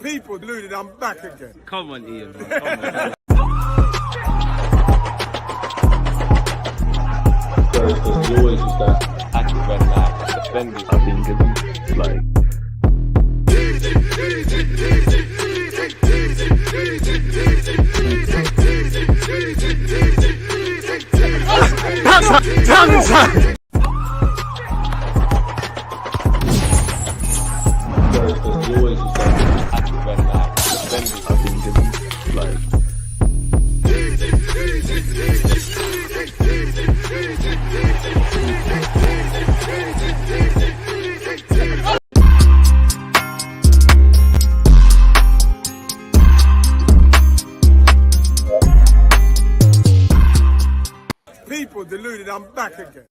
People deluded, I'm back again. Come on, Ian, man. Come on. You always use that active red light, defending. I think it's like. You always use that active red light, defending. I think it's like. People deluded, I'm back again.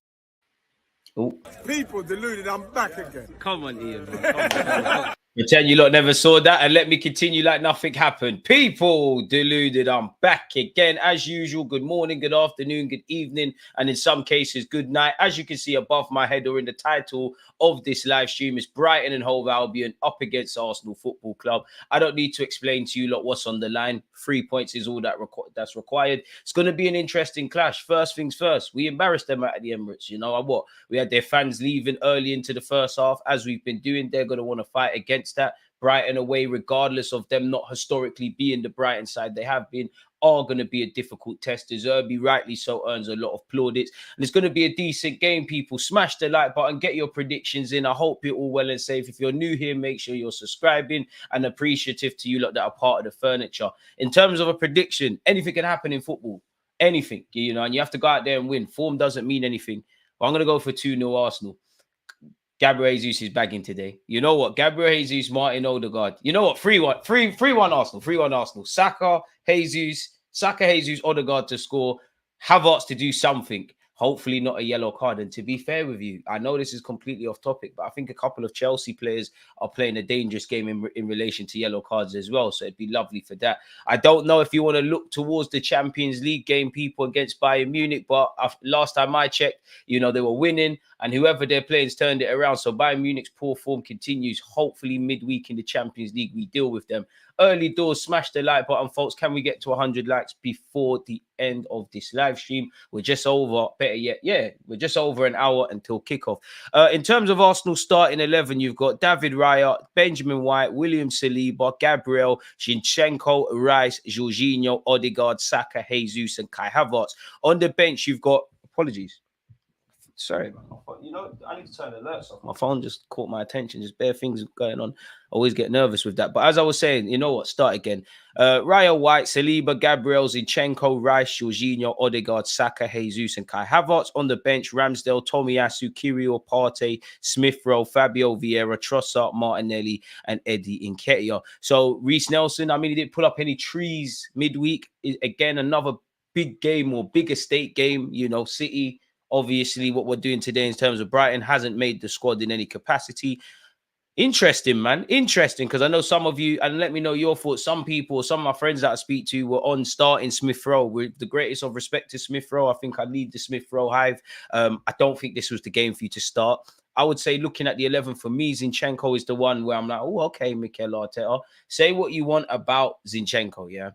Oh. People deluded, I'm back again. Come on, Ian, man. Come on. Pretend you lot never saw that and let me continue like nothing happened. People deluded, I'm back again. As usual, good morning, good afternoon, good evening, and in some cases, good night. As you can see above my head or in the title of this live stream is Brighton and Hove Albion up against Arsenal Football Club. I don't need to explain to you lot what's on the line. 3 points is all that's required. It's going to be an interesting clash. First things first, we embarrassed them at the Emirates. You know what? We had their fans leaving early into the first half, as we've been doing. They're going to want to fight against that. Brighton away, regardless of them not historically being the Brighton side they have been, are going to be a difficult test. De Zerbi, rightly so, earns a lot of plaudits. And it's going to be a decent game, people. Smash the like button, get your predictions in. I hope you're all well and safe. If you're new here, make sure you're subscribing, and appreciative to you lot that are part of the furniture. In terms of a prediction, anything can happen in football. Anything, you know, and you have to go out there and win. Form doesn't mean anything. But I'm going to go for 2-0 Arsenal. Gabriel Jesus is bagging today. You know what? Gabriel Jesus, Martin Odegaard. You know what? 3-1. 3-1 Arsenal. 3-1 Arsenal. Saka, Jesus, Odegaard to score. Havertz to do something. Hopefully not a yellow card. And to be fair with you, I know this is completely off topic, but I think a couple of Chelsea players are playing a dangerous game in relation to yellow cards as well. So it'd be lovely for that. I don't know if you want to look towards the Champions League game, people, against Bayern Munich, but last time I checked, you know, they were winning and whoever they're playing has turned it around. So Bayern Munich's poor form continues. Hopefully midweek in the Champions League, we deal with them. Early doors, smash the like button, folks. Can we get to 100 likes before the end of this live stream? We're just over, better yet, we're just over an hour until kickoff. In terms of Arsenal starting 11, you've got David Raya, Benjamin White, William Saliba, Gabriel, Zinchenko, Rice, Jorginho, Odegaard, Saka, Jesus, and Kai Havertz. On the bench, you've got, apologies. Sorry, man. You know, I need to turn alerts off. My phone just caught my attention. Just bare things going on. I always get nervous with that. But as I was saying, you know what? Start again. Raya, White, Saliba, Gabriel, Zinchenko, Rice, Jorginho, Odegaard, Saka, Jesus, and Kai Havertz. On the bench, Ramsdale, Tomiyasu, Kiwior, Partey, Smith-Rowe, Fabio Vieira, Trossard, Martinelli, and Eddie Nketiah. So Reece Nelson, I mean, he didn't pull up any trees midweek. Again, another big game or big estate game. You know, City. Obviously, what we're doing today in terms of Brighton hasn't made the squad in any capacity. Interesting, man. Interesting, because I know some of you, and let me know your thoughts. Some people, some of my friends that I speak to were on starting Smith-Rowe. With the greatest of respect to Smith-Rowe, I think I lead the Smith-Rowe hive. I don't think this was the game for you to start. I would say looking at the 11 for me, Zinchenko is the one where I'm like, oh, okay, Mikel Arteta. Say what you want about Zinchenko, yeah?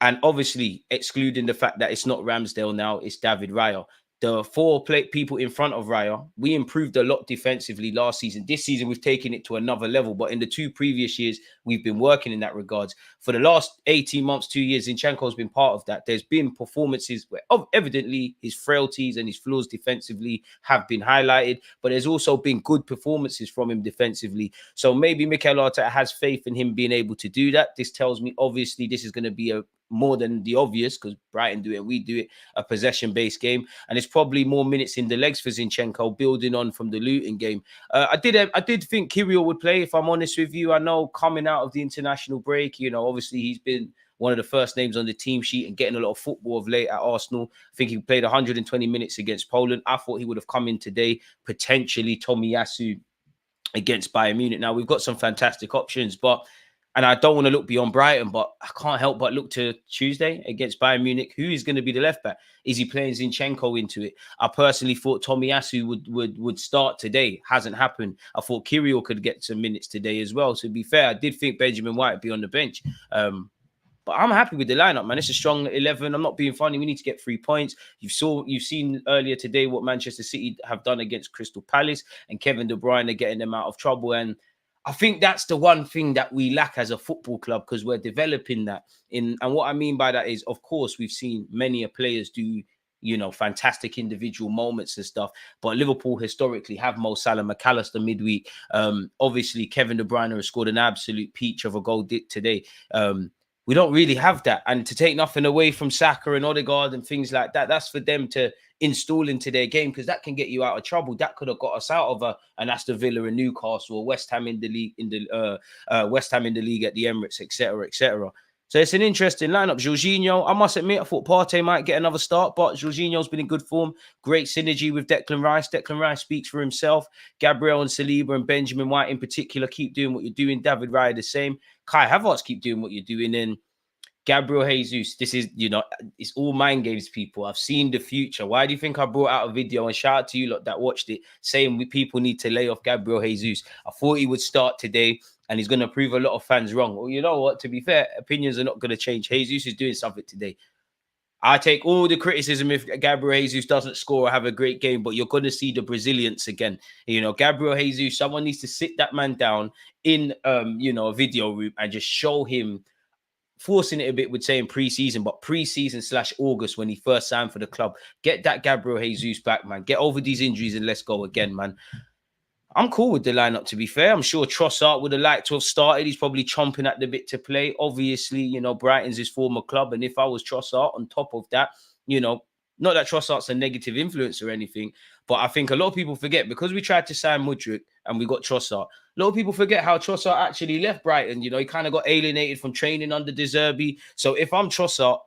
And obviously, excluding the fact that it's not Ramsdale now, it's David Raya. The four people in front of Raya, we improved a lot defensively last season. This season, we've taken it to another level. But in the 2 previous years, we've been working in that regards. For the last 18 months, 2 years, Zinchenko's been part of that. There's been performances where evidently his frailties and his flaws defensively have been highlighted. But there's also been good performances from him defensively. So maybe Mikel Arteta has faith in him being able to do that. This tells me, obviously, this is going to be a more than the obvious, because Brighton do it, we do it, a possession-based game. And it's probably more minutes in the legs for Zinchenko, building on from the Luton game. I did think Kiwior would play, if I'm honest with you. I know coming out of the international break, you know, obviously he's been one of the first names on the team sheet and getting a lot of football of late at Arsenal. I think he played 120 minutes against Poland. I thought he would have come in today, potentially Tomiyasu against Bayern Munich. Now, we've got some fantastic options, and I don't want to look beyond Brighton, but I can't help but look to Tuesday against Bayern Munich. Who is going to be the left back? Is he playing Zinchenko into it? I personally thought Tomiyasu would start today. Hasn't happened. I thought Kirill could get some minutes today as well. To be fair, I did think Benjamin White would be on the bench. But I'm happy with the lineup, man. It's a strong 11. I'm not being funny. We need to get 3 points. You've seen earlier today what Manchester City have done against Crystal Palace, and Kevin De Bruyne are getting them out of trouble. And I think that's the one thing that we lack as a football club, because we're developing that. And what I mean by that is, of course, we've seen many players do, fantastic individual moments and stuff. But Liverpool historically have Mo Salah, McAllister midweek. Obviously, Kevin De Bruyne has scored an absolute peach of a goal today. We don't really have that. And to take nothing away from Saka and Odegaard and things like that, that's for them to install into their game, because that can get you out of trouble. That could have got us out of an Aston Villa and Newcastle, or West Ham in the league, West Ham in the league at the Emirates, etc., etc. So it's an interesting lineup. Jorginho, I must admit, I thought Partey might get another start, but Jorginho's been in good form. Great synergy with Declan Rice. Declan Rice speaks for himself. Gabriel and Saliba and Benjamin White in particular, keep doing what you're doing. David Raya the same. Kai Havertz, keep doing what you're doing. And Gabriel Jesus, this is, it's all mind games, people. I've seen the future. Why do you think I brought out a video, and shout out to you lot that watched it, saying people need to lay off Gabriel Jesus? I thought he would start today, and he's going to prove a lot of fans wrong. Well, you know what? To be fair, opinions are not going to change. Jesus is doing something today. I take all the criticism if Gabriel Jesus doesn't score or have a great game, but you're going to see the Brazilians again. Gabriel Jesus, someone needs to sit that man down in, a video room and just show him, forcing it a bit with saying pre-season, but pre-season / August when he first signed for the club. Get that Gabriel Jesus back, man. Get over these injuries and let's go again, man. I'm cool with the lineup, to be fair. I'm sure Trossard would have liked to have started. He's probably chomping at the bit to play. Obviously, Brighton's his former club. And if I was Trossard on top of that, not that Trossard's a negative influence or anything, but I think a lot of people forget, because we tried to sign Mudryk and we got Trossard. A lot of people forget how Trossard actually left Brighton. He kind of got alienated from training under De Zerbi. So if I'm Trossard,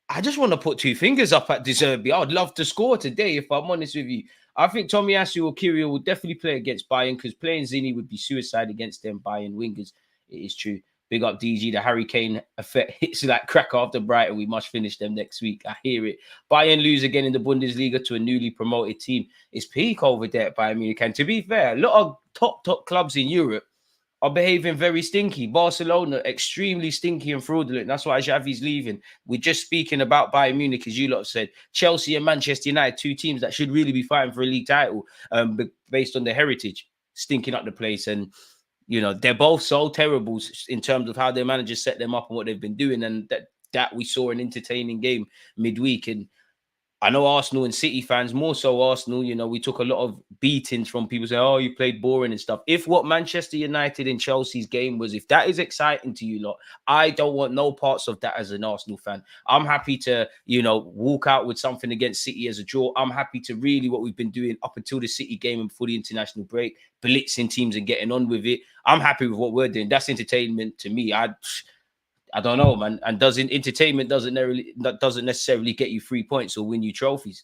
I just want to put 2 fingers up at De Zerbi. I would love to score today, if I'm honest with you. I think Tomiyasu or Kirill will definitely play against Bayern, because playing Zini would be suicide against them Bayern wingers. It is true. Big up DG. The Harry Kane effect hits like crack after Brighton. We must finish them next week. I hear it. Bayern lose again in the Bundesliga to a newly promoted team. It's peak over there at Bayern Munich. And to be fair, a lot of top clubs in Europe are behaving very stinky. Barcelona, extremely stinky and fraudulent. That's why Xavi's leaving. We're just speaking about Bayern Munich, as you lot said. Chelsea and Manchester United, 2 teams that should really be fighting for a league title, based on their heritage, stinking up the place. And, they're both so terrible in terms of how their managers set them up and what they've been doing. And that we saw an entertaining game midweek. And I know Arsenal and City fans, more so Arsenal, we took a lot of beatings from people saying, oh, you played boring and stuff. If what Manchester United and Chelsea's game was, if that is exciting to you lot, I don't want no parts of that as an Arsenal fan. I'm happy to, walk out with something against City as a draw. I'm happy to really what we've been doing up until the City game and before the international break, blitzing teams and getting on with it. I'm happy with what we're doing. That's entertainment to me. I don't know, man. And entertainment doesn't necessarily get you 3 points or win you trophies.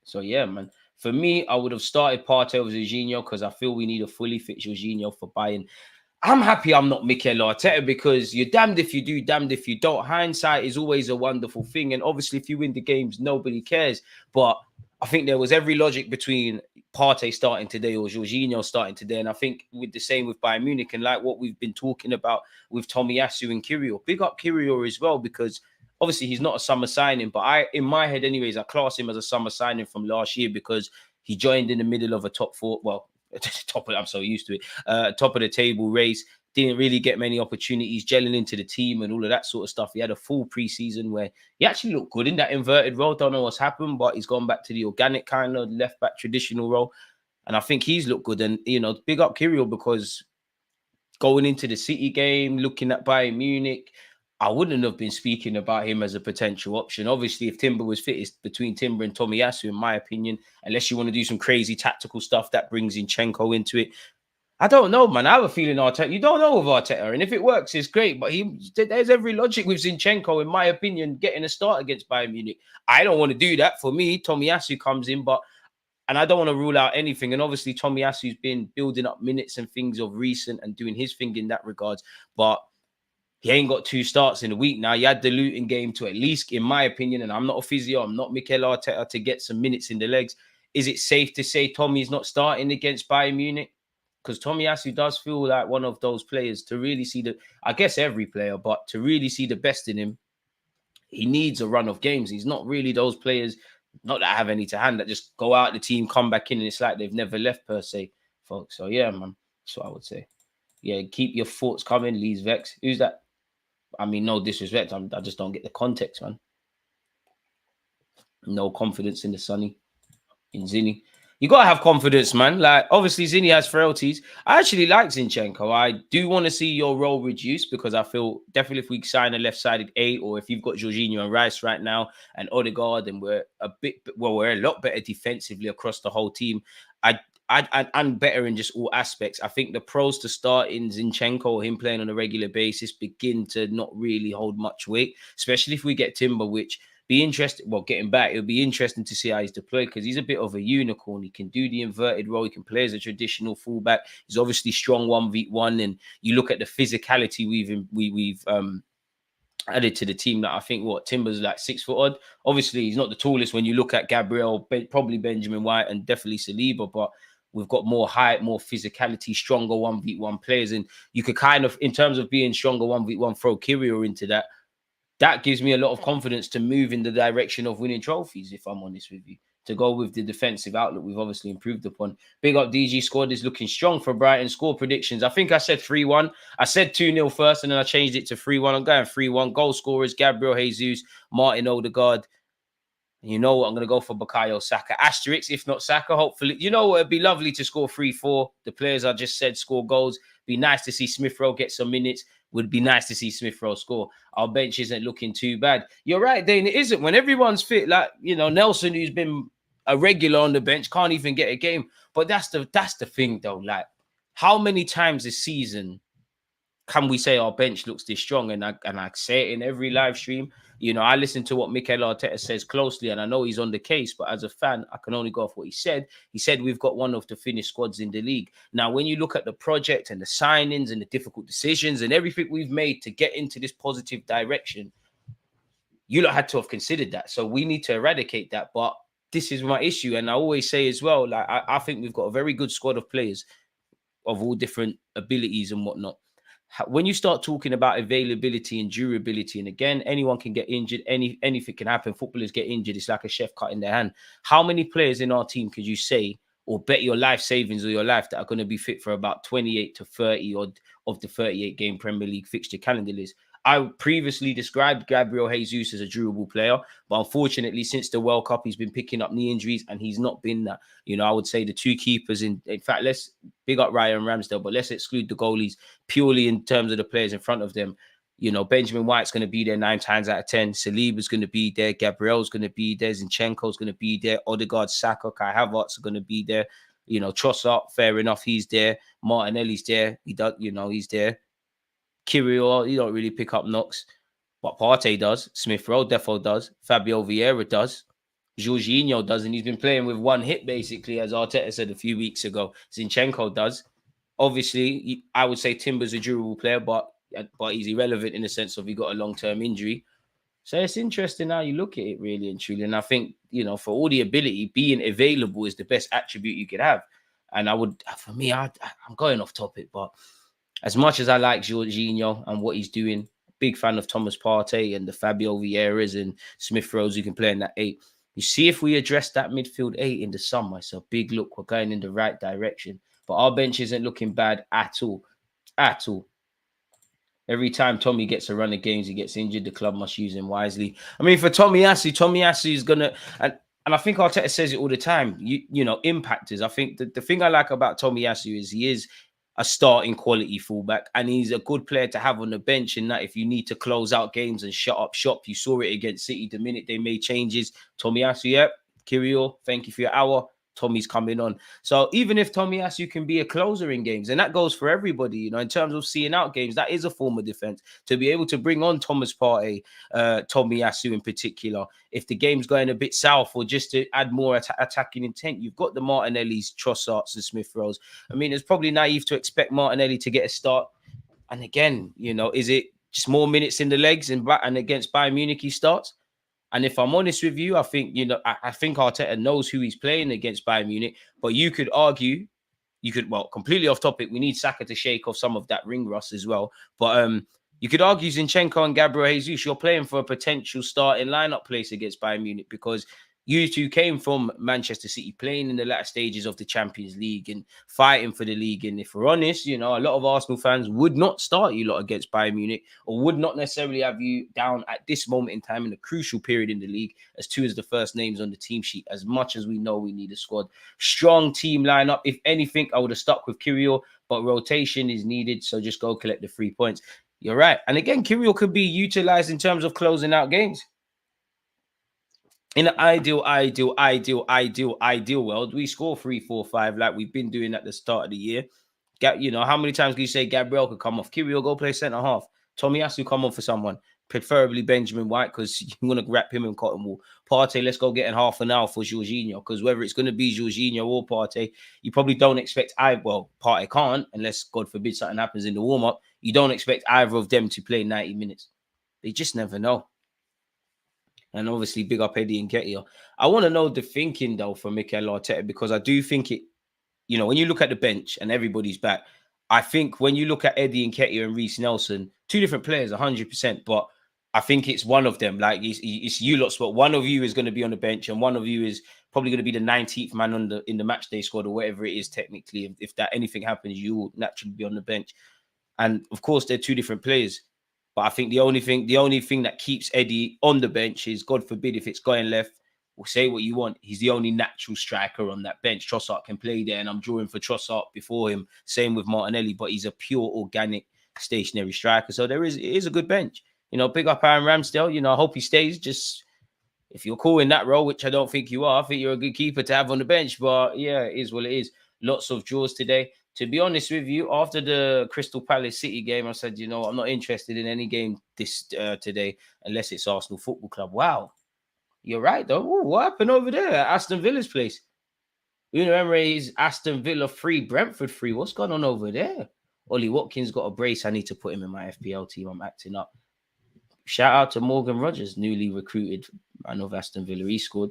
So yeah, man. For me, I would have started Partey over Jorginho, because I feel we need a fully fit Jorginho for Bayern. I'm happy I'm not Mikel Arteta, because you're damned if you do, damned if you don't. Hindsight is always a wonderful thing. And obviously, if you win the games, nobody cares. But I think there was every logic between Partey starting today or Jorginho starting today. And I think with the same with Bayern Munich, and like what we've been talking about with Tomiyasu and Kirill. Big up Kirill as well, because obviously he's not a summer signing, but in my head anyways, I class him as a summer signing from last year, because he joined in the middle of a top 4, I'm so used to it, top of the table race. Didn't really get many opportunities, gelling into the team and all of that sort of stuff. He had a full preseason where he actually looked good in that inverted role. Don't know what's happened, but he's gone back to the organic kind of left back traditional role. And I think he's looked good. And, big up Kirill, because going into the City game, looking at Bayern Munich, I wouldn't have been speaking about him as a potential option. Obviously, if Timber was fit, it's between Timber and Tomiyasu, in my opinion, unless you want to do some crazy tactical stuff that brings Zinchenko into it. I don't know, man. I have a feeling Arteta. You don't know with Arteta, and if it works, it's great. But there's every logic with Zinchenko, in my opinion, getting a start against Bayern Munich. I don't want to do that. For me, Tomiyasu comes in, but And I don't want to rule out anything. And obviously, Tomiyasu's been building up minutes and things of recent and doing his thing in that regards. But he ain't got 2 starts in a week now. You had the Luton game to at least, in my opinion, and I'm not a physio, I'm not Mikel Arteta, to get some minutes in the legs. Is it safe to say Tommy's not starting against Bayern Munich? Because Tomiyasu does feel like one of those players to really see I guess every player, but to really see the best in him, he needs a run of games. He's not really those players, not that I have any to hand, that just go out the team, come back in, and it's like they've never left per se, folks. So yeah, man, that's what I would say. Yeah, keep your thoughts coming, Lee's Vex. Who's that? I mean, no disrespect. I just don't get the context, man. No confidence in the Sonny, in Zinni. You got to have confidence, man. Like, obviously, Zinni has frailties. I actually like Zinchenko. I do want to see your role reduced because I feel definitely if we sign a left-sided 8 or if you've got Jorginho and Rice right now and Odegaard and we're a lot better defensively across the whole team. I'm better in just all aspects. I think the pros to start in Zinchenko or him playing on a regular basis begin to not really hold much weight, especially if we get Timber, which be interesting. Well, getting back, it'll be interesting to see how he's deployed because he's a bit of a unicorn. He can do the inverted role. He can play as a traditional fullback. He's obviously strong 1v1, and you look at the physicality we've added to the team. That I think Timber's like 6 foot odd. Obviously, he's not the tallest when you look at Gabriel, probably Benjamin White, and definitely Saliba, but we've got more height, more physicality, stronger 1v1 players, and you could kind of, in terms of being stronger 1v1, throw Kyrgios into that. That gives me a lot of confidence to move in the direction of winning trophies, if I'm honest with you. To go with the defensive outlook we've obviously improved upon. Big up DG squad is looking strong for Brighton. Score predictions. I think I said 3-1. I said 2-0 first, and then I changed it to 3-1. I'm going 3-1. Goal scorers, Gabriel Jesus, Martin Odegaard. You know what? I'm going to go for Bukayo Saka. Asterix, if not Saka, hopefully. You know what? It'd be lovely to score 3-4. The players I just said score goals. Be nice to see Smith Rowe get some minutes. Would be nice to see Smith Rowe score. Our bench isn't looking too bad. You're right, Dane. It isn't. When everyone's fit, like, you know, Nelson, who's been a regular on the bench, can't even get a game. But that's the thing, though. Like, how many times this season can we say our bench looks this strong? And I say it in every live stream. You know, I listen to what Mikel Arteta says closely, and I know he's on the case, but as a fan, I can only go off what he said. He said we've got one of the finished squads in the league. Now, when you look at the project and the signings and the difficult decisions and everything we've made to get into this positive direction, you lot had to have considered that. So we need to eradicate that. But this is my issue. And I always say as well, like, I think we've got a very good squad of players of all different abilities and whatnot. When you start talking about availability and durability, and again, anyone can get injured, anything can happen. Footballers get injured. It's like a chef cutting their hand. How many players in our team could you say or bet your life savings or your life that are going to be fit for about 28 to 30 odd of the 38 game Premier League fixture calendar list? I previously described Gabriel Jesus as a durable player, but unfortunately, since the World Cup, he's been picking up knee injuries and he's not been that. You know, I would say the two keepers, in fact, let's big up Ryan Ramsdale, but let's exclude the goalies purely in terms of the players in front of them. You know, Benjamin White's going to be there 9 times out of 10. Saliba's going to be there. Gabriel's going to be there. Zinchenko's going to be there. Odegaard, Saka, Kai Havertz are going to be there. You know, Trossard, fair enough, he's there. Martinelli's there. He does, you know, he's there. Kyrgios, he don't really pick up knocks, but Partey does. Smith Rowe defo does. Fabio Vieira does. Jorginho does, and he's been playing with one hit basically, as Arteta said a few weeks ago. Zinchenko does. Obviously, I would say Timber's a durable player, but he's irrelevant in the sense of he got a long-term injury. So it's interesting how you look at it, really and truly. And I think, you know, for all the ability, being available is the best attribute you could have. And I would, for me, I'm going off topic, but as much as I like Jorginho and what he's doing, big fan of Thomas Partey and the Fabio Vieiras and Smith Rowe who can play in that 8. You see, if we address that midfield 8 in the summer, it's a big look. We're going in the right direction. But our bench isn't looking bad at all. At all. Every time Tommy gets a run of games, he gets injured. The club must use him wisely. I mean, for Tomiyasu is going to... And I think Arteta says it all the time. You know, impactors. I think the thing I like about Tomiyasu is he is a starting quality fullback, and he's a good player to have on the bench in that if you need to close out games and shut up shop. You saw it against City the minute they made changes. Tomiyasu, yep. Kyrgios, thank you for your hour. Tommy's coming on. So even if Tomiyasu can be a closer in games, and that goes for everybody, you know, in terms of seeing out games, that is a form of defense. To be able to bring on Thomas Partey, Tomiyasu in particular, if the game's going a bit south, or just to add more attacking intent, you've got the Martinellis, Trossards, and Smith Rowes. I mean, it's probably naive to expect Martinelli to get a start. And again, you know, is it just more minutes in the legs and against Bayern Munich he starts? And if I'm honest with you, I think, you know, I think Arteta knows who he's playing against Bayern Munich. But you could argue, well, completely off topic, we need Saka to shake off some of that ring rust as well. But you could argue Zinchenko and Gabriel Jesus, you're playing for a potential starting lineup place against Bayern Munich, because you two came from Manchester City, playing in the latter stages of the Champions League and fighting for the league. And if we're honest, you know, a lot of Arsenal fans would not start you lot against Bayern Munich, or would not necessarily have you down at this moment in time in a crucial period in the league as two as the first names on the team sheet, as much as we know we need a squad. Strong team lineup. If anything, I would have stuck with Kirill, but rotation is needed. So just go collect the 3 points. You're right. And again, Kirill could be utilized in terms of closing out games. In an ideal world, we score 3, 4, 5 like we've been doing at the start of the year. You know, how many times can you say Gabriel could come off? Kirill go play centre half. Tomiyasu come on for someone, preferably Benjamin White, because you're going to wrap him in cotton wool. Partey, let's go get in half an hour for Jorginho, because whether it's going to be Jorginho or Partey, you probably don't expect Partey can't, unless God forbid something happens in the warm-up. You don't expect either of them to play 90 minutes. They just never know. And obviously, big up Eddie and Nketiah. I want to know the thinking, though, for Mikel Arteta, because I do think it, you know, when you look at the bench and everybody's back, I think when you look at Eddie Nketiah and Reece Nelson, two different players, 100%, but I think it's one of them. Like, it's you lot spot. One of you is going to be on the bench, and one of you is probably going to be the 19th man in the match day squad, or whatever it is technically. If that anything happens, you will naturally be on the bench. And, of course, they're two different players. But I think the only thing that keeps Eddie on the bench is, God forbid, if it's going left, we'll say what you want, he's the only natural striker on that bench. Trossard can play there, and I'm drawing for Trossard before him. Same with Martinelli, but he's a pure, organic, stationary striker. So it is a good bench. You know, big up Aaron Ramsdale. You know, I hope he stays. Just, if you're cool in that role, which I don't think you are, I think you're a good keeper to have on the bench. But yeah, it is what it is. Lots of draws today. To be honest with you, after the Crystal Palace City game, I said, you know, I'm not interested in any game this today unless it's Arsenal Football Club. Wow. You're right, though. Ooh, what happened over there at Aston Villa's place? Unai Emery's Aston Villa 3, Brentford 3. What's going on over there? Ollie Watkins got a brace. I need to put him in my FPL team. I'm acting up. Shout out to Morgan Rogers, newly recruited man of Aston Villa. He scored.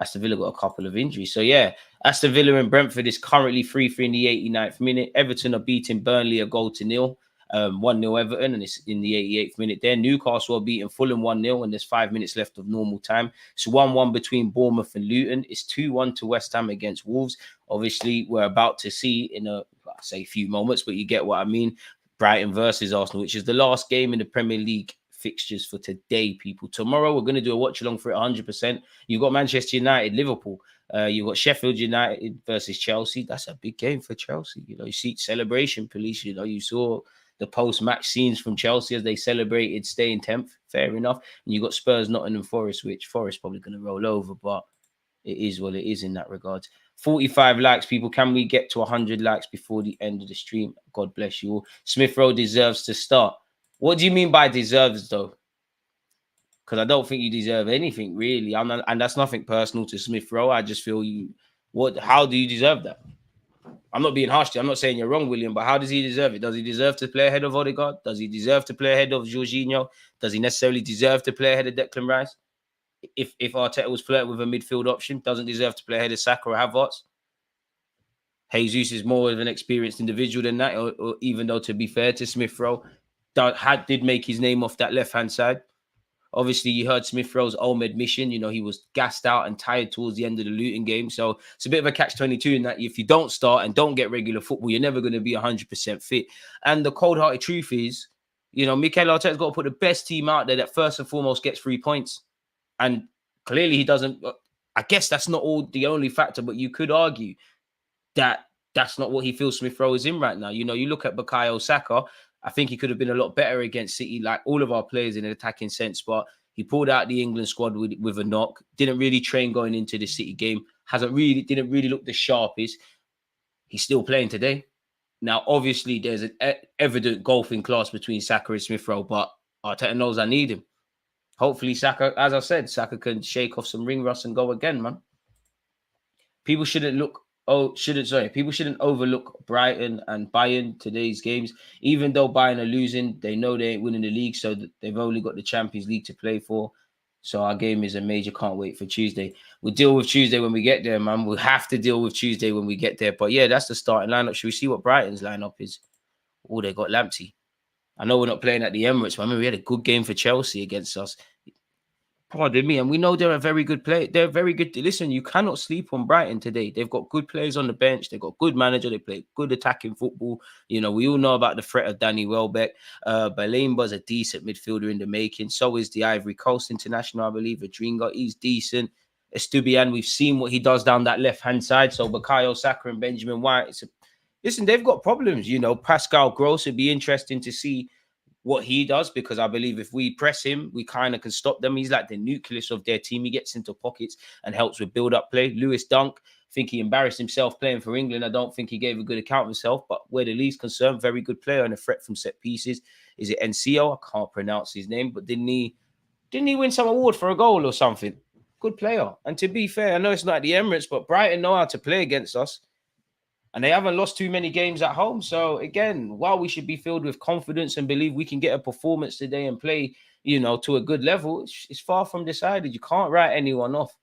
Aston Villa got a couple of injuries. So, yeah, Aston Villa and Brentford is currently 3-3 in the 89th minute. Everton are beating Burnley 1-0. 1-0 Everton, and it's in the 88th minute there. Newcastle are beating Fulham 1-0, and there's 5 minutes left of normal time. It's 1-1 between Bournemouth and Luton. It's 2-1 to West Ham against Wolves. Obviously, we're about to see in a few moments, but you get what I mean. Brighton versus Arsenal, which is the last game in the Premier League fixtures for today, people. Tomorrow, we're going to do a watch along for it 100%. You've got Manchester United, Liverpool. You've got Sheffield United versus Chelsea. That's a big game for Chelsea. You know, you see celebration police. You know, you saw the post-match scenes from Chelsea as they celebrated staying 10th. Fair enough. And you got Spurs, Nottingham Forest, which Forest probably going to roll over, but it is what it is in that regard. 45 likes, people. Can we get to 100 likes before the end of the stream? God bless you all. Smith Rowe deserves to start. What do you mean by deserves, though? Because I don't think you deserve anything, really. And that's nothing personal to Smith Rowe. I just feel how do you deserve that? I'm not being harsh to you. I'm not saying you're wrong, William, but how does he deserve it? Does he deserve to play ahead of Odegaard? Does he deserve to play ahead of Jorginho? Does he necessarily deserve to play ahead of Declan Rice? If Arteta was flirting with a midfield option, doesn't deserve to play ahead of Saka or Havertz? Jesus is more of an experienced individual than that, or even though, to be fair to Smith Rowe, did make his name off that left-hand side. Obviously, you heard Smith Rowe's own admission. You know, he was gassed out and tired towards the end of the Luton game. So it's a bit of a catch-22 in that if you don't start and don't get regular football, you're never going to be 100% fit. And the cold-hearted truth is, you know, Mikel Arteta's got to put the best team out there that first and foremost gets 3 points. And clearly he doesn't. I guess that's not the only factor, but you could argue that that's not what he feels Smith Rowe is in right now. You know, you look at Bukayo Saka, I think he could have been a lot better against City, like all of our players in an attacking sense, but he pulled out the England squad with a knock, didn't really train going into the City game, didn't really look the sharpest. He's still playing today. Now, obviously, there's an evident golfing class between Saka and Smith Rowe, but Arteta knows I need him. Hopefully, Saka, as I said, Saka can shake off some ring rust and go again, man. People shouldn't overlook Brighton and Bayern today's games. Even though Bayern are losing, they know they ain't winning the league, so they've only got the Champions League to play for. So our game is a major. Can't wait for Tuesday. We'll deal with Tuesday when we get there, man. We'll have to deal with Tuesday when we get there. But yeah, that's the starting lineup. Should we see what Brighton's lineup is? Oh, they got Lamptey. I know we're not playing at the Emirates, but I mean, we had a good game for Chelsea against us. Pardon me. And we know they're a very good player. They're very good. Listen, you cannot sleep on Brighton today. They've got good players on the bench. They've got good manager. They play good attacking football. You know, we all know about the threat of Danny Welbeck. Balemba's a decent midfielder in the making. So is the Ivory Coast international, I believe. Adringa, he's decent. Estupiñán, we've seen what he does down that left-hand side. So Bukayo Saka and Benjamin White. Listen, they've got problems. You know, Pascal Gross, would be interesting to see what he does, because I believe if we press him, we kind of can stop them. He's like the nucleus of their team. He gets into pockets and helps with build-up play. Lewis Dunk, I think he embarrassed himself playing for England. I don't think he gave a good account of himself, but where the league's concerned, very good player and a threat from set pieces. Is it NCO? I can't pronounce his name, but didn't he win some award for a goal or something? Good player. And to be fair, I know it's not at the Emirates, but Brighton know how to play against us. And they haven't lost too many games at home. So, again, while we should be filled with confidence and believe we can get a performance today and play, you know, to a good level, it's far from decided. You can't write anyone off.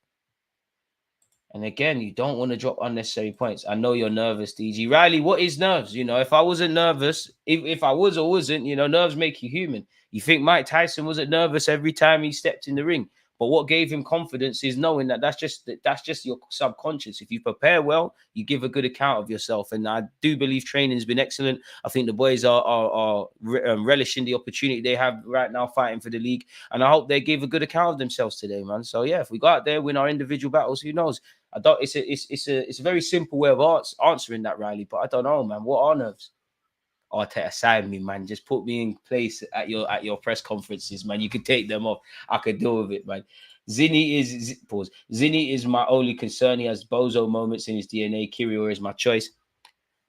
And, again, you don't want to drop unnecessary points. I know you're nervous, DG. Riley, what is nerves? You know, if I wasn't nervous, if I was or wasn't, you know, nerves make you human. You think Mike Tyson wasn't nervous every time he stepped in the ring? But what gave him confidence is knowing that that's just your subconscious. If you prepare well, you give a good account of yourself. And I do believe training's been excellent. I think the boys are relishing the opportunity they have right now fighting for the league. And I hope they give a good account of themselves today, man. So yeah, if we go out there, win our individual battles, who knows? It's a very simple way of answering that, Riley. But I don't know, man. What are nerves? Arteta, sign me, man. Just put me in place at your press conferences, man. You can take them off. I could deal with it, man. Zinni is my only concern. He has bozo moments in his DNA. Kirill is my choice.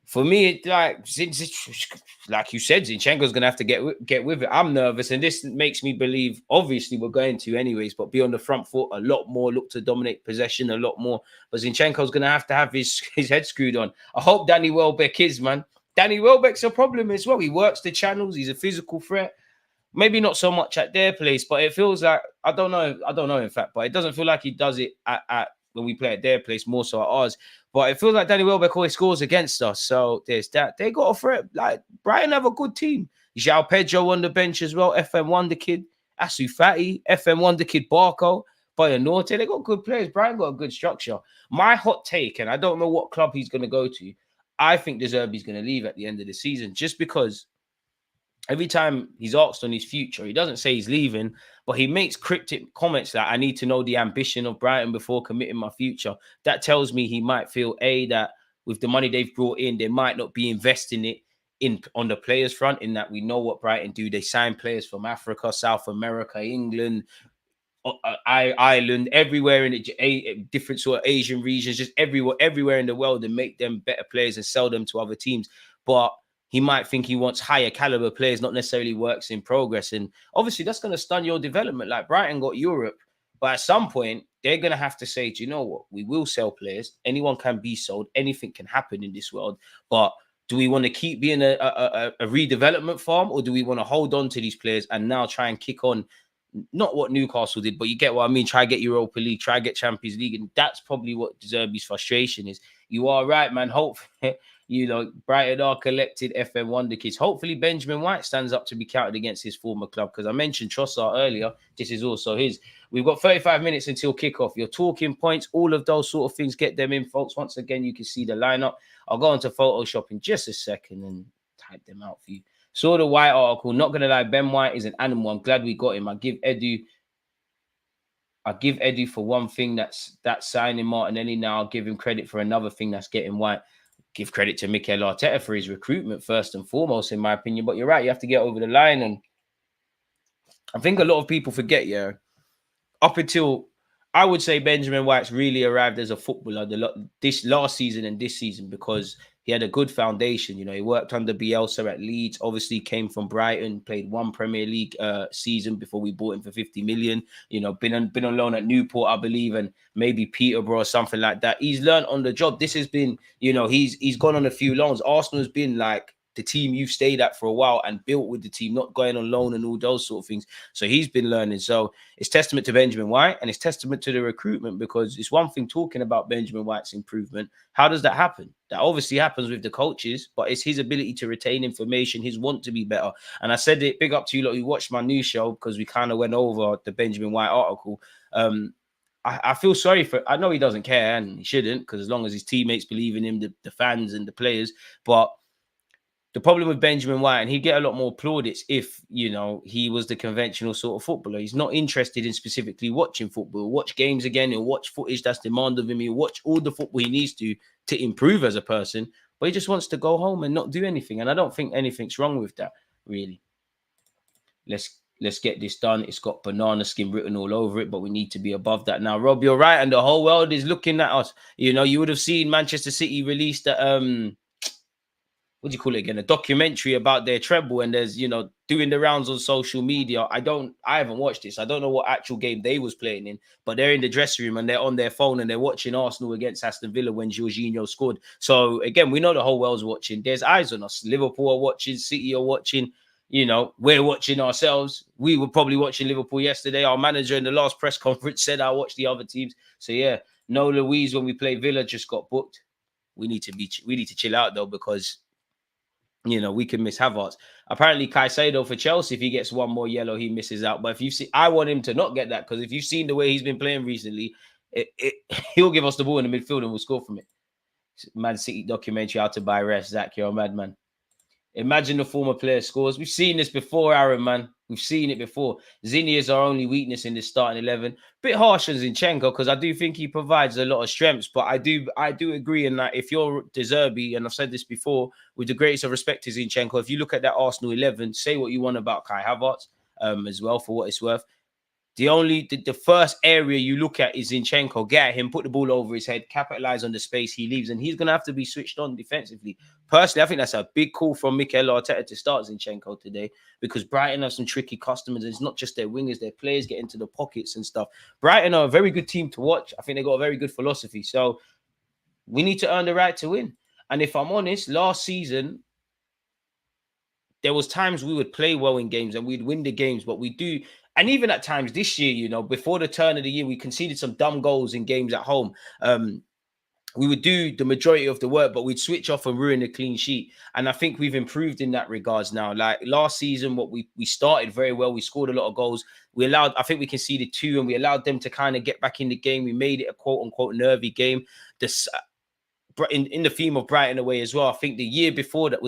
For me, like you said, Zinchenko's gonna have to get with it. I'm nervous, and this makes me believe. Obviously, we're going to anyways, but be on the front foot a lot more. Look to dominate possession a lot more. But Zinchenko's gonna have to have his head screwed on. I hope Danny Welbeck is, man. Danny Welbeck's a problem as well. He works the channels. He's a physical threat. Maybe not so much at their place, but it feels like I don't know. In fact, but it doesn't feel like he does it at when we play at their place, more so at ours. But it feels like Danny Welbeck always scores against us. So there's that. They got a threat. Like Brighton have a good team. João Pedro on the bench as well. FM Wonder Kid, Asu Fati, FM Wonder Kid, Barco, Bayanorte. They got good players. Brighton got a good structure. My hot take, and I don't know what club he's going to go to. I think De Zerbi's going to leave at the end of the season, just because every time he's asked on his future, he doesn't say he's leaving, but he makes cryptic comments that I need to know the ambition of Brighton before committing my future. That tells me he might feel, that with the money they've brought in, they might not be investing it on the players front, in that we know what Brighton do. They sign players from Africa, South America, England, Ireland, everywhere in the different sort of Asian regions, just everywhere in the world, and make them better players and sell them to other teams. But he might think he wants higher caliber players, not necessarily works in progress. And obviously that's going to stun your development. Like Brighton got Europe, but at some point they're going to have to say, do you know what? We will sell players. Anyone can be sold. Anything can happen in this world. But do we want to keep being a redevelopment farm, or do we want to hold on to these players and now try and kick on? Not what Newcastle did, but you get what I mean. Try get Europa League, try get Champions League, and that's probably what De Zerbi's frustration is. You are right, man. Hopefully, Brighton are collected FM Wonder Kids. Hopefully, Benjamin White stands up to be counted against his former club, because I mentioned Trossard earlier. This is also his. We've got 35 minutes until kickoff. Your talking points, all of those sort of things, get them in, folks. Once again, you can see the lineup. I'll go into Photoshop in just a second and type them out for you. Saw the White article. Not going to lie, Ben White is an animal. I'm glad we got him. I give Edu for one thing, that's signing Martinelli. Now I'll give him credit for another thing, that's getting White. Give credit to Mikel Arteta for his recruitment first and foremost, in my opinion. But you're right, you have to get over the line. And I think a lot of people forget, up until I would say Benjamin White's really arrived as a footballer this last season and this season because he had a good foundation. You know, he worked under Bielsa at Leeds, obviously came from Brighton, played one Premier League season before we bought him for 50 million. You know, been on loan at Newport, I believe, and maybe Peterborough or something like that. He's learned on the job. This has been, you know, he's gone on a few loans. Arsenal's been like the team you've stayed at for a while and built with the team, not going on loan and all those sort of things. So he's been learning. So it's testament to Benjamin White and it's testament to the recruitment, because it's one thing talking about Benjamin White's improvement. How does that happen? That obviously happens with the coaches, but it's his ability to retain information, his want to be better. And I said it, big up to you lot who watched my news show, because we kind of went over the Benjamin White article. I feel sorry for, I know he doesn't care and he shouldn't, because as long as his teammates believe in him, the fans and the players, but the problem with Benjamin White, and he'd get a lot more plaudits if, you know, he was the conventional sort of footballer. He's not interested in specifically watching football. He'll watch games again. He'll watch footage that's demanded of him. He'll watch all the football he needs to improve as a person. But he just wants to go home and not do anything. And I don't think anything's wrong with that, really. Let's get this done. It's got banana skin written all over it, but we need to be above that now. Rob, you're right. And the whole world is looking at us. You know, you would have seen Manchester City release the what do you call it again? A documentary about their treble, and there's, you know, doing the rounds on social media. I haven't watched this. I don't know what actual game they was playing in, but they're in the dressing room and they're on their phone and they're watching Arsenal against Aston Villa when Jorginho scored. So again, we know the whole world's watching. There's eyes on us. Liverpool are watching, City are watching, you know, we're watching ourselves. We were probably watching Liverpool yesterday. Our manager in the last press conference said I watched the other teams. So yeah, no Louise when we play Villa just got booked. We need to chill out though, because you know, we can miss Havertz. Apparently, Caicedo for Chelsea, if he gets one more yellow, he misses out. But if you see, I want him to not get that, because if you've seen the way he's been playing recently, he'll give us the ball in the midfield and we'll score from it. Man City documentary, How to Buy Rest. Zach, you're a madman. Imagine the former player scores. We've seen this before, Aaron, man. We've seen it before. Zinni is our only weakness in the starting 11. Bit harsh on Zinchenko, because I do think he provides a lot of strengths. But I do agree in that if you're De Zerbi, and I've said this before, with the greatest of respect to Zinchenko, if you look at that Arsenal 11, say what you want about Kai Havertz as well, for what it's worth. The first area you look at is Zinchenko. Get at him, put the ball over his head, capitalize on the space he leaves, and he's going to have to be switched on defensively. Personally, I think that's a big call from Mikel Arteta to start Zinchenko today, because Brighton have some tricky customers. And it's not just their wingers, their players get into the pockets and stuff. Brighton are a very good team to watch. I think they got a very good philosophy. So we need to earn the right to win. And if I'm honest, last season, there was times we would play well in games and we'd win the games, but we do. And even at times this year, you know, before the turn of the year, we conceded some dumb goals in games at home. We would do the majority of the work, but we'd switch off and ruin the clean sheet. And I think we've improved in that regards now. Like last season, we started very well. We scored a lot of goals. I think we conceded 2, and we allowed them to kind of get back in the game. We made it a quote unquote nervy game. In the theme of Brighton away as well. I think the year before that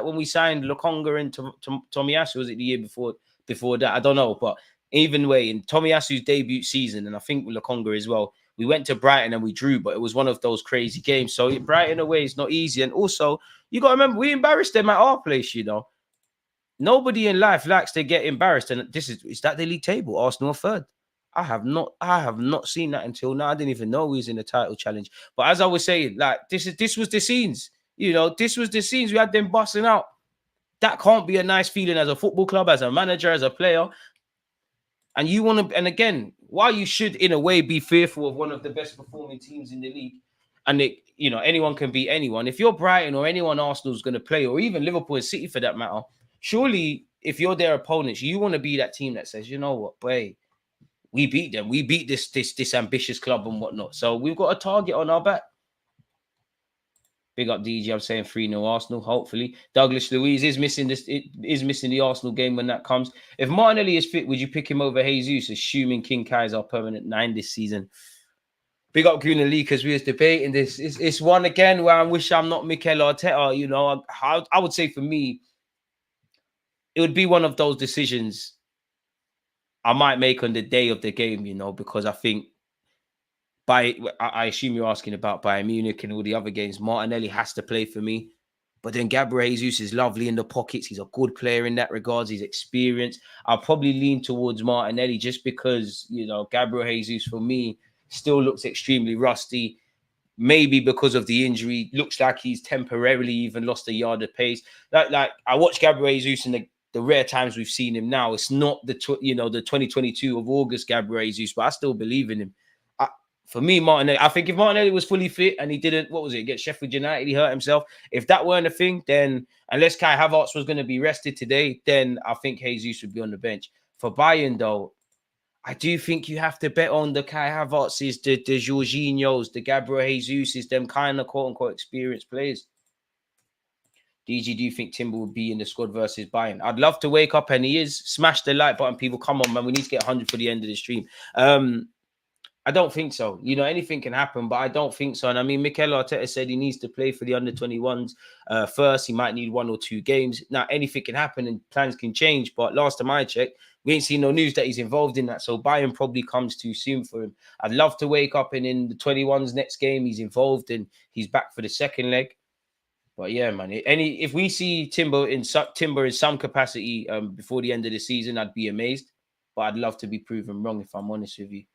when we signed Lokonga and Tomiyasu. Was it the year before that? I don't know. But even way, in Tomiyasu's debut season, and I think Lokonga as well, we went to Brighton and we drew, but it was one of those crazy games. So Brighton away is not easy. And also, you got to remember, we embarrassed them at our place, you know. Nobody in life likes to get embarrassed. And is that the league table? Arsenal are third. I have not seen that until now. I didn't even know he was in the title challenge. But as I was saying, like this was the scenes. You know, this was the scenes. We had them busting out. That can't be a nice feeling as a football club, as a manager, as a player. And you want to, and again, while you should in a way be fearful of one of the best performing teams in the league, and you know, anyone can beat anyone. If you're Brighton or anyone Arsenal's going to play, or even Liverpool and City for that matter, surely if you're their opponents, you want to be that team that says, you know what, boy, we beat them. We beat this ambitious club and whatnot. So we've got a target on our back. Big up DG. I'm saying 3-0 Arsenal, hopefully. Douglas Luiz is missing the Arsenal game when that comes. If Martinelli is fit, would you pick him over Jesus, assuming King Kai is our permanent 9 this season? Big up Gooner Lee, because we was debating this. It's one again where I wish I'm not Mikel Arteta. You know, I would say for me, it would be one of those decisions I might make on the day of the game, you know, because I think I assume you're asking about Bayern Munich and all the other games. Martinelli has to play for me. But then Gabriel Jesus is lovely in the pockets. He's a good player in that regards. He's experienced. I'll probably lean towards Martinelli just because, you know, Gabriel Jesus for me still looks extremely rusty. Maybe because of the injury, looks like he's temporarily even lost a yard of pace. Like I watched Gabriel Jesus in the rare times we've seen him now. It's not the 2022 of August Gabriel Jesus, but I still believe in him. For me, Martinelli, I think if Martinelli was fully fit and he didn't, get Sheffield United, he hurt himself. If that weren't a thing, then unless Kai Havertz was going to be rested today, then I think Jesus would be on the bench. For Bayern, though, I do think you have to bet on the Kai Havertz's, the Jorginhos, the Gabriel Jesus's, them kind of quote-unquote experienced players. DG, do you think Timber will be in the squad versus Bayern? I'd love to wake up and he is. Smash the like button, people. Come on, man. We need to get 100 for the end of the stream. I don't think so. You know, anything can happen, but I don't think so. And I mean, Mikel Arteta said he needs to play for the under-21s first. He might need 1 or 2 games. Now, anything can happen and plans can change. But last time I checked, we ain't seen no news that he's involved in that. So Bayern probably comes too soon for him. I'd love to wake up and in the 21s next game, he's involved and he's back for the second leg. But yeah, man, if we see Timber in some capacity before the end of the season, I'd be amazed. But I'd love to be proven wrong if I'm honest with you.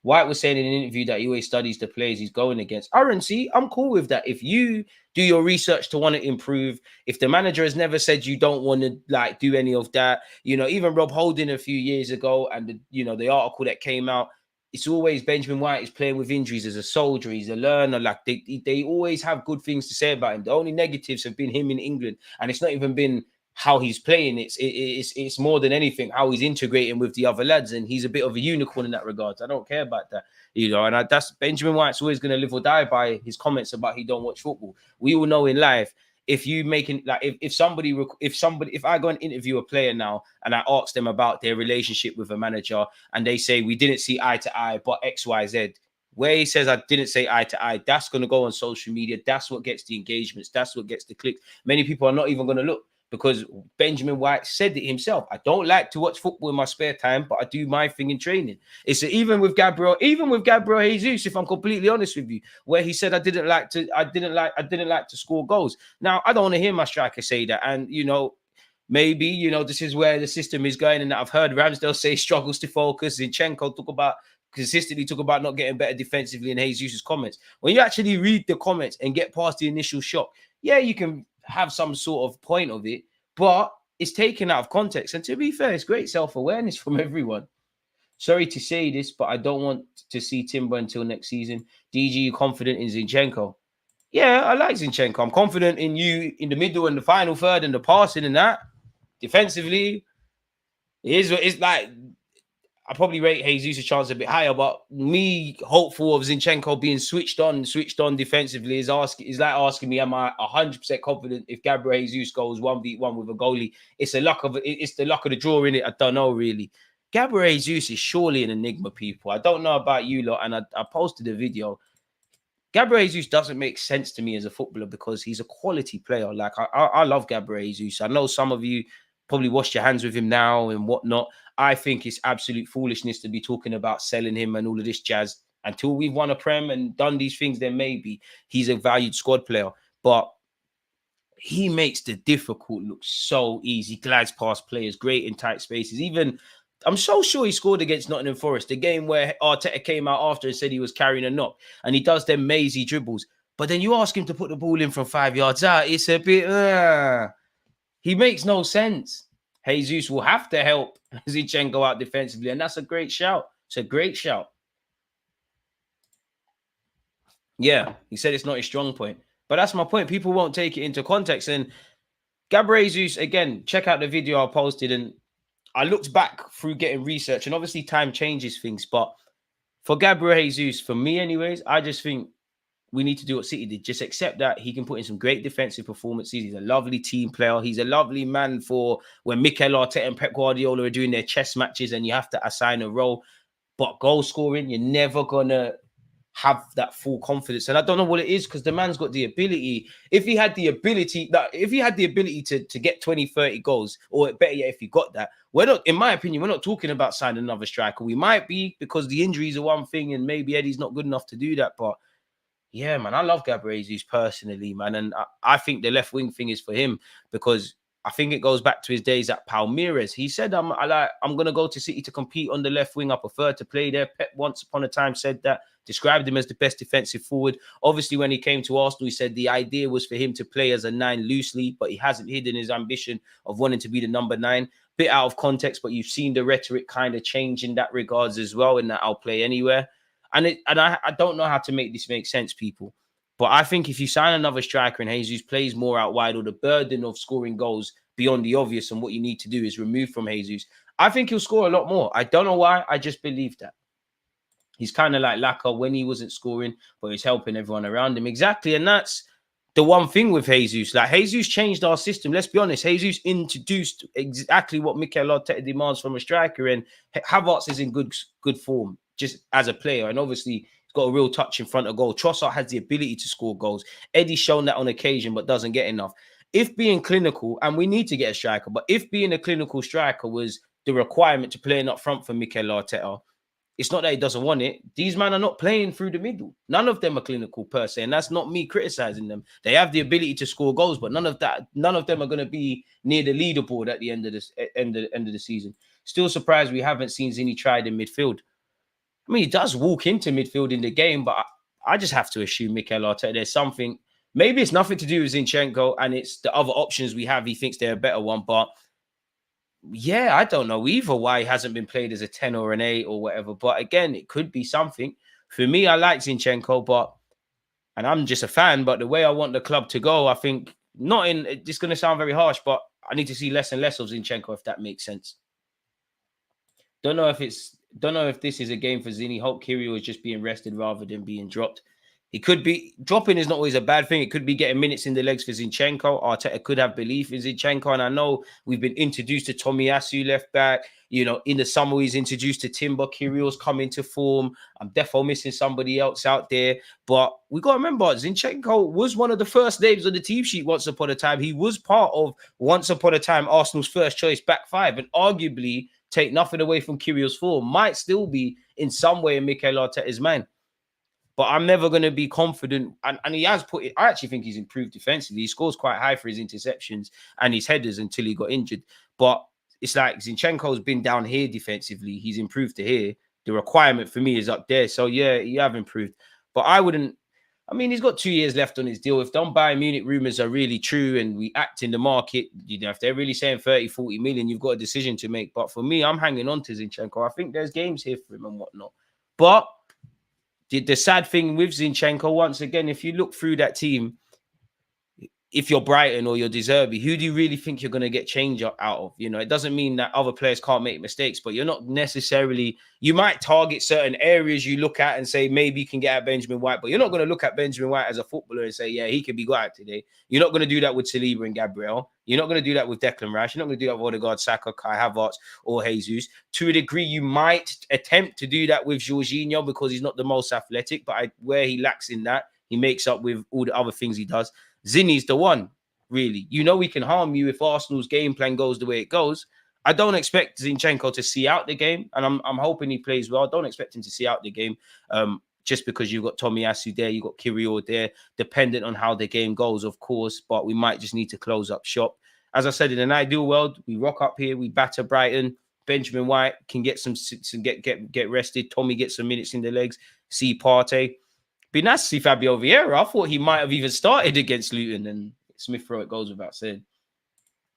White was saying in an interview that he always studies the players he's going against. RNC, I'm cool with that. If you do your research to want to improve, if the manager has never said you don't want to like do any of that, you know, even Rob Holding a few years ago and the article that came out, it's always Benjamin White is playing with injuries as a soldier. He's a learner. Like they always have good things to say about him. The only negatives have been him in England, and it's not even been how he's playing. It's more than anything how he's integrating with the other lads, and he's a bit of a unicorn in that regard. I don't care about that, and that's Benjamin White's always going to live or die by his comments about he don't watch football. We all know in life, if you making like if I go and interview a player now and I ask them about their relationship with a manager and they say we didn't see eye to eye but XYZ, where he says I didn't say eye to eye, that's going to go on social media. That's what gets the engagements. That's what gets the clicks. Many people are not even going to look. Because Benjamin White said it himself. I don't like to watch football in my spare time, but I do my thing in training. It's even with Gabriel Jesus, if I'm completely honest with you, where he said I didn't like to score goals. Now I don't want to hear my striker say that, and maybe this is where the system is going. And I've heard Ramsdale say struggles to focus. Zinchenko consistently talk about not getting better defensively in Jesus' comments. When you actually read the comments and get past the initial shock, yeah, you can have some sort of point of it, but it's taken out of context. And to be fair, it's great self-awareness from everyone. Sorry to say this, but I don't want to see Timber until next season. DG, you confident in Zinchenko? Yeah, I like Zinchenko. I'm confident in you in the middle and the final third and the passing and that. Defensively, it's like I probably rate Jesus' chance a bit higher, but me hopeful of Zinchenko being switched on defensively is like asking me, am I 100% confident if Gabriel Jesus goes 1v1 with a goalie? It's the luck of the draw in it. I don't know really. Gabriel Jesus is surely an enigma, people. I don't know about you lot, and I posted a video. Gabriel Jesus doesn't make sense to me as a footballer because he's a quality player. Like I love Gabriel Jesus. I know some of you probably washed your hands with him now and whatnot. I think it's absolute foolishness to be talking about selling him and all of this jazz. Until we've won a Prem and done these things, then maybe he's a valued squad player. But he makes the difficult look so easy. Glides past players, great in tight spaces. Even, I'm so sure he scored against Nottingham Forest, the game where Arteta came out after and said he was carrying a knock. And he does them mazy dribbles. But then you ask him to put the ball in from 5 yards out, it's a bit... He makes no sense. Jesus will have to help Zinchenko out defensively, and that's a great shout. It's a great shout. Yeah, he said it's not his strong point. But that's my point. People won't take it into context. And Gabriel Jesus, again, check out the video I posted. And I looked back through getting research, and obviously time changes things. But for Gabriel Jesus, for me anyways, I just think we need to do what City did. Just accept that he can put in some great defensive performances. He's a lovely team player. He's a lovely man for when Mikel Arteta and Pep Guardiola are doing their chess matches and you have to assign a role. But goal scoring, you're never going to have that full confidence. And I don't know what it is because the man's got the ability. If he had the ability to get 20, 30 goals, or better yet, if he got that, we're not, in my opinion, we're not talking about signing another striker. We might be because the injuries are one thing and maybe Eddie's not good enough to do that. But Yeah, man, I love Gabriel Jesus personally, man. And I think the left wing thing is for him because I think it goes back to his days at Palmeiras. He said, I'm going to go to City to compete on the left wing. I prefer to play there. Pep once upon a time said that, described him as the best defensive forward. Obviously, when he came to Arsenal, he said the idea was for him to play as a 9 loosely, but he hasn't hidden his ambition of wanting to be the number 9. Bit out of context, but you've seen the rhetoric kind of change in that regards as well, in that I'll play anywhere. And I don't know how to make this make sense, people. But I think if you sign another striker and Jesus plays more out wide, or the burden of scoring goals beyond the obvious and what you need to do is removed from Jesus, I think he'll score a lot more. I don't know why. I just believe that. He's kind of like Laka when he wasn't scoring, but he's helping everyone around him. Exactly. And that's the one thing with Jesus. Like, Jesus changed our system. Let's be honest. Jesus introduced exactly what Mikel Arteta demands from a striker. And Havertz is in good form just as a player. And obviously, he's got a real touch in front of goal. Trossard has the ability to score goals. Eddie's shown that on occasion, but doesn't get enough. If being clinical, and we need to get a striker, but if being a clinical striker was the requirement to playing up front for Mikel Arteta, it's not that he doesn't want it. These men are not playing through the middle. None of them are clinical per se, and that's not me criticizing them. They have the ability to score goals, but none of them are going to be near the leaderboard at the end of the season. Still surprised we haven't seen Zini tried in midfield. I mean, he does walk into midfield in the game, but I just have to assume Mikel Arteta, there's something. Maybe it's nothing to do with Zinchenko, and it's the other options we have. He thinks they're a better one, but yeah, I don't know either why he hasn't been played as a 10 or an 8 or whatever. But again, it could be something. For me, I like Zinchenko, and I'm just a fan, but the way I want the club to go, I think it's going to sound very harsh, but I need to see less and less of Zinchenko, if that makes sense. Don't know if this is a game for Zini. Hope Kyrgios is just being rested rather than being dropped. It could be dropping is not always a bad thing. It could be getting minutes in the legs for Zinchenko. Arteta could have belief in Zinchenko. And I know we've been introduced to Tomiyasu left back. You know, in the summer, he's introduced to Timber. Kyrgios come into form. I'm definitely missing somebody else out there. But we got to remember, Zinchenko was one of the first names on the team sheet once upon a time. He was part of, once upon a time, Arsenal's first choice back five. And arguably, take nothing away from Kyrgios' form, might still be in some way in Mikel Arteta's mind. But I'm never going to be confident. And he has put it. I actually think he's improved defensively. He scores quite high for his interceptions and his headers until he got injured. But it's like Zinchenko's been down here defensively. He's improved to here. The requirement for me is up there. So, yeah, you have improved. But I wouldn't. I mean, he's got 2 years left on his deal. If don't Bayern Munich rumors are really true and we act in the market, you know, if they're really saying 30, 40 million, you've got a decision to make. But for me, I'm hanging on to Zinchenko. I think there's games here for him and whatnot. But the sad thing with Zinchenko, once again, if you look through that team, if you're Brighton or you're De Zerbi, who do you really think you're going to get change out of? You know, it doesn't mean that other players can't make mistakes, but you're not necessarily, you might target certain areas you look at and say, maybe you can get at Benjamin White, but you're not going to look at Benjamin White as a footballer and say, yeah, he can be got out today. You're not going to do that with Saliba and Gabriel. You're not going to do that with Declan Rice. You're not going to do that with Odegaard, Saka, Kai Havertz, or Jesus. To a degree, you might attempt to do that with Jorginho because he's not the most athletic, but where he lacks in that, he makes up with all the other things he does. Zinni's the one, really. You know, we can harm you if Arsenal's game plan goes the way it goes. I don't expect Zinchenko to see out the game, and I'm hoping he plays well. I don't expect him to see out the game just because you've got Tomiyasu there, you've got Kyrgios there, dependent on how the game goes, of course, but we might just need to close up shop. As I said, in an ideal world, we rock up here, we batter Brighton, Benjamin White can get some get rested, Tommy gets some minutes in the legs, see Partey. Be nice to see Fabio Vieira. I thought he might have even started against Luton, and Smith Rowe, it goes without saying.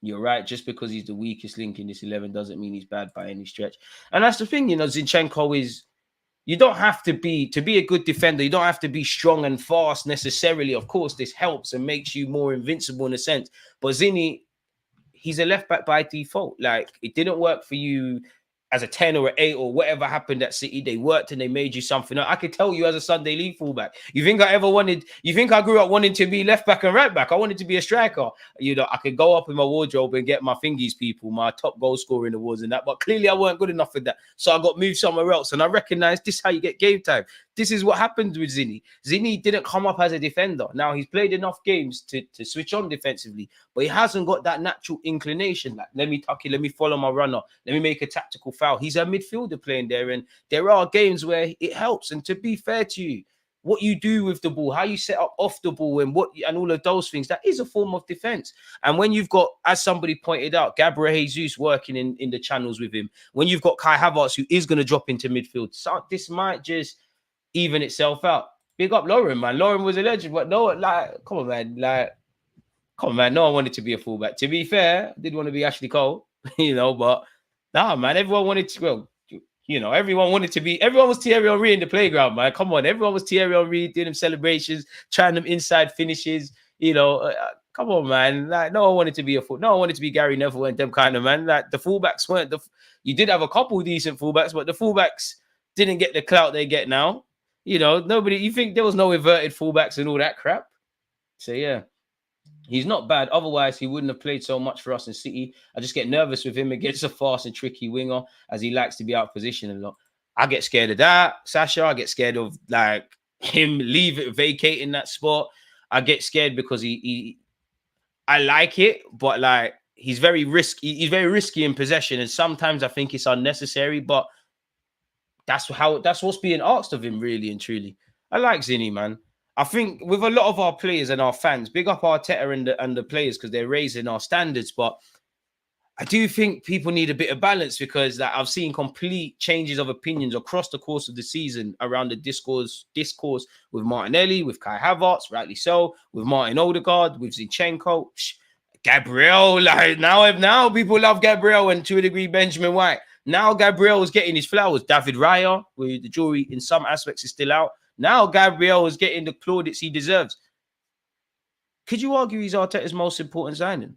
You're right. Just because he's the weakest link in this 11 doesn't mean he's bad by any stretch. And that's the thing, you know, Zinchenko is, you don't have to be a good defender. You don't have to be strong and fast necessarily. Of course, this helps and makes you more invincible in a sense. But Zinni, he's a left back by default. Like, it didn't work for you as a 10 or an 8 or whatever happened at City. They worked and they made you something. I could tell you as a Sunday League fullback. You think I grew up wanting to be left back and right back? I wanted to be a striker. You know, I could go up in my wardrobe and get my thingies, people, my top goal scoring awards and that. But clearly I weren't good enough for that. So I got moved somewhere else. And I recognized this is how you get game time. This is what happens with Zinni. Zinni didn't come up as a defender. Now, he's played enough games to switch on defensively, but he hasn't got that natural inclination. Like, let me tuck it, let me follow my runner, let me make a tactical foul. He's a midfielder playing there, and there are games where it helps. And to be fair to you, what you do with the ball, how you set up off the ball, and all of those things, that is a form of defense. And when you've got, as somebody pointed out, Gabriel Jesus working in the channels with him, when you've got Kai Havertz who is going to drop into midfield, so this might just even itself out. Big up Lauren, man. Lauren was a legend, but no, like, come on, man. No one wanted to be a fullback. To be fair, I did want to be Ashley Cole, but nah, man, everyone wanted to, everyone was Thierry Henry in the playground, man. Come on, everyone was Thierry Henry doing them celebrations, trying them inside finishes, come on, man. Like, no one wanted to be no one wanted to be Gary Neville and them kind of, man. Like, the fullbacks weren't you did have a couple decent fullbacks, but the fullbacks didn't get the clout they get now. You think there was no inverted fullbacks and all that crap. So yeah. He's not bad. Otherwise, he wouldn't have played so much for us in City. I just get nervous with him against a fast and tricky winger, as he likes to be out of position a lot. I get scared of that, Sasha. I get scared of like him vacating that spot. I get scared because I like it, but like he's very risky. He's very risky in possession, and sometimes I think it's unnecessary. But that's what's being asked of him, really and truly. I like Zinni, man. I think with a lot of our players and our fans, big up Arteta and the players because they're raising our standards. But I do think people need a bit of balance because I've seen complete changes of opinions across the course of the season around the discourse with Martinelli, with Kai Havertz, rightly so, with Martin Odegaard, with Zinchenko, Gabriel. Like now people love Gabriel, and to a degree Benjamin White. Now Gabriel is getting his flowers. David Raya, where the jury in some aspects is still out. Now Gabriel is getting the plaudits he deserves. Could you argue he's Arteta's most important signing?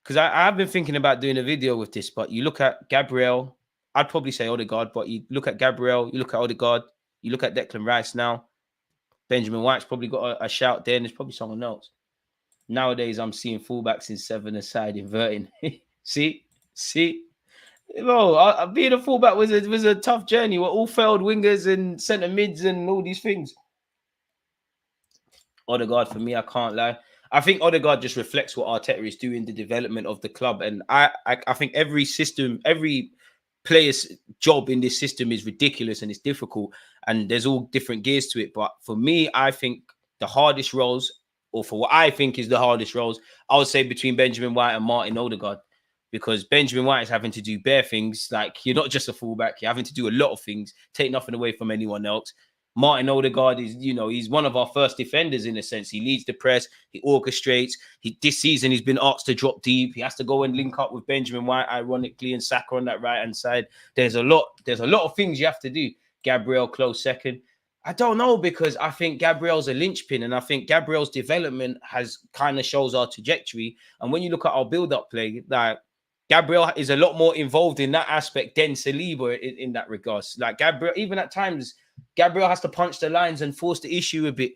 Because I've been thinking about doing a video with this, but you look at Gabriel, I'd probably say Odegaard, but you look at Gabriel, you look at Odegaard, you look at Declan Rice now. Benjamin White's probably got a shout there, and there's probably someone else. Nowadays, I'm seeing fullbacks in 7 aside inverting. See? Being a fullback was a tough journey. We're all failed wingers and centre mids and all these things. Odegaard, for me, I can't lie. I think Odegaard just reflects what Arteta is doing, the development of the club. And I think every player's job in this system is ridiculous and it's difficult. And there's all different gears to it. But for me, I think the hardest roles, or for what I think is the hardest roles, I would say between Benjamin White and Martin Odegaard. Because Benjamin White is having to do bare things. Like, you're not just a fullback. You're having to do a lot of things. Take nothing away from anyone else. Martin Odegaard is, he's one of our first defenders in a sense. He leads the press. He orchestrates. This season, he's been asked to drop deep. He has to go and link up with Benjamin White, ironically, and Saka on that right-hand side. There's a lot of things you have to do. Gabriel close second. I don't know, because I think Gabriel's a linchpin, and I think Gabriel's development kind of shows our trajectory. And when you look at our build-up play, like, Gabriel is a lot more involved in that aspect than Saliba in that regards. Like, Gabriel, even at times, Gabriel has to punch the lines and force the issue a bit.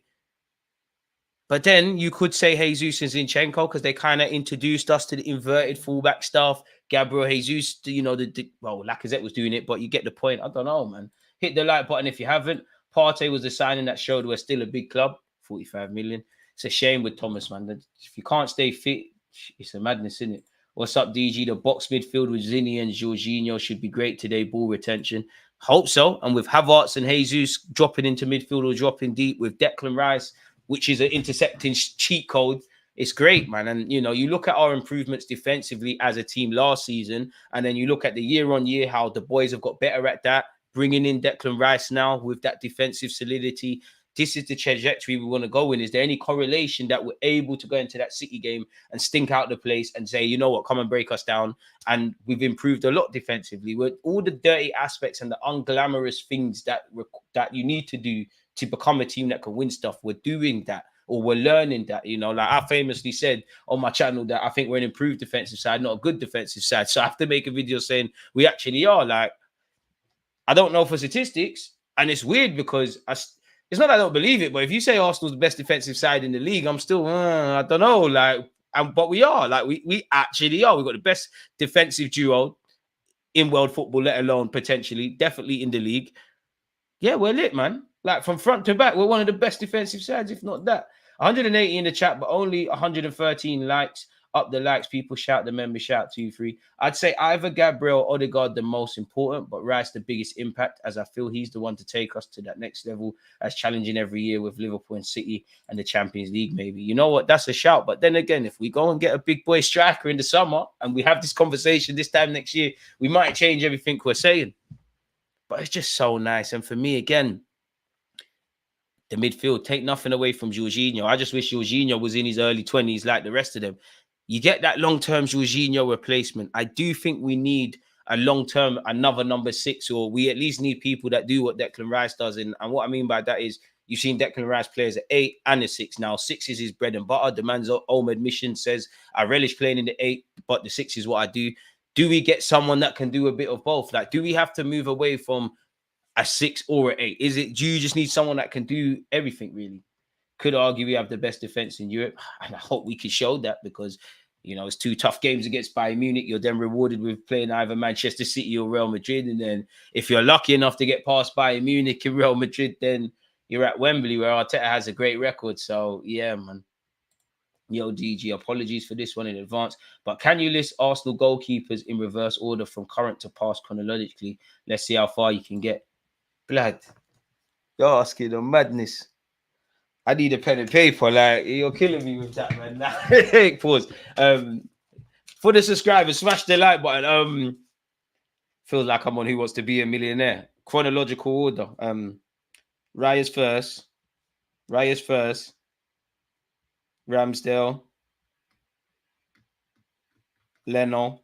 But then you could say Jesus and Zinchenko, because they kind of introduced us to the inverted fullback stuff. Gabriel Jesus, Lacazette was doing it, but you get the point. I don't know, man. Hit the like button if you haven't. Partey was the signing that showed we're still a big club, 45 million. It's a shame with Thomas, man. If you can't stay fit, it's a madness, isn't it? What's up, DG? The box midfield with Zinni and Jorginho should be great today. Ball retention. Hope so. And with Havertz and Jesus dropping into midfield or dropping deep with Declan Rice, which is an intercepting cheat code, it's great, man. And, you look at our improvements defensively as a team last season, and then you look at the year-on-year, how the boys have got better at that, bringing in Declan Rice now with that defensive solidity. This is the trajectory we want to go in. Is there any correlation that we're able to go into that City game and stink out the place and say, you know what, come and break us down? And we've improved a lot defensively. With all the dirty aspects and the unglamorous things that you need to do to become a team that can win stuff, we're doing that, or we're learning that. Like I famously said on my channel that I think we're an improved defensive side, not a good defensive side. So I have to make a video saying we actually are. Like, I don't know for statistics, and it's weird because it's not that I don't believe it, but if you say Arsenal's the best defensive side in the league, I'm still, I don't know. Like, but we are. Like, we actually are. We've got the best defensive duo in world football, let alone potentially, definitely in the league. Yeah, we're lit, man. Like, from front to back, we're one of the best defensive sides, if not that. 180 in the chat, but only 113 likes. Up the likes, people shout the members, shout 2-3. I'd say either Gabriel or Odegaard the most important, but Rice the biggest impact, as I feel he's the one to take us to that next level as challenging every year with Liverpool and City and the Champions League, maybe. You know what? That's a shout. But then again, if we go and get a big boy striker in the summer and we have this conversation this time next year, we might change everything we're saying. But it's just so nice. And for me, again, the midfield, take nothing away from Jorginho. I just wish Jorginho was in his early 20s like the rest of them. You get that long-term Jorginho replacement. I do think we need a long-term, another number 6, or we at least need people that do what Declan Rice does. And what I mean by that is you've seen Declan Rice play as an 8 and a 6 now. 6 is his bread and butter. The man's own admission says, I relish playing in the 8, but the 6 is what I do. Do we get someone that can do a bit of both? Like, do we have to move away from a 6 or an 8? Do you just need someone that can do everything, really? Could argue we have the best defense in Europe, and I hope we can show that, because, you know, it's 2 tough games against Bayern Munich. You're then rewarded with playing either Manchester City or Real Madrid, and then if you're lucky enough to get past Bayern Munich and Real Madrid, then you're at Wembley, where Arteta has a great record. So, yeah, man. Yo, DG, apologies for this one in advance, but can you list Arsenal goalkeepers in reverse order from current to past chronologically? Let's see how far you can get. Blood, you're asking the madness. I need a pen and paper. Like, you're killing me with that, man. Pause. For the subscribers, smash the like button. Feels like I'm on Who Wants to Be a Millionaire. Chronological order. Raya's first. Ramsdale. Leno.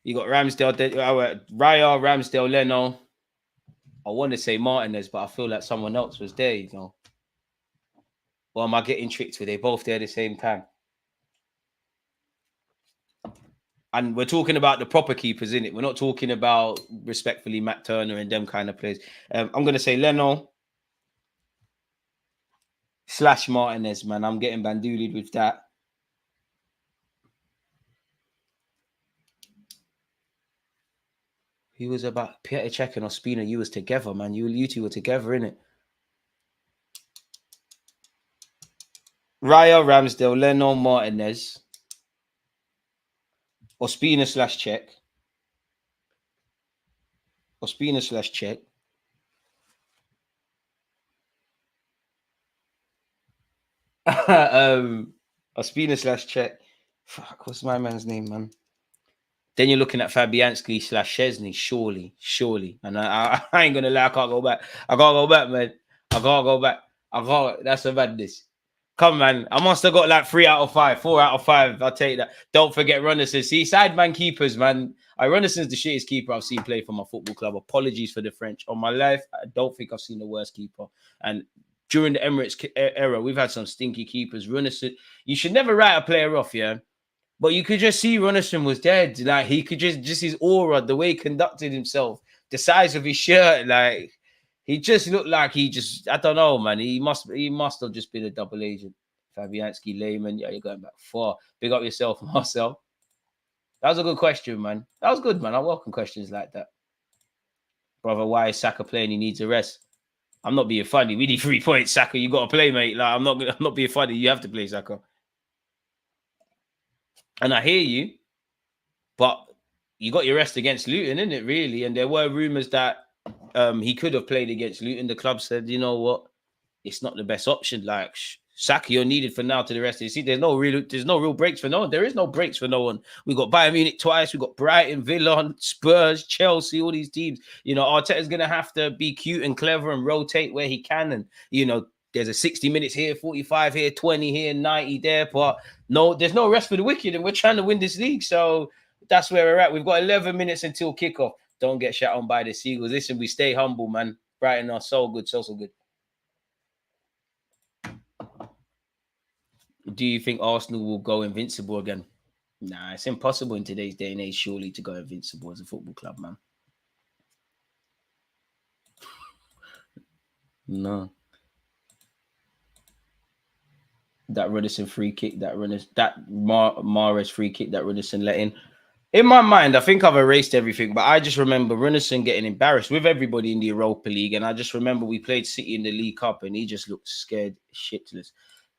You got Ramsdale, Raya, Ramsdale, Leno. I want to say Martinez, but I feel like someone else was there, you know. Or am I getting tricked? Were they both there at the same time? And we're talking about the proper keepers, innit? We're not talking about, respectfully, Matt Turner and them kind of players. I'm going to say Leno / Martinez, man. I'm getting bandolied with that. He was about Petr Cech and Ospina. You was together, man. You two were together, innit? Raya, Ramsdale, Leno, Martinez, Ospina / Cech. Ospina / Cech. Ospina / Cech. Fuck, what's my man's name, man? Then you're looking at Fabianski / Szczesny, surely. And I ain't gonna lie, I can't go back. I can't go back, man. I can't go back. That's a madness. Come, man. I must have got like 3 out of 5, 4 out of 5. I'll take that. Don't forget Runnison. See, sideman keepers, man. Runnisson's the shittest keeper I've seen play for my football club. Apologies for the French. On my life, I don't think I've seen the worst keeper. And during the Emirates era, we've had some stinky keepers. Runnison, you should never write a player off, yeah? But you could just see Runnison was dead. Like, he could just his aura, the way he conducted himself, the size of his shirt, like, he just looked like I don't know, man. He must have just been a double agent. Fabianski, Lehmann, yeah, you're going back far. Big up yourself, Marcel. That was a good question, man. That was good, man. I welcome questions like that. Brother, why is Saka playing? He needs a rest. I'm not being funny. We need 3 points, Saka. You got to play, mate. Like, I'm not being funny. You have to play, Saka. And I hear you, but you got your rest against Luton, innit, really? And there were rumours that he could have played against Luton. The club said, you know what? It's not the best option. Like, Saka, you're needed for now to the rest of the season. There's no real breaks for no one. There is no breaks for no one. We got Bayern Munich twice. We got Brighton, Villa, Spurs, Chelsea, all these teams. You know, Arteta's going to have to be cute and clever and rotate where he can. And, you know, there's a 60 minutes here, 45 here, 20 here, 90 there. But no, there's no rest for the wicked. And we're trying to win this league. So that's where we're at. We've got 11 minutes until kickoff. Don't get shot on by the Seagulls. Listen, we stay humble, man. Brighton are so good, so good. Do you think Arsenal will go invincible again? Nah, it's impossible in today's day and age, surely, to go invincible as a football club, man. No. That Runnison free kick, that Mahrez free kick, that Runnison let in. In my mind, I think I've erased everything, but I just remember Runnison getting embarrassed with everybody in the Europa League, and I just remember we played City in the League Cup, and he just looked scared shitless.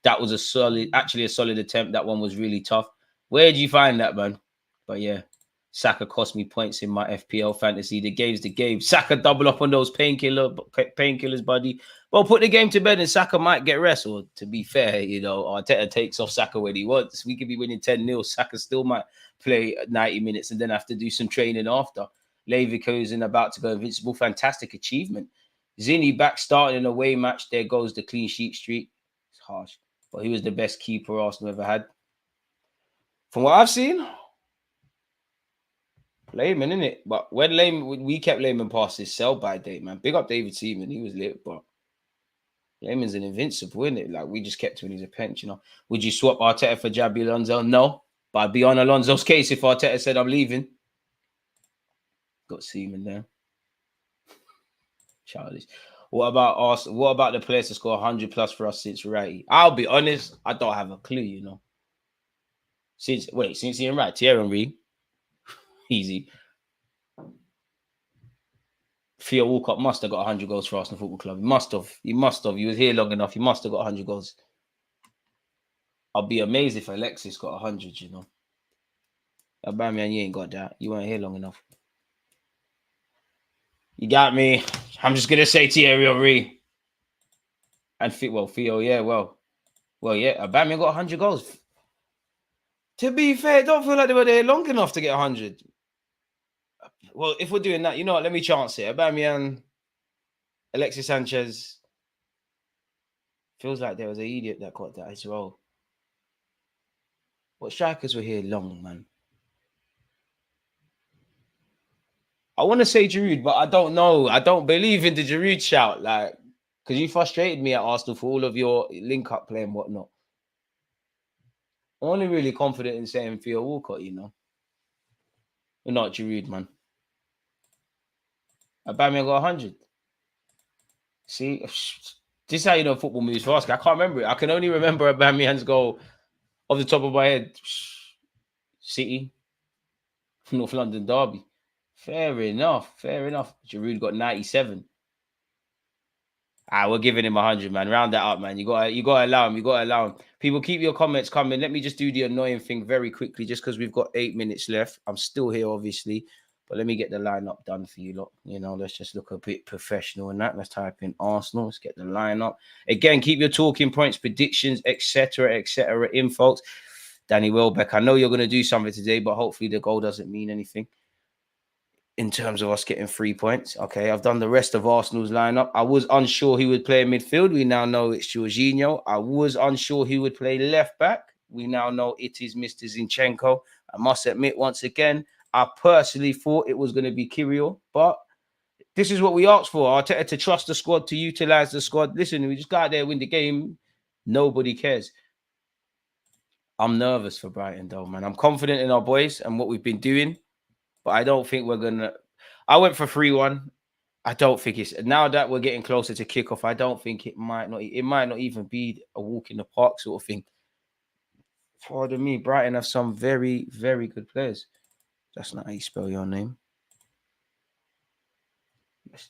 That was actually a solid attempt. That one was really tough. Where did you find that, man? But yeah, Saka cost me points in my FPL fantasy. The game's the game. Saka double up on those painkillers, buddy. Well, put the game to bed and Saka might get rest. Or to be fair, you know, Arteta takes off Saka when he wants. We could be winning 10-0. Saka still might play 90 minutes and then have to do some training after. Leverkusen about to go invincible. Fantastic achievement. Zinni back starting an away match. There goes the clean sheet streak. It's harsh. But he was the best keeper Arsenal ever had. From what I've seen, Lehman, innit? But when we kept Lehman past his sell-by date, man. Big up David Seaman. He was lit, but Lehman's an invincible, innit? Like, we just kept him as a bench, you know. Would you swap Arteta for Jabi Alonso? No. But I'd be on Alonso's case if Arteta said I'm leaving. Got Seaman there. Childish. What about Arsenal? What about the players to score 100 plus for us since Wrighty? I'll be honest, I don't have a clue, you know. Since Ian Wright, Thierry Henry, easy. Theo Walcott must have got 100 goals for Arsenal Football Club. He must have. He was here long enough. He must have got 100 goals. I'll be amazed if Alexis got 100, you know. Aubameyang, you ain't got that. You weren't here long enough. You got me. I'm just going to say Thierry Henry. And Theo, yeah, well, yeah. Aubameyang got 100 goals. To be fair, don't feel like they were there long enough to get 100. Well, if we're doing that, you know what? Let me chance it. Aubameyang, Alexis Sanchez. Feels like there was an idiot that got that as well. What strikers were here long, man? I want to say Giroud, but I don't know. I don't believe in the Giroud shout, like, because you frustrated me at Arsenal for all of your link-up play and whatnot. I'm only really confident in saying Theo Walcott, you know. You're not Giroud, man. Aubameyang got 100. See, this is how you know football moves fast. I can't remember it. I can only remember Aubameyang's goal off the top of my head. City, North London derby. Fair enough. Giroud got 97. We're giving him 100, man. Round that up, man. You gotta allow him. People, keep your comments coming. Let me just do the annoying thing very quickly, just because we've got 8 minutes left. I'm still here, obviously, but let me get the lineup done for you lot. You know, let's just look a bit professional in that. Let's type in Arsenal. Let's get the lineup. Again, keep your talking points, predictions, etc., in, folks. Danny Welbeck, I know you're going to do something today, but hopefully the goal doesn't mean anything in terms of us getting 3 points. Okay, I've done the rest of Arsenal's lineup. I was unsure he would play in midfield. We now know it's Jorginho. I was unsure he would play left back. We now know it is Mr. Zinchenko. I must admit, once again, I personally thought it was going to be Kirill, but this is what we asked for. Arteta to trust the squad, to utilize the squad. Listen, we just got out there, win the game. Nobody cares. I'm nervous for Brighton, though, man. I'm confident in our boys and what we've been doing. But I don't think we're going to... I went for 3-1. I don't think it's... Now that we're getting closer to kickoff, I don't think it might not even be a walk in the park sort of thing. Pardon me, Brighton have some very, very good players. That's not how you spell your name.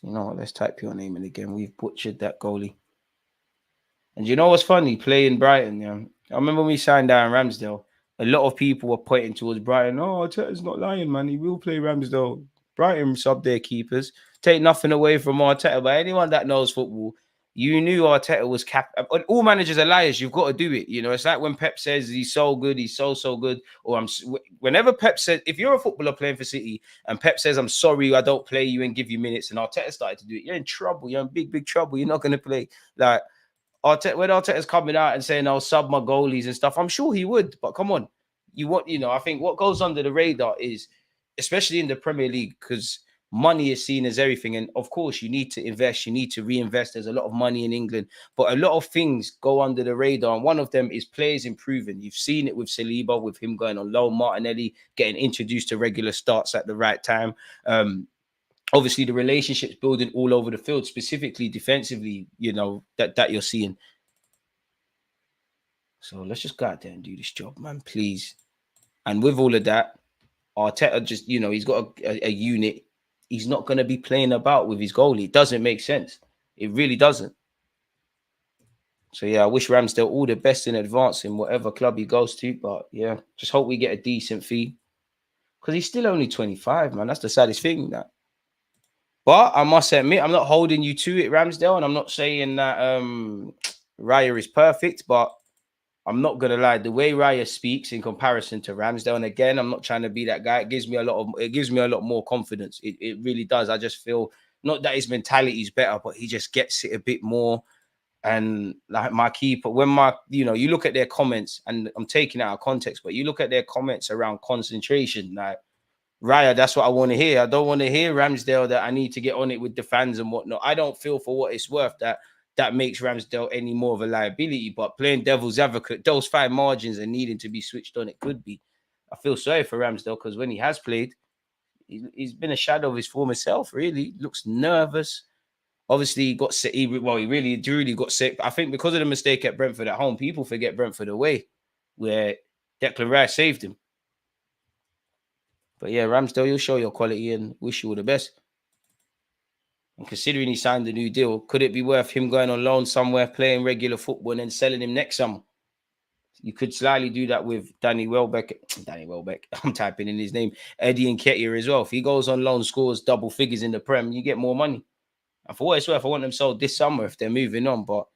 You know what? Let's type your name in again. We've butchered that goalie. And you know what's funny? Playing Brighton, yeah. I remember when we signed Darren Ramsdale. A lot of people were pointing towards Brighton. Oh, Arteta's not lying, man. He will play Ramsdale. Brighton sub their keepers. Take nothing away from Arteta. But anyone that knows football, you knew Arteta was all managers are liars. You've got to do it. You know, it's like when Pep says he's so good, he's so good. Or whenever Pep says, if you're a footballer playing for City and Pep says, I'm sorry, I don't play you and give you minutes, and Arteta started to do it, you're in trouble. You're in big trouble. You're not going to play. Like, when Arteta's coming out and saying, I'll sub my goalies and stuff, I'm sure he would. But come on. I think what goes under the radar is, especially in the Premier League, because money is seen as everything. And of course, you need to invest, you need to reinvest. There's a lot of money in England, but a lot of things go under the radar. And one of them is players improving. You've seen it with Saliba, with him going on loan, Martinelli getting introduced to regular starts at the right time. Obviously, the relationships building all over the field, specifically defensively, you know, that you're seeing. So let's just go out there and do this job, man, please. And with all of that, Arteta just, you know, he's got a unit. He's not going to be playing about with his goalie. It doesn't make sense. It really doesn't. So yeah, I wish Ramsdale all the best in advance in whatever club he goes to. But yeah, just hope we get a decent fee. Because he's still only 25, man. That's the saddest thing. That. But I must admit, I'm not holding you to it, Ramsdale. And I'm not saying that Raya is perfect, but I'm not gonna lie. The way Raya speaks in comparison to Ramsdale, and again, I'm not trying to be that guy. It gives me a lot more confidence. It really does. I just feel not that his mentality is better, but he just gets it a bit more. And like my keeper, you look at their comments, and I'm taking it out of context, but you look at their comments around concentration, like Raya, that's what I want to hear. I don't want to hear Ramsdale that I need to get on it with the fans and whatnot. I don't feel for what it's worth that makes Ramsdale any more of a liability. But playing devil's advocate, those fine margins and needing to be switched on, it could be. I feel sorry for Ramsdale because when he has played, he's been a shadow of his former self, really. Looks nervous. Obviously, he got sick. He really got sick. I think because of the mistake at Brentford at home, people forget Brentford away, where Declan Rice saved him. But yeah, Ramsdale, you'll show your quality and wish you all the best. And considering he signed a new deal, could it be worth him going on loan somewhere, playing regular football, and then selling him next summer? You could slightly do that with Danny Welbeck. I'm typing in his name. Eddie Nketiah as well. If he goes on loan, scores double figures in the Prem, you get more money. And for what it's worth, I want them sold this summer if they're moving on. But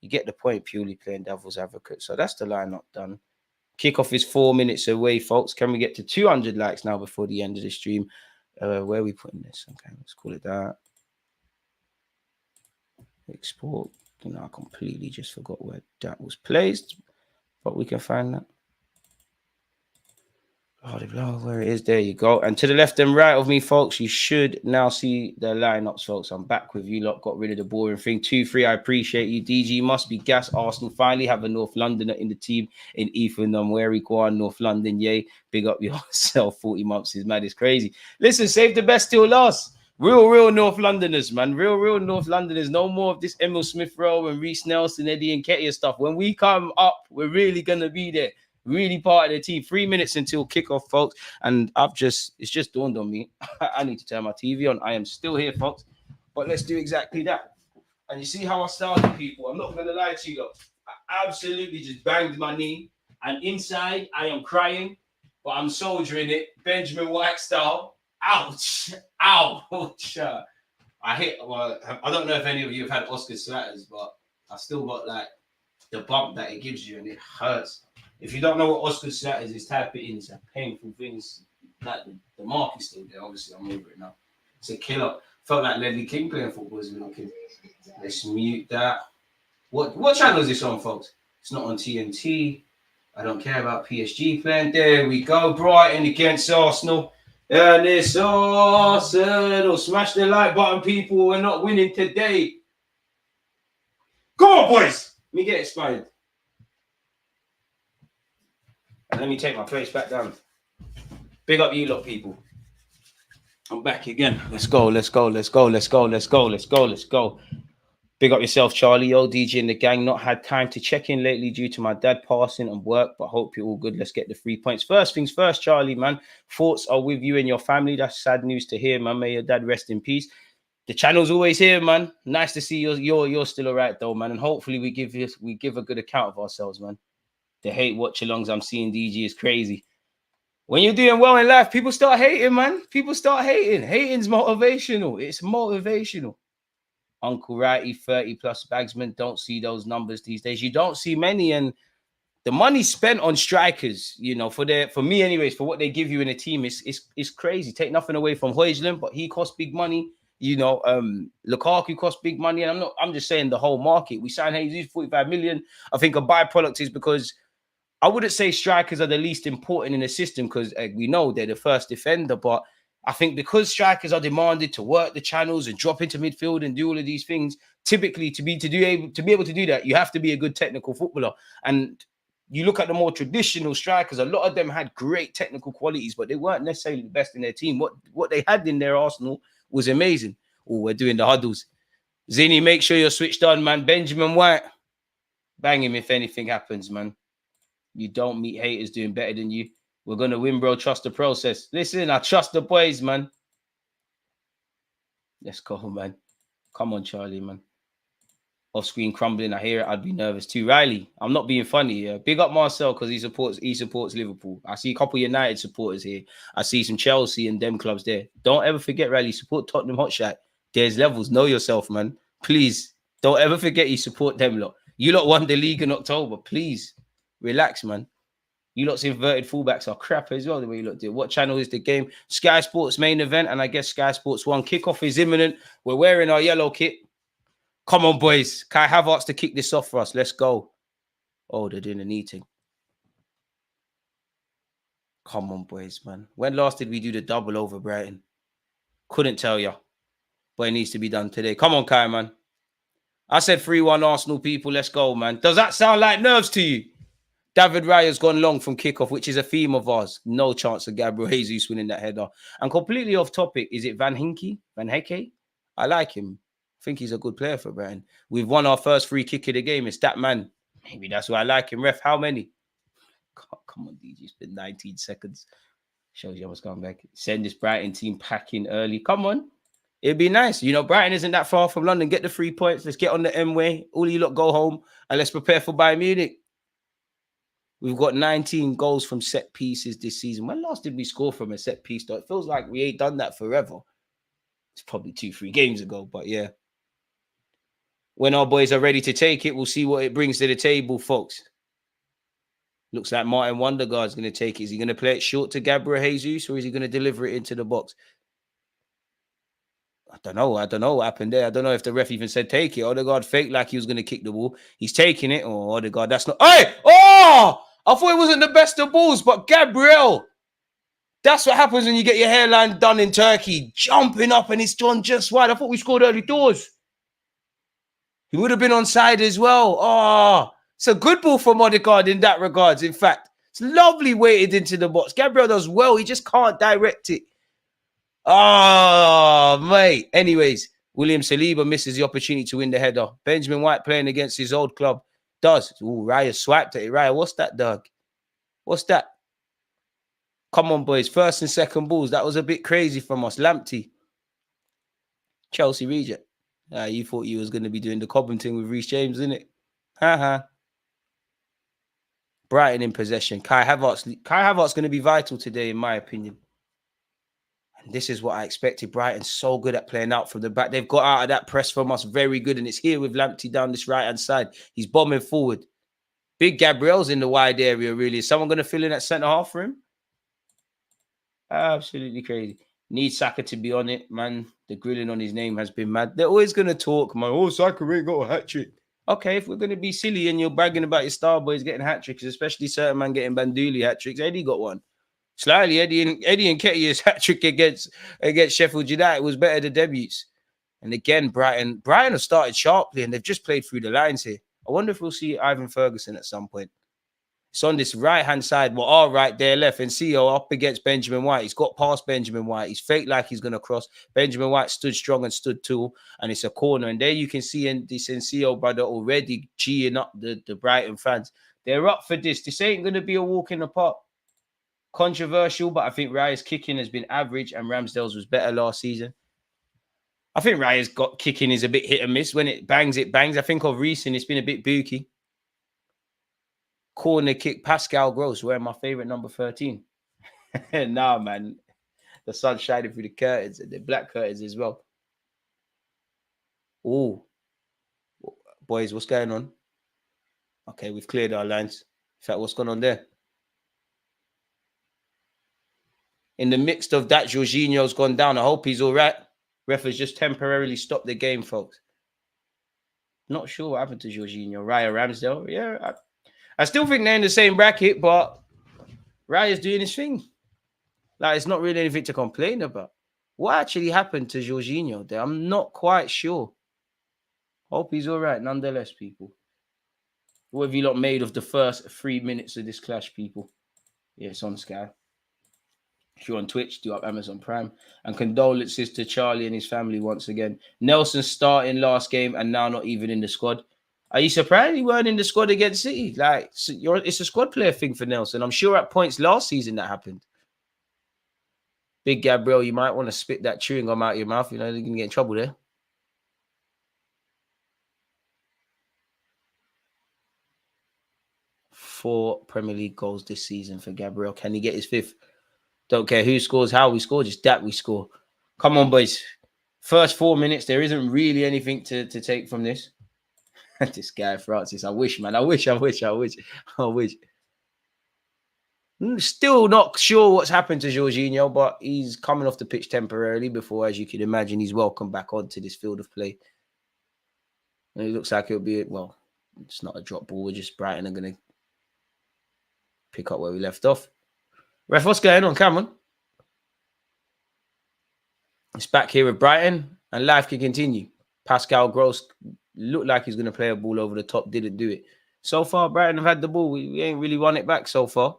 you get the point, purely playing devil's advocate. So that's the lineup done. Kickoff is 4 minutes away, folks. Can we get to 200 likes now before the end of the stream? Where are we putting this? Okay, let's call it that. Export. I completely just forgot where that was placed. But we can find that. Where it is, there you go. And to the left and right of me, folks, you should now see the lineups, folks. I'm back with you lot. Got rid of the boring thing. 2-3, I appreciate you. DG must be gas. Arsenal finally have a North Londoner in the team in Ethan Nweri. Go on, North London, yay. Big up yourself. 40 months is mad. It's crazy. Listen, save the best till last. Real North Londoners, man. Real North Londoners. No more of this Emil Smith Rowe and Reece Nelson, Eddie Nketiah stuff. When we come up, we're really going to be there. Really part of the team. 3 minutes until kickoff, folks. And it's just dawned on me. I need to turn my TV on. I am still here, folks. But let's do exactly that. And you see how I started, people. I'm not going to lie to you, lot. I absolutely just banged my knee. And inside, I am crying. But I'm soldiering it. Benjamin White style. Ouch. Ouch. I don't know if any of you have had Oscar Slatters, but I still got like the bump that it gives you, and it hurts. If you don't know what Oscar Slatters is, type it in. It's a painful thing. It's like the mark is still there. Obviously, I'm over it now. It's a killer. Felt like Ledley King playing football as a little kid. Let's mute that. What channel is this on, folks? It's not on TNT. I don't care about PSG playing. There we go. Brighton against Arsenal. And it's Arsenal. Smash the like button, people. We're not winning today. Come on, boys. Let me get excited. And let me take my place back down. Big up you lot, people. I'm back again. Let's go. Big up yourself, Charlie. Yo, DJ and the gang. Not had time to check in lately due to my dad passing and work, but hope you're all good. Let's get the 3 points. First things first, Charlie, man. Thoughts are with you and your family. That's sad news to hear, man. May your dad rest in peace. The channel's always here, man. Nice to see you're still all right, though, man. And hopefully we give a good account of ourselves, man. The hate watch-alongs I'm seeing, DG, is crazy. When you're doing well in life, people start hating, man. People start hating. Hating's motivational. It's motivational. Uncle Righty, 30-plus bagsman. Don't see those numbers these days. You don't see many. And the money spent on strikers, for me anyways, for what they give you in a team, is crazy. Take nothing away from Højlund, but he costs big money. Lukaku costs big money. And I'm just saying the whole market. We signed Jesus 45 million. I think a byproduct is because I wouldn't say strikers are the least important in the system because we know they're the first defender, but I think because strikers are demanded to work the channels and drop into midfield and do all of these things, typically to be able to do that, you have to be a good technical footballer. And you look at the more traditional strikers, a lot of them had great technical qualities, but they weren't necessarily the best in their team. What they had in their Arsenal was amazing. Oh, we're doing the huddles. Zini, make sure you're switched on, man. Benjamin White, bang him if anything happens, man. You don't meet haters doing better than you. We're going to win, bro. Trust the process. Listen, I trust the boys, man. Let's go, man. Come on, Charlie, man. Off screen crumbling. I hear it. I'd be nervous too. Riley, I'm not being funny. Yeah. Big up Marcel because he supports Liverpool. I see a couple United supporters here. I see some Chelsea and them clubs there. Don't ever forget, Riley, support Tottenham Hotshot. There's levels. Know yourself, man. Please don't ever forget you support them lot. You lot won the league in October. Please relax, man. You lot's inverted fullbacks are crap as well, the way you lot do. What channel is the game? Sky Sports main event, and I guess Sky Sports 1. Kickoff is imminent. We're wearing our yellow kit. Come on, boys. Kai Havertz to kick this off for us. Let's go. Oh, they're doing an eating. Come on, boys, man. When last did we do the double over Brighton? Couldn't tell you. But it needs to be done today. Come on, Kai, man. I said 3-1 Arsenal, people. Let's go, man. Does that sound like nerves to you? David Raya's gone long from kickoff, which is a theme of ours. No chance of Gabriel Jesus winning that header. And completely off topic, is it Van Hecke? I like him. I think he's a good player for Brighton. We've won our first free kick of the game. It's that man. Maybe that's why I like him. Ref, how many? Come on, DG. It's been 19 seconds. Shows you what's going back. Send this Brighton team packing early. Come on. It'd be nice. You know, Brighton isn't that far from London. Get the 3 points. Let's get on the M way. All you lot go home and let's prepare for Bayern Munich. We've got 19 goals from set pieces this season. When last did we score from a set piece, though? It feels like we ain't done that forever. It's probably 2-3 games ago, but yeah. When our boys are ready to take it, we'll see what it brings to the table, folks. Looks like Martin Wondergaard's going to take it. Is he going to play it short to Gabriel Jesus or is he going to deliver it into the box? I don't know. I don't know what happened there. I don't know if the ref even said take it. Odegaard faked like he was going to kick the ball. He's taking it. Oh, Odegaard, that's not... Hey! Oh! I thought it wasn't the best of balls, but Gabriel... That's what happens when you get your hairline done in Turkey. Jumping up and it's done just wide. I thought we scored early doors. He would have been onside as well. Oh, it's a good ball from Odegaard in that regards. In fact, it's lovely weighted into the box. Gabriel does well. He just can't direct it. Oh, mate. Anyways, William Saliba misses the opportunity to win the header. Benjamin White playing against his old club. Does. Ooh, Raya swiped at it. Raya, what's that, dog? What's that? Come on, boys. First and second balls. That was a bit crazy from us. Lamptey. Chelsea reject. You thought you was going to be doing the Cobham thing with Reece James, isn't it? Ha. Brighton in possession. Kai Havertz going to be vital today, in my opinion. And this is what I expected. Brighton's so good at playing out from the back. They've got out of that press from us very good. And it's here with Lamptey down this right-hand side. He's bombing forward. Big Gabriel's in the wide area, really. Is someone going to fill in at centre-half for him? Absolutely crazy. Need Saka to be on it, man. The grilling on his name has been mad. They're always going to talk, man. Oh, Saka ain't got a hat-trick. Okay, if we're going to be silly and you're bragging about your star boys getting hat-tricks, especially certain man getting Banduli hat-tricks, Eddie got one. Slightly, Eddie and Nketiah's hat-trick against Sheffield United was better than debuts. And again, Brighton have started sharply and they've just played through the lines here. I wonder if we'll see Ivan Ferguson at some point. It's on this right-hand side. Well, all right, there, left. And Ensio up against Benjamin White. He's got past Benjamin White. He's faked like he's going to cross. Benjamin White stood strong and stood tall. And it's a corner. And there you can see this Ensio brother already geeing up the Brighton fans. They're up for this. This ain't going to be a walk in the park. Controversial, but I think Raya's kicking has been average and Ramsdale's was better last season. I think Raya's got kicking is a bit hit and miss. When it bangs, it bangs. I think of recent, it's been a bit booky. Corner kick, Pascal Gross, wearing my favourite number 13. Nah, man. The sun's shining through the curtains and the black curtains as well. Oh, boys, what's going on? Okay, we've cleared our lines. In fact, what's going on there? In the midst of that, Jorginho's gone down. I hope he's all right. Ref has just temporarily stopped the game, folks. Not sure what happened to Jorginho. Raya Ramsdale. Yeah, I still think they're in the same bracket, but Raya's doing his thing. Like, it's not really anything to complain about. What actually happened to Jorginho there? I'm not quite sure. Hope he's all right, nonetheless, people. What have you lot made of the first 3 minutes of this clash, people? Yeah, it's on Sky. If you're on Twitch, do up Amazon Prime. And condolences to Charlie and his family once again. Nelson starting last game and now not even in the squad. Are you surprised he weren't in the squad against City? Like, it's a squad player thing for Nelson. I'm sure at points last season that happened. Big Gabriel, you might want to spit that chewing gum out of your mouth. You know, you're going to get in trouble there. 4 Premier League goals this season for Gabriel. Can he get his 5th? Don't care who scores, how we score, just that we score. Come on, boys. First 4 minutes, there isn't really anything to take from this. This guy, Francis, I wish, man. I wish. Still not sure what's happened to Jorginho, but he's coming off the pitch temporarily before, as you can imagine, he's welcomed back onto this field of play. And it looks like it'll be, well, it's not a drop ball. We're just Brighton are going to pick up where we left off. Ref, what's going on, Cameron? It's back here with Brighton, and life can continue. Pascal Gross looked like he's going to play a ball over the top, didn't do it. So far, Brighton have had the ball. We ain't really won it back so far.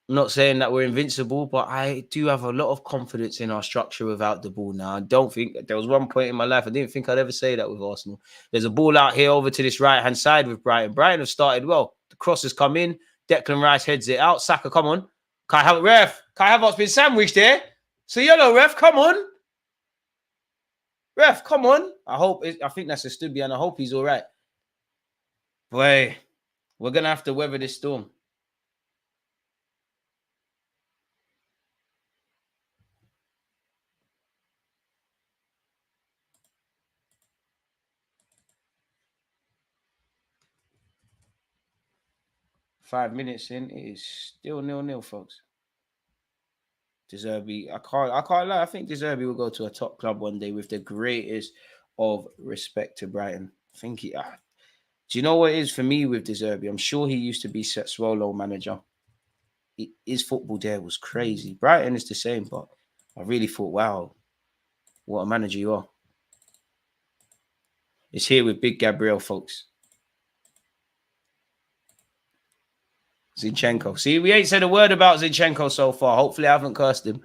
I'm not saying that we're invincible, but I do have a lot of confidence in our structure without the ball now. I don't think there was one point in my life I didn't think I'd ever say that with Arsenal. There's a ball out here over to this right-hand side with Brighton. Brighton have started well. The cross has come in. Declan Rice heads it out. Saka, come on. Kai Havertz's been sandwiched there. So yellow, ref, come on. Ref, come on. I think that's a Stubby, and I hope he's all right. Boy, we're going to have to weather this storm. Five minutes in, it is still 0-0, folks. De Zerbi, I can't lie. I think De Zerbi will go to a top club one day with the greatest of respect to Brighton. I think do you know what it is for me with De Zerbi? I'm sure he used to be Sassuolo manager. His football there was crazy. Brighton is the same, but I really thought, wow, what a manager you are. It's here with Big Gabriel, folks. Zinchenko. See, we ain't said a word about Zinchenko so far. Hopefully I haven't cursed him.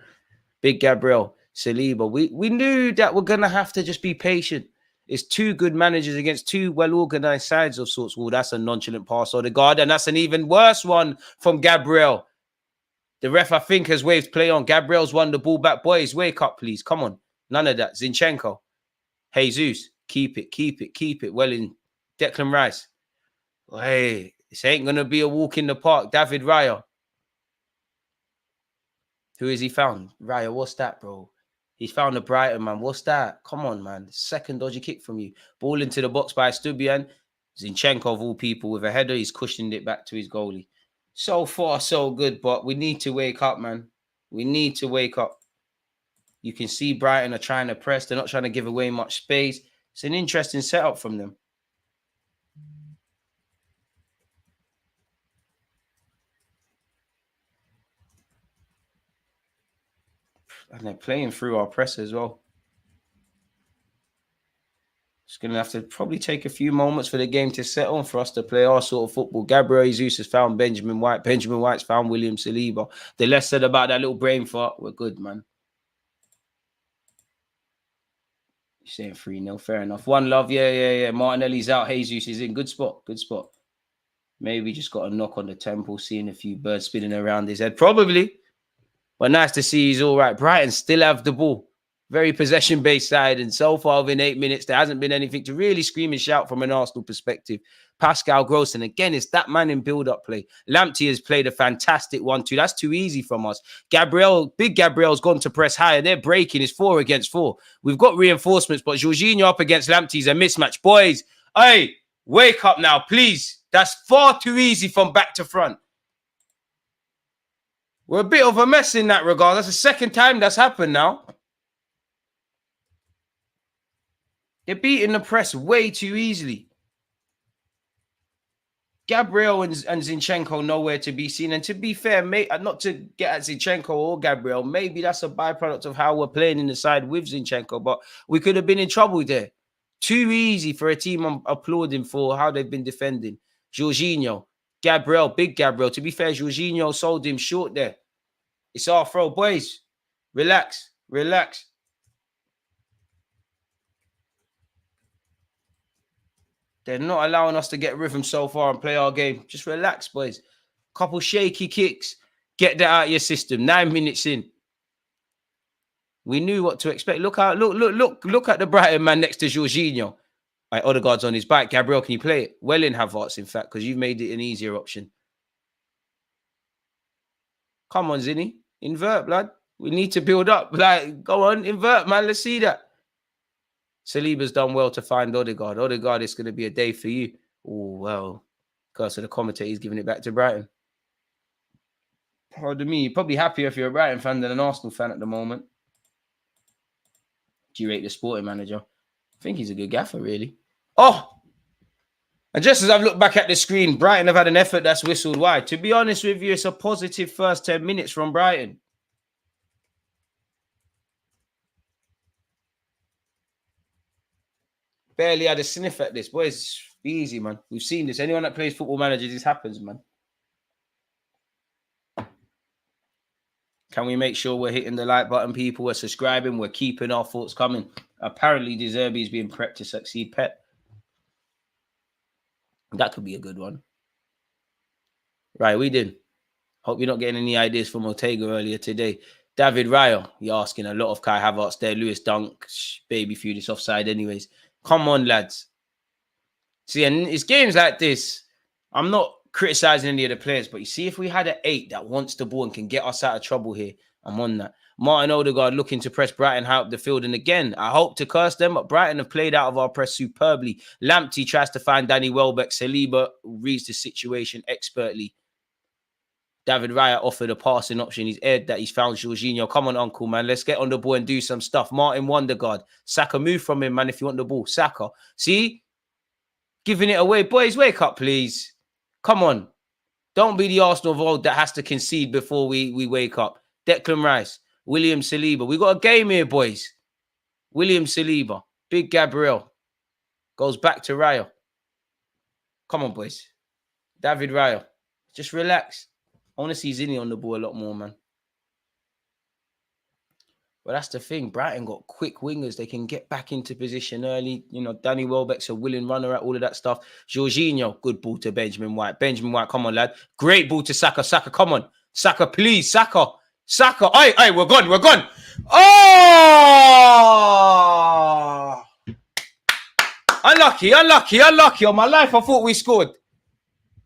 Big Gabriel, Saliba. We knew that we're going to have to just be patient. It's 2 good managers against 2 well-organized sides of sorts. Well, that's a nonchalant pass or the guard, and that's an even worse one from Gabriel. The ref, I think, has waved play on. Gabriel's won the ball back. Boys, wake up, please. Come on. None of that. Zinchenko. Jesus. Keep it. Well in. Declan Rice. Hey. This ain't going to be a walk in the park. David Raya. Who has he found? Raya, what's that, bro? He's found a Brighton, man. What's that? Come on, man. Second dodgy kick from you. Ball into the box by Stubian. Zinchenko, of all people, with a header. He's cushioned it back to his goalie. So far, so good, but we need to wake up, man. We need to wake up. You can see Brighton are trying to press. They're not trying to give away much space. It's an interesting setup from them. And they're playing through our press as well. It's going to have to probably take a few moments for the game to settle and for us to play our sort of football. Gabriel Jesus has found Benjamin White. Benjamin White's found William Saliba. The less said about that little brain fart, we're good, man. You're saying 3-0. Fair enough. One love. Yeah. Martinelli's out. Jesus is in. Good spot. Maybe just got a knock on the temple, seeing a few birds spinning around his head. Probably. But nice to see he's all right. Brighton still have the ball. Very possession-based side. And so far, within 8 minutes, there hasn't been anything to really scream and shout from an Arsenal perspective. Pascal Gross, and again, it's that man in build-up play. Lamptey has played a fantastic 1-2. That's too easy from us. Big Gabriel's gone to press higher. They're breaking. It's 4 against 4. We've got reinforcements, but Jorginho up against Lamptey's a mismatch. Boys, hey, wake up now, please. That's far too easy from back to front. We're a bit of a mess in that regard. That's the second time that's happened now. They're beating the press way too easily. Gabriel and Zinchenko nowhere to be seen. And to be fair, not to get at Zinchenko or Gabriel, maybe that's a byproduct of how we're playing in the side with Zinchenko. But we could have been in trouble there. Too easy for a team I'm applauding for how they've been defending. Jorginho, Gabriel, Big Gabriel. To be fair, Jorginho sold him short there. It's our throw. Boys, relax. They're not allowing us to get rhythm so far and play our game. Just relax, boys. Couple shaky kicks. Get that out of your system. 9 minutes in. We knew what to expect. Look at the Brighton man next to Jorginho. Right, Odegaard's on his back. Gabriel, can you play it? Well in Havertz, in fact, because you've made it an easier option. Come on, Zinny. Invert, blood. We need to build up. Like, go on, invert, man. Let's see that. Saliba's done well to find Odegaard. Odegaard, it's going to be a day for you. Oh, well. Because of the commentator, he's giving it back to Brighton. Pardon me. You're probably happier if you're a Brighton fan than an Arsenal fan at the moment. Do you rate the sporting manager? I think he's a good gaffer, really. Oh! And just as I've looked back at the screen, Brighton have had an effort that's whistled wide. To be honest with you, it's a positive first 10 minutes from Brighton. Barely had a sniff at this. Boys, be easy, man. We've seen this. Anyone that plays Football Manager, this happens, man. Can we make sure we're hitting the like button, people? We're subscribing. We're keeping our thoughts coming. Apparently, De Zerbi is being prepped to succeed Pep. That could be a good one. Right, we did. Hope you're not getting any ideas from Ortega earlier today. David Raya, you're asking a lot of Kai Havertz there. Lewis Dunk, baby feud this offside anyways. Come on, lads. See, and it's games like this. I'm not criticizing any of the players, but you see, if we had an 8 that wants the ball and can get us out of trouble here, I'm on that. Martin Odegaard looking to press Brighton high up the field. And again, I hope to curse them, but Brighton have played out of our press superbly. Lamptey tries to find Danny Welbeck. Saliba reads the situation expertly. David Raya offered a passing option. He's aired that he's found Jorginho. Come on, uncle, man. Let's get on the ball and do some stuff. Martin Wondergaard. Saka, move from him, man, if you want the ball. Saka. See? Giving it away. Boys, wake up, please. Come on. Don't be the Arsenal of old that has to concede before we wake up. Declan Rice. William Saliba. We got a game here, boys. William Saliba. Big Gabriel. Goes back to Raya. Come on, boys. David Raya. Just relax. I want to see Zinni on the ball a lot more, man. But that's the thing. Brighton got quick wingers. They can get back into position early. You know, Danny Welbeck's a willing runner at all of that stuff. Jorginho, good ball to Benjamin White. Benjamin White, come on, lad. Great ball to Saka. Saka, come on. Saka, please. Saka. Saka. Hey, we're gone. We're gone. Oh! Unlucky. On my life, I thought we scored.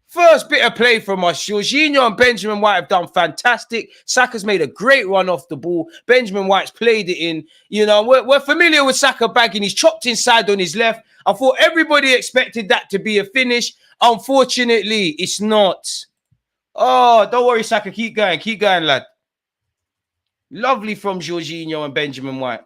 First bit of play from us. Jorginho and Benjamin White have done fantastic. Saka's made a great run off the ball. Benjamin White's played it in. You know, we're familiar with Saka bagging. He's chopped inside on his left. I thought everybody expected that to be a finish. Unfortunately, it's not. Oh, don't worry, Saka. Keep going. Keep going, lad. Lovely from Jorginho and Benjamin White.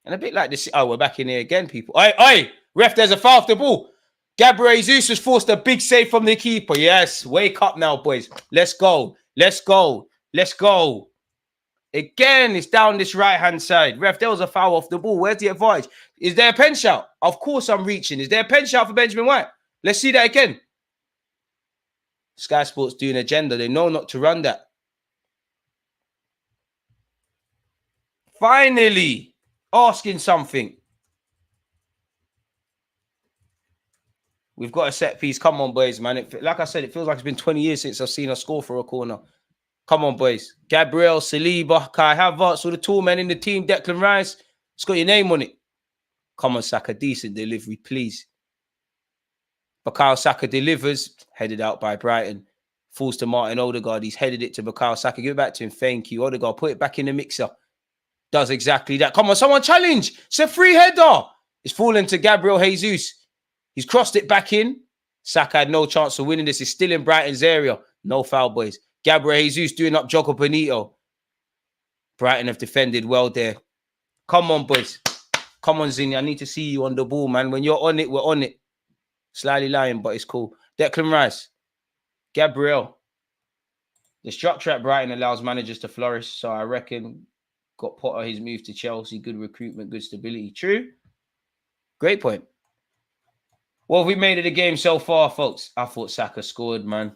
And a bit like this. Oh, we're back in here again, people. Oi, ref, there's a foul off the ball. Gabriel Jesus has forced a big save from the keeper. Yes, wake up now, boys. Let's go. Let's go. Let's go. Again, it's down this right-hand side. Ref, there was a foul off the ball. Where's the advantage? Is there a pen shout? Of course I'm reaching. Is there a pen shout for Benjamin White? Let's see that again. Sky Sports do an agenda. They know not to run that. Finally, asking something. We've got a set piece. Come on, boys, man. Like I said, it feels like it's been 20 years since I've seen us score for a corner. Come on, boys. Gabriel, Saliba, Kai Havertz, all the tall men in the team. Declan Rice. It's got your name on it. Come on, Saka. Decent delivery, please. Bukayo Saka delivers. Headed out by Brighton. Falls to Martin Odegaard. He's headed it to Bukayo Saka. Give it back to him. Thank you. Odegaard, put it back in the mixer. Does exactly that. Come on, someone challenge. It's a free header. It's fallen to Gabriel Jesus. He's crossed it back in. Saka had no chance of winning this. It's still in Brighton's area. No foul, boys. Gabriel Jesus doing up Joko Benito. Brighton have defended well there. Come on, boys. Come on, Zinni. I need to see you on the ball, man. When you're on it, we're on it. Slightly lying, but it's cool. Declan Rice. Gabriel. The structure at Brighton allows managers to flourish. So I reckon got Potter his move to Chelsea. Good recruitment, good stability. True. Great point. What have we made of the game so far, folks? I thought Saka scored, man.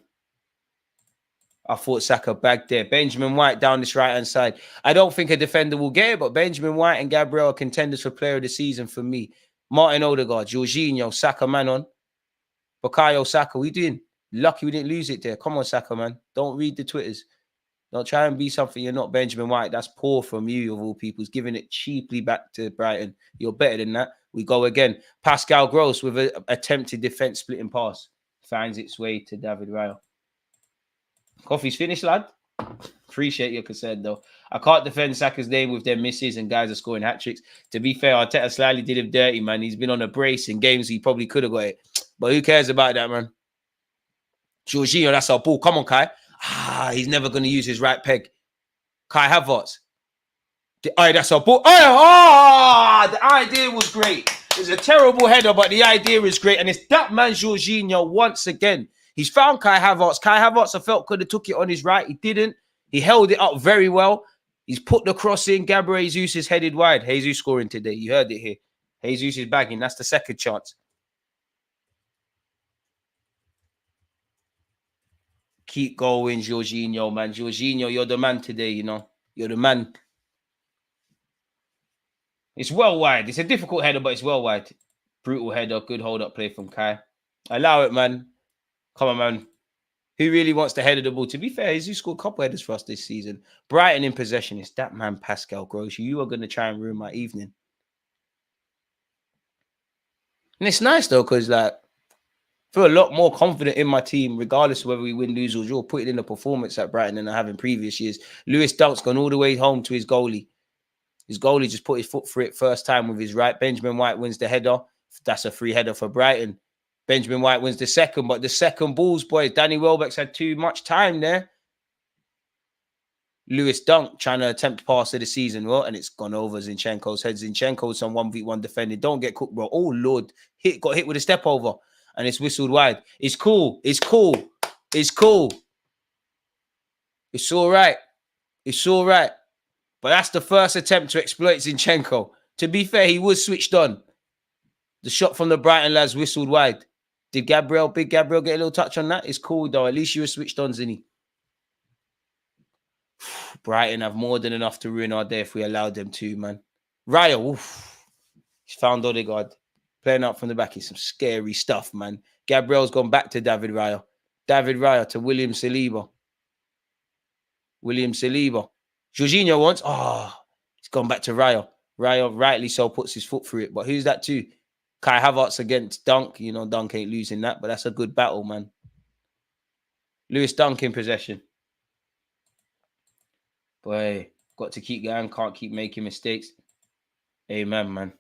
I thought Saka bagged there. Benjamin White down this right-hand side. I don't think a defender will get it, but Benjamin White and Gabriel are contenders for player of the season for me. Martin Odegaard, Jorginho, Saka, man on. Bukayo Saka, we doing? Lucky we didn't lose it there. Come on, Saka, man. Don't read the Twitters. Don't try and be something you're not. Benjamin White, that's poor from you, of all people. He's giving it cheaply back to Brighton. You're better than that. We go again. Pascal Gross with an attempted defense splitting pass. Finds its way to David Raya. Coffee's finished, lad. Appreciate your concern, though. I can't defend Saka's name with their misses and guys are scoring hat-tricks. To be fair, Arteta slightly did him dirty, man. He's been on a brace in games he probably could have got it. But who cares about that, man? Jorginho, that's our ball. Come on, Kai. He's never going to use his right peg. Kai Havertz. That's our ball. The idea was great. It's a terrible header, but the idea is great. And it's that man, Jorginho, once again. He's found Kai Havertz. Kai Havertz, I felt, could have took it on his right. He didn't. He held it up very well. He's put the cross in. Gabriel Jesus is headed wide. Jesus scoring today. You heard it here. Jesus is bagging. That's the second chance. Keep going, Jorginho, man. Jorginho, you're the man today, you know. You're the man. It's well wide. It's a difficult header, but it's well wide. Brutal header. Good hold-up play from Kai. Allow it, man. Come on, man. Who really wants to head the ball? To be fair, he's scored a couple headers for us this season. Brighton in possession. It's that man, Pascal Gross. You are going to try and ruin my evening. And it's nice, though, because, like, I feel a lot more confident in my team, regardless of whether we win, lose, or draw. Putting in a performance at Brighton than I have in previous years. Lewis Dunk's gone all the way home to his goalie. His goalie just put his foot for it first time with his right. Benjamin White wins the header. That's a free header for Brighton. Benjamin White wins the second, but the second balls, boys. Danny Welbeck's had too much time there. Lewis Dunk trying to attempt pass of the season, well, and it's gone over Zinchenko's head. Zinchenko's on 1v1 defending. Don't get cooked, bro. Oh, Lord. Got hit with a step over, and it's whistled wide. It's cool. It's cool. It's cool. It's all right. It's all right. But that's the first attempt to exploit Zinchenko. To be fair, he was switched on. The shot from the Brighton lads whistled wide. Did Big Gabriel get a little touch on that? It's cool, though. At least you were switched on, Zinny. Brighton have more than enough to ruin our day if we allowed them to, man. Raya, oof. He's found Odegaard. Playing out from the back is some scary stuff, man. Gabriel's gone back to David Raya. David Raya to William Saliba. William Saliba. Jorginho wants... he's gone back to Raya. Raya, rightly so, puts his foot through it. But who's that to? Kai Havertz against Dunk. You know, Dunk ain't losing that, but that's a good battle, man. Lewis Dunk in possession. Boy, got to keep going. Can't keep making mistakes. Amen, man.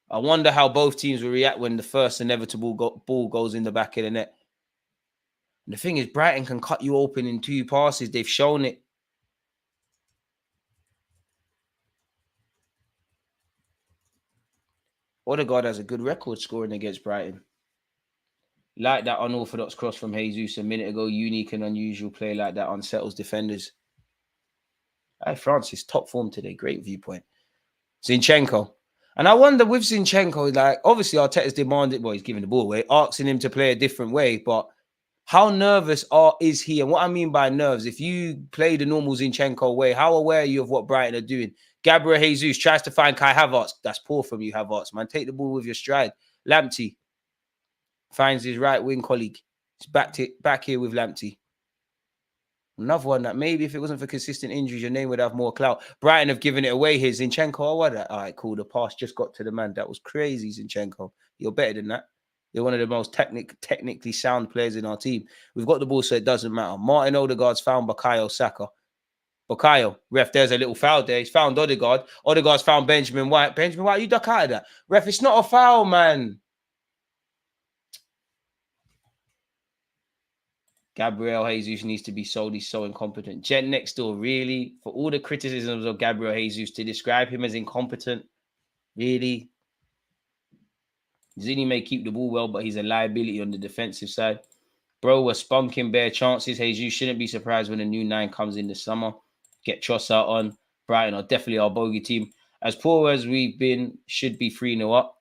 I wonder how both teams will react when the first inevitable ball goes in the back of the net. And the thing is, Brighton can cut you open in 2 passes. They've shown it. Odegaard has a good record scoring against Brighton. Like that unorthodox cross from Jesus a minute ago. Unique and unusual play like that unsettles defenders. Hey, Francis, top form today. Great viewpoint. Zinchenko. And I wonder with Zinchenko, like, obviously Arteta's demanded, well, he's giving the ball away, asking him to play a different way, but how nervous is he? And what I mean by nerves, if you play the normal Zinchenko way, how aware are you of what Brighton are doing? Gabriel Jesus tries to find Kai Havertz. That's poor from you, Havertz, man. Take the ball with your stride. Lamptey finds his right wing colleague. He's back here with Lamptey. Another one that maybe if it wasn't for consistent injuries, your name would have more clout. Brighton have given it away here. Zinchenko, all right, cool. The pass just got to the man. That was crazy, Zinchenko. You're better than that. You're one of the most technically sound players in our team. We've got the ball, so it doesn't matter. Martin Odegaard's found Bukayo Saka. Bukayo, ref, there's a little foul there. He's found Odegaard. Odegaard's found Benjamin White. Benjamin White, you duck out of that. Ref, it's not a foul, man. Gabriel Jesus needs to be sold. He's so incompetent. Jen next door, really? For all the criticisms of Gabriel Jesus, to describe him as incompetent, really? Zini may keep the ball well, but he's a liability on the defensive side. Bro, we're spunking bare chances. Jesus shouldn't be surprised when a new 9 comes in the summer. Get Trossard on. Brighton are definitely our bogey team. As poor as we've been, should be 3-0 up.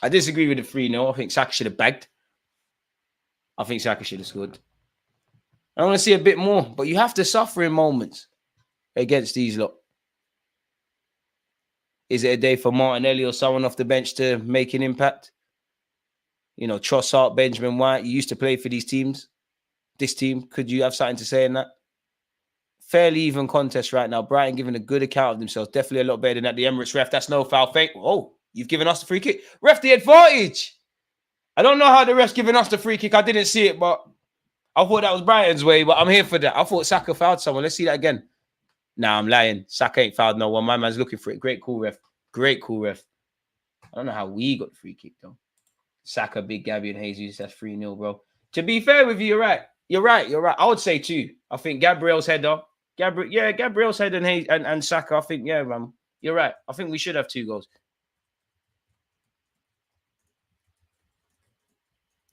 I disagree with the 3-0. I think Saka should have bagged. I think Saka should have scored. I want to see a bit more, but you have to suffer in moments against these lot. Is it a day for Martinelli or someone off the bench to make an impact? You know, Trossard, Benjamin White, you used to play for these teams. This team, could you have something to say in that? Fairly even contest right now. Brighton giving a good account of themselves. Definitely a lot better than at the Emirates ref. That's no foul. Oh, You've given us the free kick. Ref, the advantage. I don't know how the ref's giving us the free kick. I didn't see it, but I thought that was Brighton's way, but I'm here for that. I thought Saka fouled someone. Let's see that again. Nah, I'm lying. Saka ain't fouled no one. My man's looking for it. Great call, ref. Great call, ref. I don't know how we got the free kick, though. Saka, Big Gabby, and Jesus. That's 3-0, bro. To be fair with you, you're right. You're right. I would say 2. I think Gabriel's header. Gabriel's header and Saka. I think, yeah, man. You're right. I think we should have 2 goals.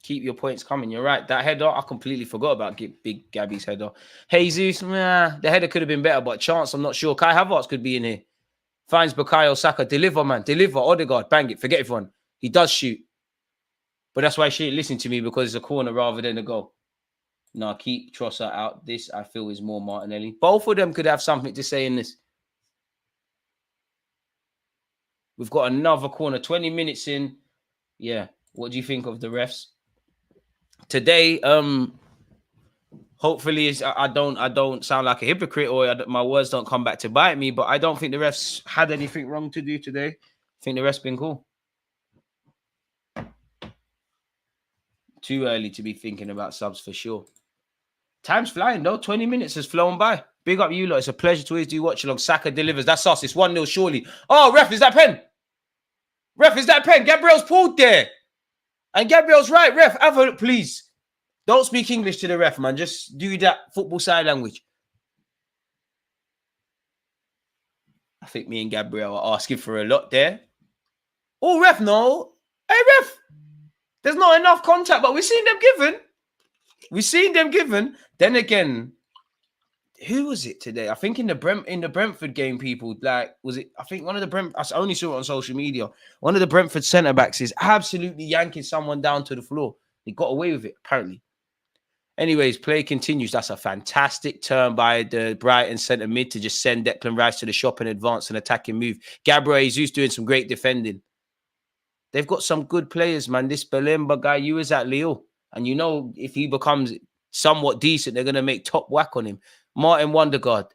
Keep your points coming. You're right. That header, I completely forgot about Big Gabby's header. Jesus, the header could have been better, but chance, I'm not sure. Kai Havertz could be in here. Finds Bukayo Saka. Deliver, man. Deliver. Odegaard. Bang it. Forget everyone. He does shoot. But that's why she didn't listen to me, because it's a corner rather than a goal. No, keep Trossard out. This, I feel, is more Martinelli. Both of them could have something to say in this. We've got another corner. 20 minutes in. Yeah. What do you think of the refs? Today, hopefully I don't sound like a hypocrite, or my words don't come back to bite me, but I don't think the refs had anything wrong to do today. I think the refs been cool. Too early to be thinking about subs for sure. Time's flying though. 20 minutes has flown by. Big up you lot. It's a pleasure to always do watch along. Saka delivers. That's us. It's 1-0 surely. Oh, ref, is that pen? Ref, is that pen? Gabriel's pulled there. And Gabriel's right. Ref, have a look, please. Don't speak English to the ref, man. Just do that football side language. I think me and Gabriel are asking for a lot there. Oh, ref, no. Hey, ref. There's not enough contact, but we've seen them given. We've seen them given. Then again, who was it today? I think in the Brentford game, people, like, was it? I think one of the I only saw it on social media. One of the Brentford centre backs is absolutely yanking someone down to the floor. He got away with it, apparently. Anyways, play continues. That's a fantastic turn by the Brighton centre mid to just send Declan Rice to the shop and advance an attacking move. Gabriel Jesus doing some great defending. They've got some good players, man. This Belemba guy, you was at Lille. And you know, if he becomes somewhat decent, they're going to make top whack on him. Martin Wondergaard,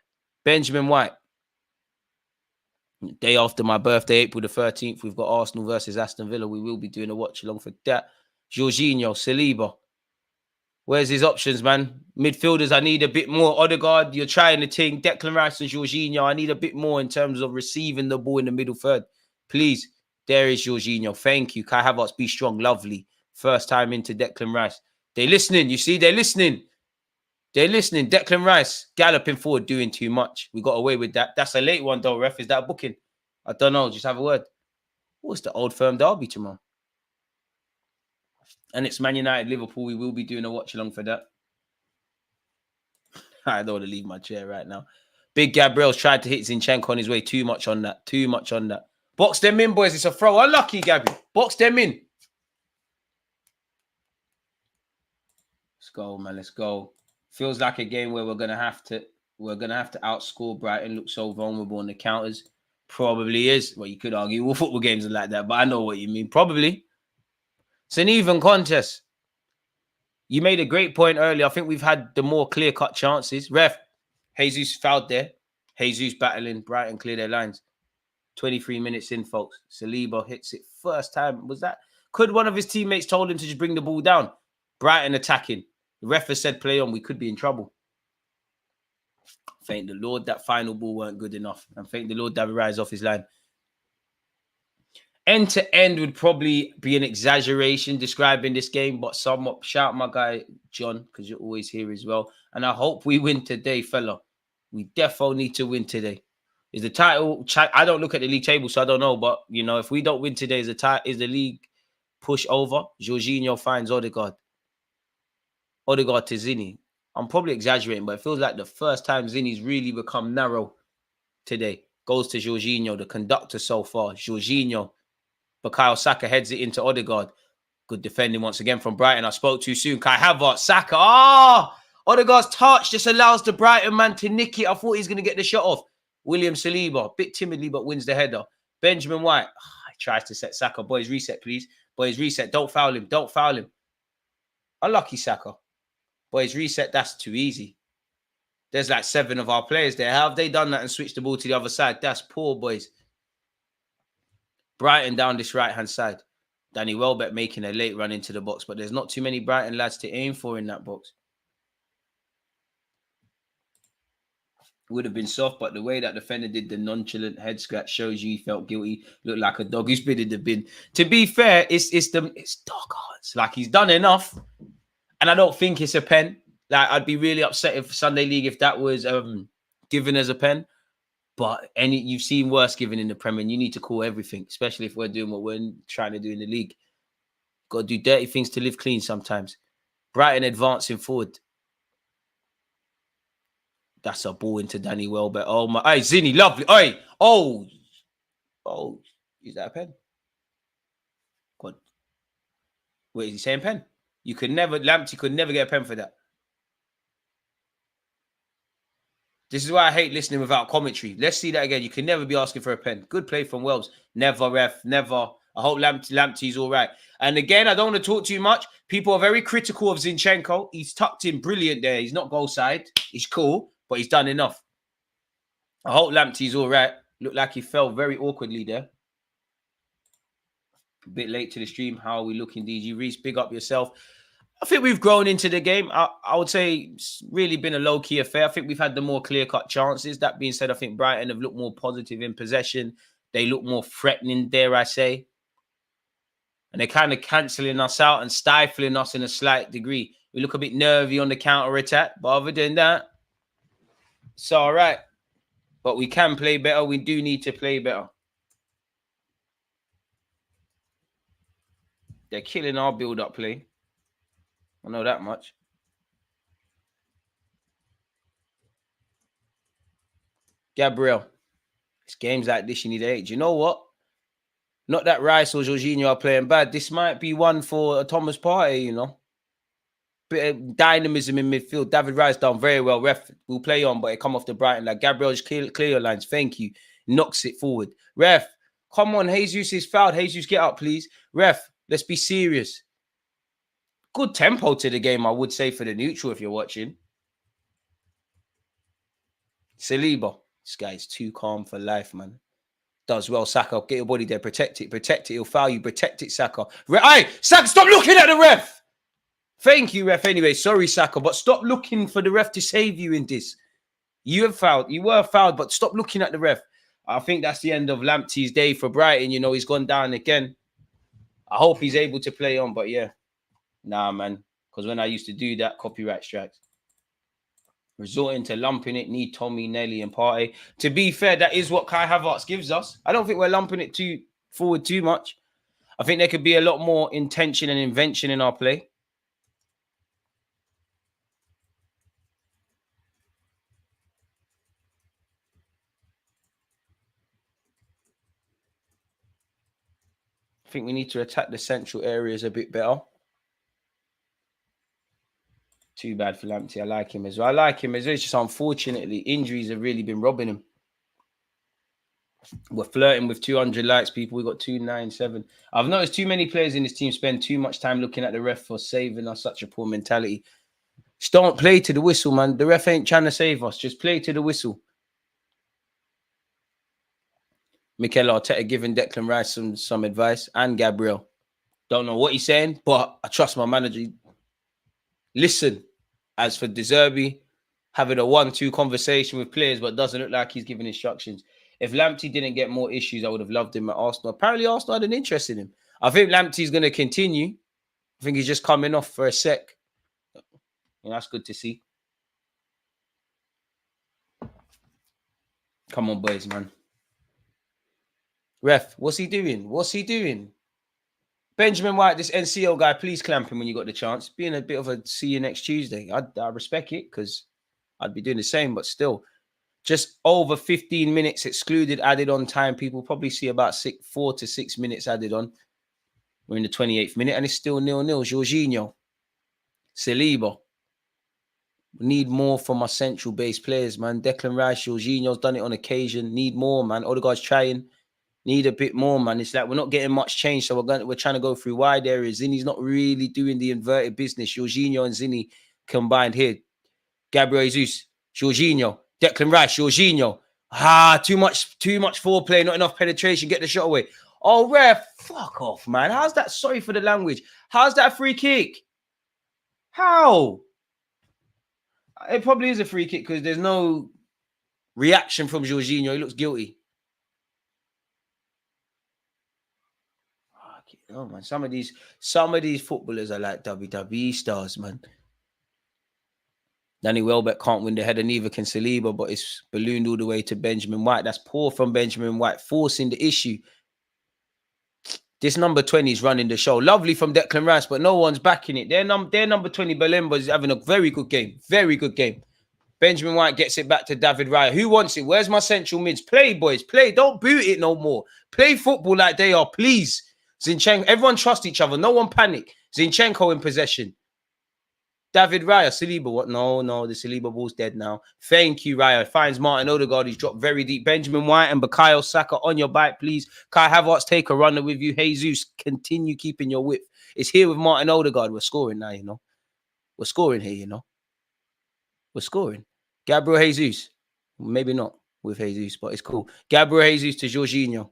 Benjamin White. Day after my birthday, April the 13th, we've got Arsenal versus Aston Villa. We will be doing a watch along for that. Jorginho, Saliba. Where's his options, man? Midfielders, I need a bit more. Odegaard, you're trying the thing. Declan Rice and Jorginho, I need a bit more in terms of receiving the ball in the middle third. Please. There is Jorginho. Thank you. Kai Havertz, be strong. Lovely. First time into Declan Rice. They're listening. You see, they're listening. They're listening. Declan Rice galloping forward, doing too much. We got away with that. That's a late one, though, ref. Is that a booking? I don't know. Just have a word. What's the Old Firm derby tomorrow? And it's Man United, Liverpool. We will be doing a watch along for that. I don't want to leave my chair right now. Big Gabriel's tried to hit Zinchenko on his way. Too much on that. Too much on that. Box them in, boys. It's a throw. Unlucky, Gabby. Box them in. Let's go, man. Let's go. Feels like a game where we're gonna have to outscore Brighton. Look so vulnerable on the counters. Probably is. Well, you could argue all football games are like that, but I know what you mean. Probably. It's an even contest. You made a great point earlier. I think we've had the more clear-cut chances. Ref, Jesus fouled there. Jesus battling. Brighton clear their lines. 23 minutes in, folks. Saliba hits it first time. Was that? Could one of his teammates told him to just bring the ball down? Brighton attacking. The ref has said play on. We could be in trouble. Thank the Lord that final ball weren't good enough. And thank the Lord that we rise off his line. End to end would probably be an exaggeration describing this game, but somewhat. Shout my guy, John, because you're always here as well. And I hope we win today, fella. We definitely need to win today. Is the title? I don't look at the league table, so I don't know. But you know, if we don't win today, is the league push over? Jorginho finds Odegaard. Odegaard to Zinni. I'm probably exaggerating, but it feels like the first time Zinni's really become narrow today. Goes to Jorginho, the conductor so far. Jorginho. Bukayo Saka heads it into Odegaard. Good defending once again from Brighton. I spoke too soon. Kai Havertz, Saka. Odegaard's touch just allows the Brighton man to nick it. I thought he's going to get the shot off. William Saliba, a bit timidly, but wins the header. Benjamin White, he tries to set Saka. Boys, reset, please. Boys, reset. Don't foul him. Don't foul him. Unlucky Saka. Boys, reset. That's too easy. There's like 7 of our players there. How have they done that and switched the ball to the other side? That's poor, boys. Brighton down this right-hand side. Danny Welbeck making a late run into the box, but there's not too many Brighton lads to aim for in that box. Would have been soft, but the way that defender did the nonchalant head scratch shows you he felt guilty. Looked like a dog who's been in the bin. To be fair, it's dog hearts. Like, he's done enough, and I don't think it's a pen. Like, I'd be really upset if Sunday League if that was given as a pen. But you've seen worse given in the Premier, and you need to call everything, especially if we're doing what we're trying to do in the league. Got to do dirty things to live clean sometimes. Brighton advancing forward. That's a ball into Danny Welbeck. Oh my! Hey, Zinni, lovely. Hey, oh, is that a pen? God, wait, is he saying pen? You could never, Lamptey could never get a pen for that. This is why I hate listening without commentary. Let's see that again. You can never be asking for a pen. Good play from Wells. Never, ref. Never. I hope Lamptey's all right. And again, I don't want to talk too much. People are very critical of Zinchenko. He's tucked in brilliant there. He's not goal side. He's cool, but he's done enough. I hope Lamptey's all right. Looked like he fell very awkwardly there. A bit late to the stream. How are we looking, DG Reese? Big up yourself. I think we've grown into the game. I would say it's really been a low-key affair. I think we've had the more clear-cut chances. That being said, I think Brighton have looked more positive in possession. They look more threatening, dare I say. And they're kind of cancelling us out and stifling us in a slight degree. We look a bit nervy on the counter-attack. But other than that, it's all right. But we can play better. We do need to play better. They're killing our build-up play. I know that much. Gabriel, it's games like this you need to hate. Do you know what? Not that Rice or Jorginho are playing bad. This might be one for a Thomas Partey, you know. Bit of dynamism in midfield. David Rice done very well. Ref will play on, but it come off the Brighton. Like, Gabriel, just clear your lines. Thank you. Knocks it forward. Ref, come on. Jesus is fouled. Jesus, get up, please. Ref, let's be serious. Good tempo to the game, I would say, for the neutral if you're watching. Saliba. This guy is too calm for life, man. Does well, Saka. Get your body there. Protect it. Protect it. He'll foul you. Protect it, Saka. Hey, Saka, stop looking at the ref. Thank you, ref. Anyway, sorry, Saka, but stop looking for the ref to save you in this. You have fouled. You were fouled, but stop looking at the ref. I think that's the end of Lamptey's day for Brighton. You know, he's gone down again. I hope he's able to play on, but yeah. Nah, man. Because when I used to do that, copyright strikes. Resorting to lumping it, need Tommy, Nelly, and Partey. To be fair, that is what Kai Havertz gives us. I don't think we're lumping it too forward too much. I think there could be a lot more intention and invention in our play. I think we need to attack the central areas a bit better. Too bad for Lamptey. I like him as well. It's just unfortunately, injuries have really been robbing him. We're flirting with 200 likes, people. We got 297. I've noticed too many players in this team spend too much time looking at the ref for saving us. Such a poor mentality. Just don't play to the whistle, man. The ref ain't trying to save us. Just play to the whistle. Mikel Arteta giving Declan Rice some advice, and Gabriel. Don't know what he's saying, but I trust my manager. Listen, as for De Zerbi, having a 1-2 conversation with players, but doesn't look like he's giving instructions. If Lamptey didn't get more issues, I would have loved him at Arsenal. Apparently, Arsenal had an interest in him. I think Lamptey's going to continue. I think he's just coming off for a sec. And that's good to see. Come on, boys, man. Ref, what's he doing? What's he doing? Benjamin White, this NCO guy, please clamp him when you got the chance. Being a bit of a see you next Tuesday. I respect it because I'd be doing the same, but still. Just over 15 minutes excluded, added on time. People probably see about 4 to 6 minutes added on. We're in the 28th minute and it's still 0-0. Jorginho. Saliba. We need more from our central base players, man. Declan Rice, Jorginho's done it on occasion. Need more, man. Odegaard's trying. Need a bit more, man. It's like we're not getting much change, so we're trying to go through wide areas. Zinni's not really doing the inverted business. Jorginho and Zinni combined here. Gabriel Jesus, Jorginho, Declan Rice, Jorginho. Too much foreplay, not enough penetration. Get the shot away. Oh, ref, fuck off, man. How's that? Sorry for the language. How's that a free kick? How? It probably is a free kick because there's no reaction from Jorginho. He looks guilty. Oh man, some of these footballers are like WWE stars, man. Danny Welbeck can't win the header, neither can Saliba, but it's ballooned all the way to Benjamin White. That's poor from Benjamin White, forcing the issue. This number 20 is running the show. Lovely from Declan Rice, but no one's backing it. Their number 20, Belemba, is having a very good game. Very good game. Benjamin White gets it back to David Raya. Who wants it? Where's my central mids? Play, boys. Play. Don't boot it no more. Play football like they are, please. Zinchenko. Everyone trust each other. No one panic. Zinchenko in possession. David Raya. Saliba. What? No. The Saliba ball's dead now. Thank you, Raya. Finds Martin Odegaard. He's dropped very deep. Benjamin White and Bukayo Saka on your bike, please. Kai Havertz, take a runner with you. Jesus, continue keeping your width. It's here with Martin Odegaard. We're scoring now, you know. We're scoring here, you know. We're scoring. Gabriel Jesus. Maybe not with Jesus, but it's cool. Gabriel Jesus to Jorginho.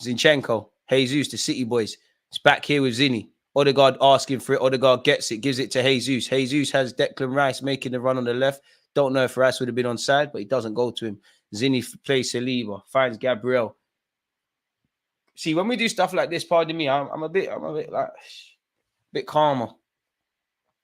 Zinchenko. Jesus to City boys. It's back here with Zinni. Odegaard asking for it. Odegaard gets it. Gives it to Jesus. Jesus has Declan Rice making the run on the left. Don't know if Rice would have been on side, but he doesn't go to him. Zinni plays Saliba. Finds Gabriel. See, when we do stuff like this, pardon me, I'm a bit like a bit calmer.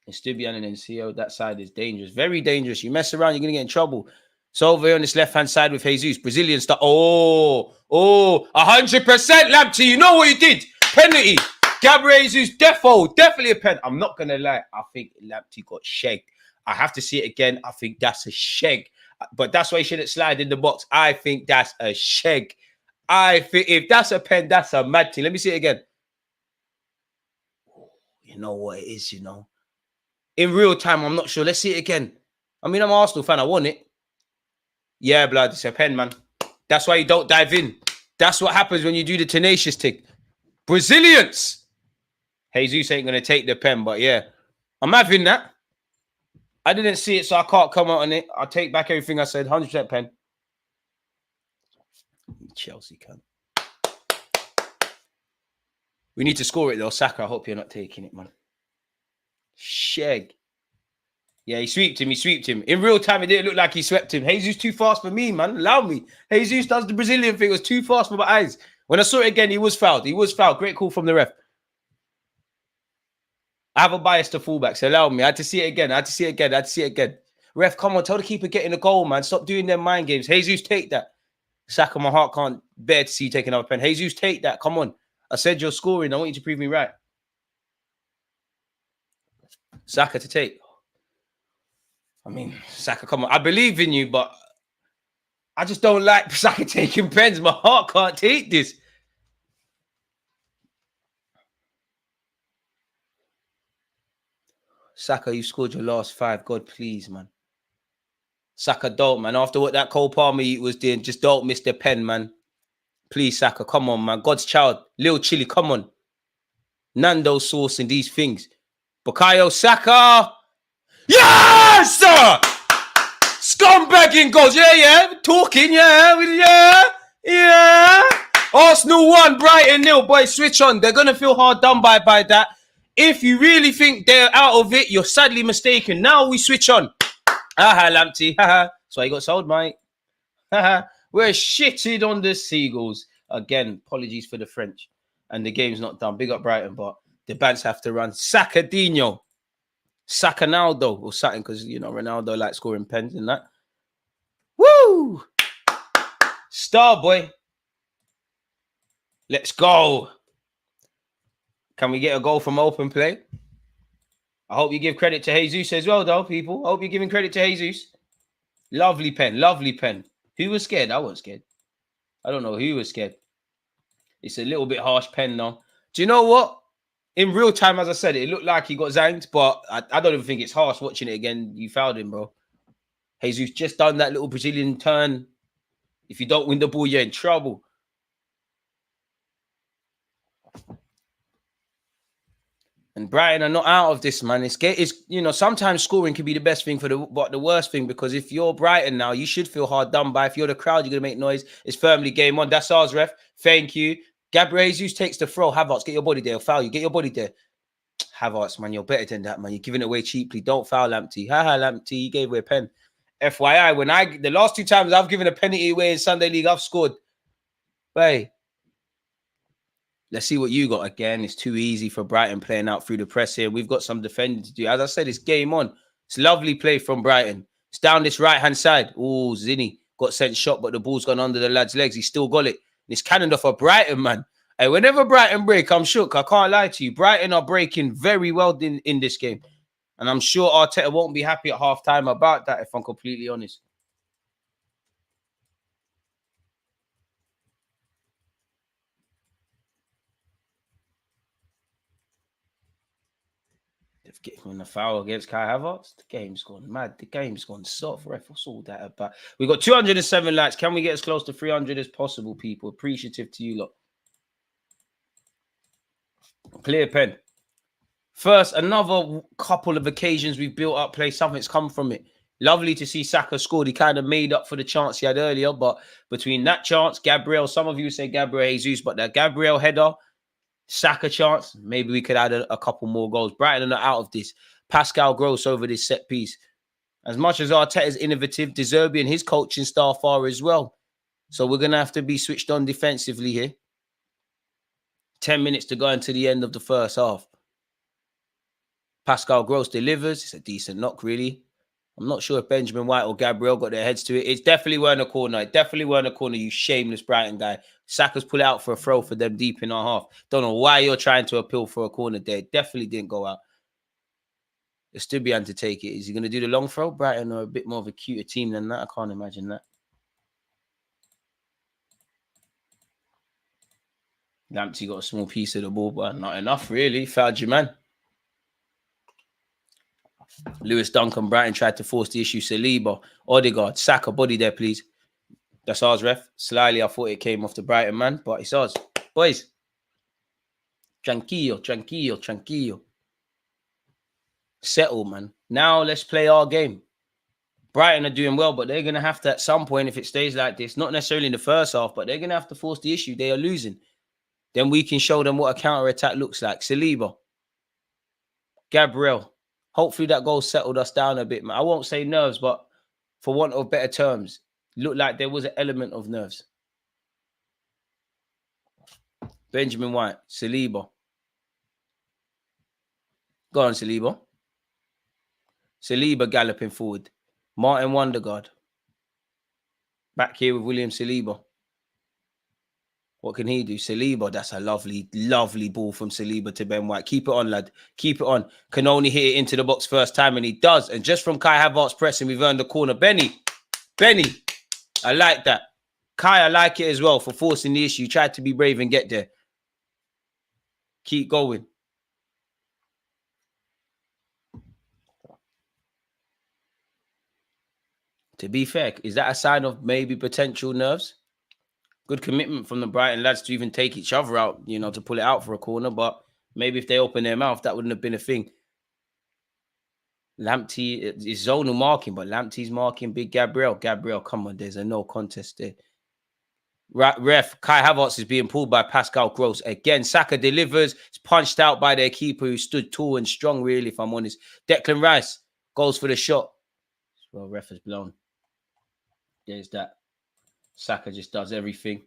Stibian and NCO, that side is dangerous. Very dangerous. You mess around, you're going to get in trouble. So over here on this left-hand side with Jesus. Brazilian stuff. 100% Lamptey. You know what you did? Penalty. Gabriel Jesus, definitely a pen. I'm not going to lie. I think Lamptey got shagged. I have to see it again. I think that's a shag. But that's why he shouldn't slide in the box. I think that's a shag. I think if that's a pen, that's a mad thing. Let me see it again. You know what it is, you know. In real time, I'm not sure. Let's see it again. I mean, I'm an Arsenal fan. I want it. Yeah, blood. It's a pen, man. That's why you don't dive in. That's what happens when you do the tenacious tick. Brazilians. Jesus ain't going to take the pen, but yeah. I'm having that. I didn't see it, so I can't comment on it. I'll take back everything I said. 100% pen. Chelsea can. We need to score it, though. Saka, I hope you're not taking it, man. Shag. Yeah, he sweeped him. In real time, it didn't look like he swept him. Jesus too fast for me, man. Allow me. Jesus does the Brazilian thing. It was too fast for my eyes. When I saw it again, he was fouled. Great call from the ref. I have a bias to fullbacks. Allow me. I had to see it again. Ref, come on. Tell the keeper getting a goal, man. Stop doing them mind games. Jesus, take that. Saka, my heart can't bear to see you take another pen. Jesus, take that. Come on. I said you're scoring. I want you to prove me right. Saka to take. I mean, Saka, come on. I believe in you, but I just don't like Saka taking pens. My heart can't take this. Saka, you scored your last 5. God, please, man. Saka, don't, man. After what that Cole Palmer was doing, just don't miss the pen, man. Please, Saka, come on, man. God's child. Lil Chili, come on. Nando sauce and these things. Bukayo Saka. Yes, sir! Scumbagging goals. Yeah. Talking, yeah. Arsenal 1, Brighton 0. Boys, switch on. They're going to feel hard done by that. If you really think they're out of it, you're sadly mistaken. Now we switch on. Lamptey. That's why you got sold, mate. We're shitted on the Seagulls. Again, apologies for the French. And the game's not done. Big up Brighton, but the bands have to run. Sakadinho. Sakanaldo or something, because, you know, Ronaldo likes scoring pens and that. Woo! Star boy. Let's go. Can we get a goal from open play? I hope you give credit to Jesus as well, though, people. I hope you're giving credit to Jesus. Lovely pen. Who was scared? I wasn't scared. I don't know who was scared. It's a little bit harsh pen, though. Do you know what? In real time, as I said, it looked like he got zanged, but I don't even think it's harsh watching it again. You fouled him, bro. Jesus just done that little Brazilian turn. If you don't win the ball, you're in trouble. And Brighton are not out of this, man. It's you know, sometimes scoring can be the best thing but the worst thing, because if you're Brighton now, you should feel hard done by. If you're the crowd, you're going to make noise. It's firmly game on. That's ours, ref. Thank you. Gabriel Jesus takes the throw. Havertz, get your body there. Foul you. Get your body there. Havertz, man, you're better than that, man. You're giving it away cheaply. Don't foul Lamptey. Haha, Lamptey, you gave away a pen. FYI, the last 2 times I've given a penalty away in Sunday League, I've scored. Hey, let's see what you got. Again, it's too easy for Brighton playing out through the press here. We've got some defending to do. As I said, it's game on. It's lovely play from Brighton. It's down this right-hand side. Oh, Zinni got sent shot, but the ball's gone under the lad's legs. He still got it. It's Canada for Brighton, man. Hey, whenever Brighton break, I'm shook. I can't lie to you. Brighton are breaking very well in this game. And I'm sure Arteta won't be happy at half-time about that, if I'm completely honest. They've given a foul against Kai Havertz. The game's gone mad. The game's gone soft. Ref, what's all that about? We've got 207 likes. Can we get as close to 300 as possible, people? Appreciative to you lot. Clear pen. First, another couple of occasions we've built up play. Something's come from it. Lovely to see Saka scored. He kind of made up for the chance he had earlier. But between that chance, Gabriel, some of you say Gabriel Jesus, but that Gabriel header, Saka chance, maybe we could add a couple more goals. Brighton are out of this. Pascal Gross over this set piece. As much as Arteta is innovative, De Zerbi and his coaching staff are as well. So we're going to have to be switched on defensively here. 10 minutes to go into the end of the first half. Pascal Gross delivers. It's a decent knock, really. I'm not sure if Benjamin White or Gabriel got their heads to it. It's definitely weren't a corner. It definitely weren't a corner, you shameless Brighton guy. Saka's pull out for a throw for them deep in our half. Don't know why you're trying to appeal for a corner there. It definitely didn't go out. Estupiñán to take it. Is he going to do the long throw? Brighton are a bit more of a cuter team than that. I can't imagine that. Lamptey got a small piece of the ball, but not enough, really. Fouled your man. Lewis Duncan, Brighton tried to force the issue. Saliba, Odegaard, Saka, body there, please. That's ours, ref. Slyly, I thought it came off the Brighton man, but it's ours. Boys. Tranquillo, tranquillo, tranquillo. Settle, man. Now let's play our game. Brighton are doing well, but they're going to have to, at some point, if it stays like this, not necessarily in the first half, but they're going to have to force the issue. They are losing. Then we can show them what a counter-attack looks like. Saliba. Gabriel. Hopefully that goal settled us down a bit, man. I won't say nerves, but for want of better terms, looked like there was an element of nerves. Benjamin White, Saliba. Go on, Saliba. Saliba galloping forward. Martin Wondergaard. Back here with William Saliba. What can he do? Saliba, that's a lovely, lovely ball from Saliba to Ben White. Keep it on, lad. Keep it on. Can only hit it into the box first time, and he does. And just from Kai Havertz pressing, we've earned the corner. Benny, I like that. Kai, I like it as well for forcing the issue. Tried to be brave and get there. Keep going. To be fair, is that a sign of maybe potential nerves? Good commitment from the Brighton lads to even take each other out, you know, to pull it out for a corner. But maybe if they open their mouth, that wouldn't have been a thing. Lamptey is zonal marking, but Lamptey's marking big Gabriel. Gabriel, come on, there's a no contest there. Ref, Kai Havertz is being pulled by Pascal Gross. Again, Saka delivers. It's punched out by their keeper who stood tall and strong, really, if I'm honest. Declan Rice goes for the shot. Well, ref has blown. There's that. Saka just does everything.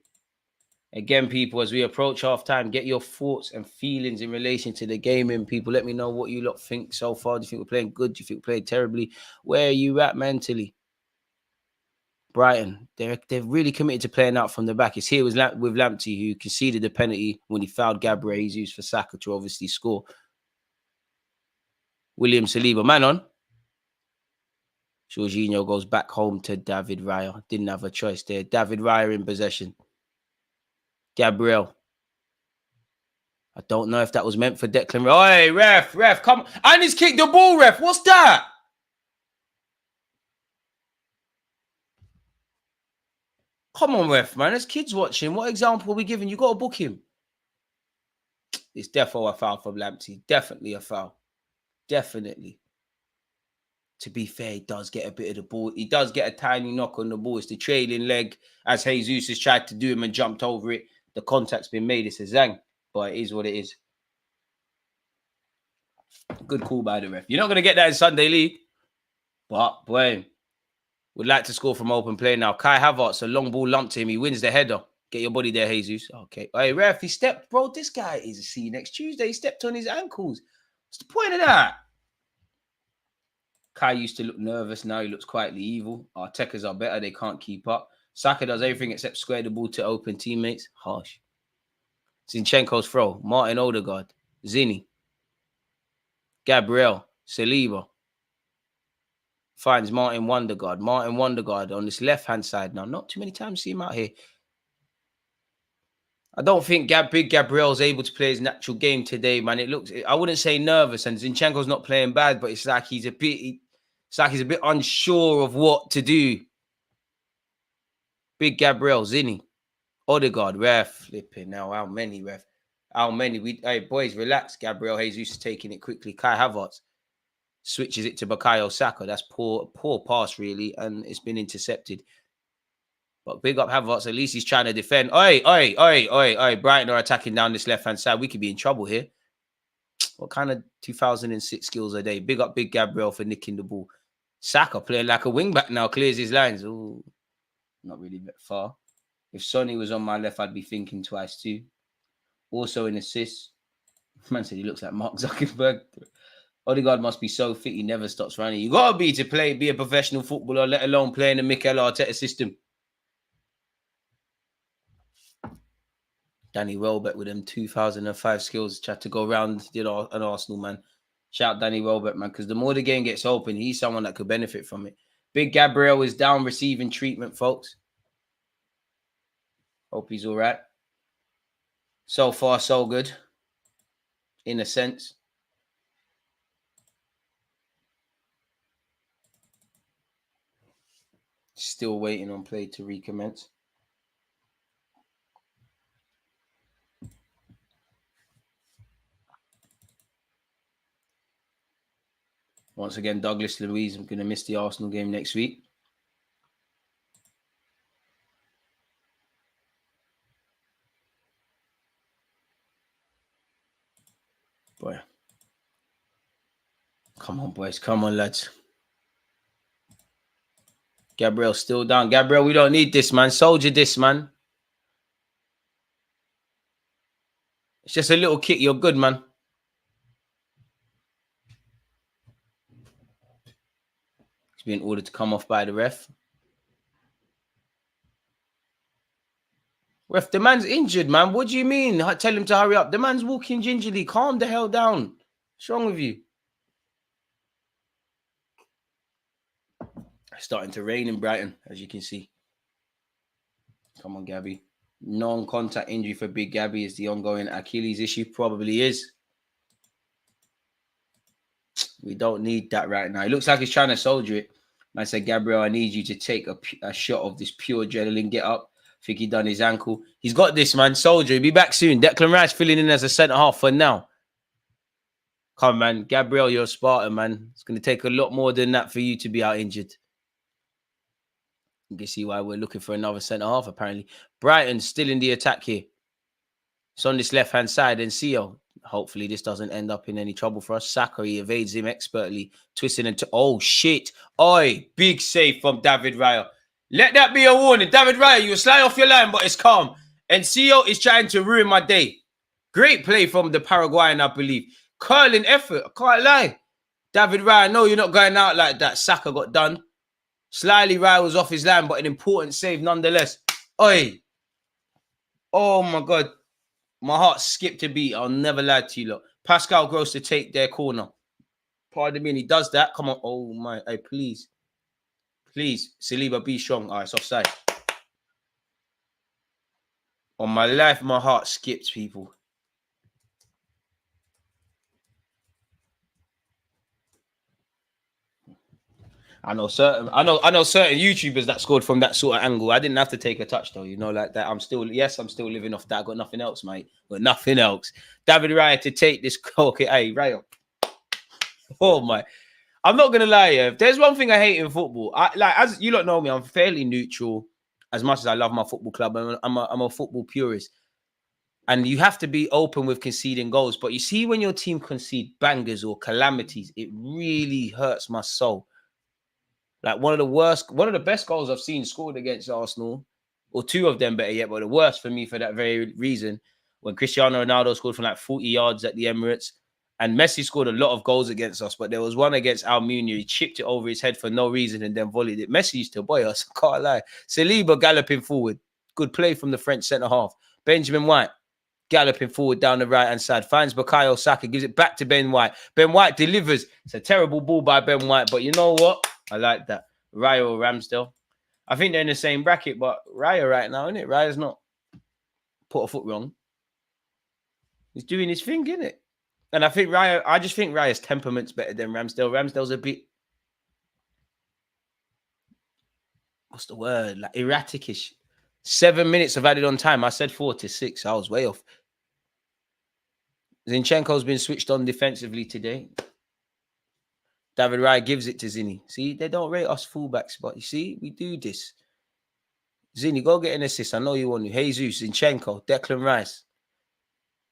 Again, people, as we approach half-time, get your thoughts and feelings in relation to the game. And people, let me know what you lot think so far. Do you think we're playing good? Do you think we're playing terribly? Where are you at mentally? Brighton, they're really committed to playing out from the back. It's here with Lamptey, who conceded the penalty when he fouled Gabriel Jesus for Saka to obviously score. William Saliba, man on. Jorginho goes back home to David Raya. Didn't have a choice there. David Raya in possession. Gabriel. I don't know if that was meant for Declan. Hey, ref, come on. And he's kicked the ball, ref. What's that? Come on, ref, man. There's kids watching. What example are we giving? You got to book him. It's definitely a foul from Lamptey. Definitely a foul. Definitely. To be fair, he does get a bit of the ball. He does get a tiny knock on the ball. It's the trailing leg, as Jesus has tried to do him and jumped over it. The contact's been made. It's a Zang, but it is what it is. Good call by the ref. You're not going to get that in Sunday League. But, boy, would like to score from open play now. Kai Havertz, a long ball lumped to him. He wins the header. Get your body there, Jesus. Okay. Hey, ref, he stepped. Bro, this guy is, see, next Tuesday, he stepped on his ankles. What's the point of that? Kai used to look nervous. Now he looks quietly evil. Our techers are better. They can't keep up. Saka does everything except square the ball to open teammates. Harsh. Zinchenko's throw. Martin Odegaard. Zinni. Gabriel. Saliba. Finds Martin Wondergaard. Martin Wondergaard on this left-hand side now. Not too many times see him out here. I don't think Big Gabriel's able to play his natural game today, man. It looks, I wouldn't say nervous, and Zinchenko's not playing bad, but it's like he's a bit unsure of what to do. Big Gabriel, Zinni, Odegaard, ref, flipping now. How many, ref? How many? Hey, boys, relax. Gabriel Jesus is taking it quickly. Kai Havertz switches it to Bukayo Saka. That's poor pass, really, and it's been intercepted. But big up Havertz. At least he's trying to defend. Oi. Brighton are attacking down this left-hand side. We could be in trouble here. What kind of 2006 skills are they? Big up Big Gabriel for nicking the ball. Saka playing like a wing-back now. Clears his lines. Ooh, not really that far. If Sonny was on my left, I'd be thinking twice too. Also in assists. Man said he looks like Mark Zuckerberg. Odegaard must be so fit. He never stops running. You got to be a professional footballer, let alone playing the Mikel Arteta system. Danny Welbeck with them 2005 skills. Tried to go around, an Arsenal, man. Shout Danny Welbeck, man, because the more the game gets open, he's someone that could benefit from it. Big Gabriel is down receiving treatment, folks. Hope he's all right. So far, so good. In a sense. Still waiting on play to recommence. Once again, Douglas Luiz, I'm going to miss the Arsenal game next week. Boy. Come on, boys. Come on, lads. Gabriel still down. Gabriel, we don't need this, man. Soldier this, man. It's just a little kick. You're good, man. He's being ordered to come off by the ref. Ref, the man's injured, man. What do you mean? Tell him to hurry up. The man's walking gingerly. Calm the hell down. What's wrong with you? It's starting to rain in Brighton, as you can see. Come on, Gabby. Non-contact injury for Big Gabby is the ongoing Achilles issue. Probably is. We don't need that right now. It looks like he's trying to soldier it. Man said, Gabriel, I need you to take a shot of this pure adrenaline. Get up. I think he done his ankle. He's got this, man. Soldier. He'll be back soon. Declan Rice filling in as a centre-half for now. Come on, man. Gabriel, you're a Spartan, man. It's going to take a lot more than that for you to be out injured. You can see why we're looking for another centre-half, apparently. Brighton still in the attack here. It's on this left-hand side. And Seal. Hopefully this doesn't end up in any trouble for us. Saka, he evades him expertly. Twisting into... Oh, shit. Oi, big save from David Raya. Let that be a warning. David Raya, you slide off your line, but it's calm. And Seal is trying to ruin my day. Great play from the Paraguayan, I believe. Curling effort. I can't lie. David Raya, no, you're not going out like that. Saka got done. Slyly, Raya was off his line, but an important save nonetheless. Oi. Oh, my God. My heart skipped a beat. I'll never lie to you, lot. Pascal Gross to take their corner. Pardon me, and he does that. Come on. Oh, my. Hey, please. Please. Saliba, be strong. All right, it's offside. On my life, my heart skips, people. I know certain YouTubers that scored from that sort of angle. I didn't have to take a touch though, like that. I'm still living off that. I got nothing else, mate. Got nothing else. David Raya to take this. Okay, hey, Raya. Oh my. I'm not gonna lie, if there's one thing I hate in football, as you lot know me, I'm fairly neutral. As much as I love my football club, I'm a football purist. And you have to be open with conceding goals. But you see, when your team concede bangers or calamities, it really hurts my soul. Like one of the best goals I've seen scored against Arsenal, or two of them better yet, but the worst for me for that very reason, when Cristiano Ronaldo scored from like 40 yards at the Emirates. And Messi scored a lot of goals against us, but there was one against Almunia. He chipped it over his head for no reason and then volleyed it. Messi used to boy us, can't lie. Saliba galloping forward. Good play from the French centre-half. Benjamin White galloping forward down the right-hand side. Finds Bukayo Saka, gives it back to Ben White. Ben White delivers. It's a terrible ball by Ben White, but you know what? I like that. Raya or Ramsdale. I think they're in the same bracket, but Raya right now, isn't it? Raya's not put a foot wrong. He's doing his thing, isn't it? And I just think Raya's temperament's better than Ramsdale. Ramsdale's a bit, what's the word? Like erratic-ish. 7 minutes of added on time. I said 4 to 6. I was way off. Zinchenko's been switched on defensively today. David Raya gives it to Zinni. See, they don't rate us fullbacks, but you see, we do this. Zinni, go get an assist. I know you want to. Jesus, Zinchenko, Declan Rice.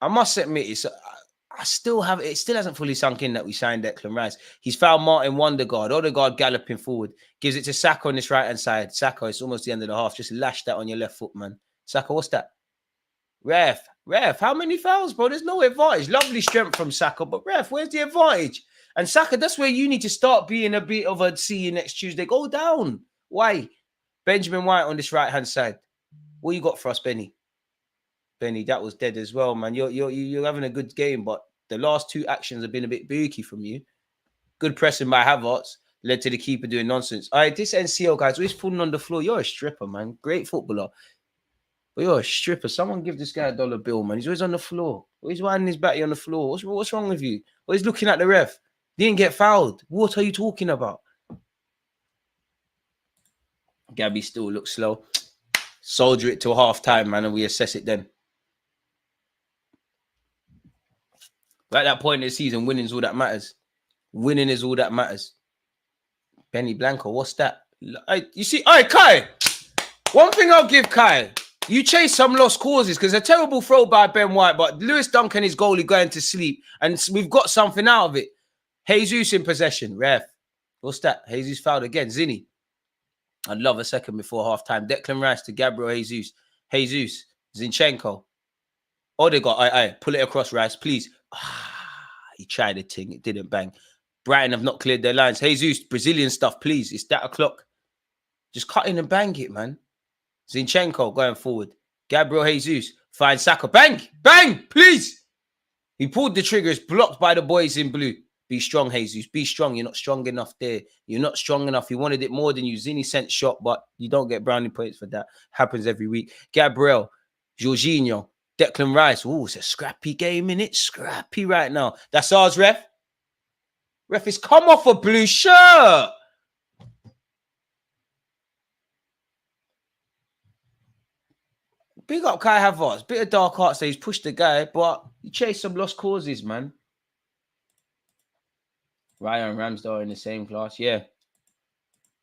I must admit, it still hasn't fully sunk in that we signed Declan Rice. He's found Martin Odegaard galloping forward. Gives it to Saka on this right-hand side. Saka, it's almost the end of the half. Just lash that on your left foot, man. Saka, what's that? Ref, how many fouls, bro? There's no advantage. Lovely strength from Saka, but ref, where's the advantage? And Saka, that's where you need to start being a bit of a see you next Tuesday. Go down. Why? Benjamin White on this right-hand side. What you got for us, Benny? Benny, that was dead as well, man. You're having a good game, but the last two actions have been a bit booky from you. Good pressing by Havertz led to the keeper doing nonsense. All right, this NCO guy's always falling on the floor. You're a stripper, man. Great footballer. But you're a stripper. Someone give this guy a $1 bill, man. He's always on the floor. He's winding his batty on the floor. What's wrong with you? Well, he's looking at the ref. He didn't get fouled. What are you talking about? Gabby still looks slow. Soldier it till half time, man, and we assess it then. At that point in the season, winning is all that matters. Winning is all that matters. Benny Blanco, what's that? You see, all right, Kai. One thing I'll give Kai. You chase some lost causes because a terrible throw by Ben White, but Lewis Duncan is goalie going to sleep, and we've got something out of it. Jesus in possession. Ref. What's that? Jesus fouled again. Zinni. I'd love a second before half-time. Declan Rice to Gabriel Jesus. Jesus. Zinchenko. Odegaard. Pull it across, Rice, please. He tried a thing. It didn't bang. Brighton have not cleared their lines. Jesus, Brazilian stuff, please. It's that o'clock. Just cut in and bang it, man. Zinchenko going forward. Gabriel Jesus. Finds Saka. Bang! Bang! Please! He pulled the trigger. It's blocked by the boys in blue. Be strong, Jesus. Be strong. You're not strong enough there. You're not strong enough. He wanted it more than you. Zinni sent shot, but you don't get brownie points for that. Happens every week. Gabriel. Jorginho. Declan Rice. Oh, it's a scrappy game, innit? Scrappy right now. That's ours, ref. Ref is come off a blue shirt. Big up Kai Havertz. Bit of dark heart, so he's pushed the guy, but he chased some lost causes, man. Raya and Ramsdale are in the same class, yeah.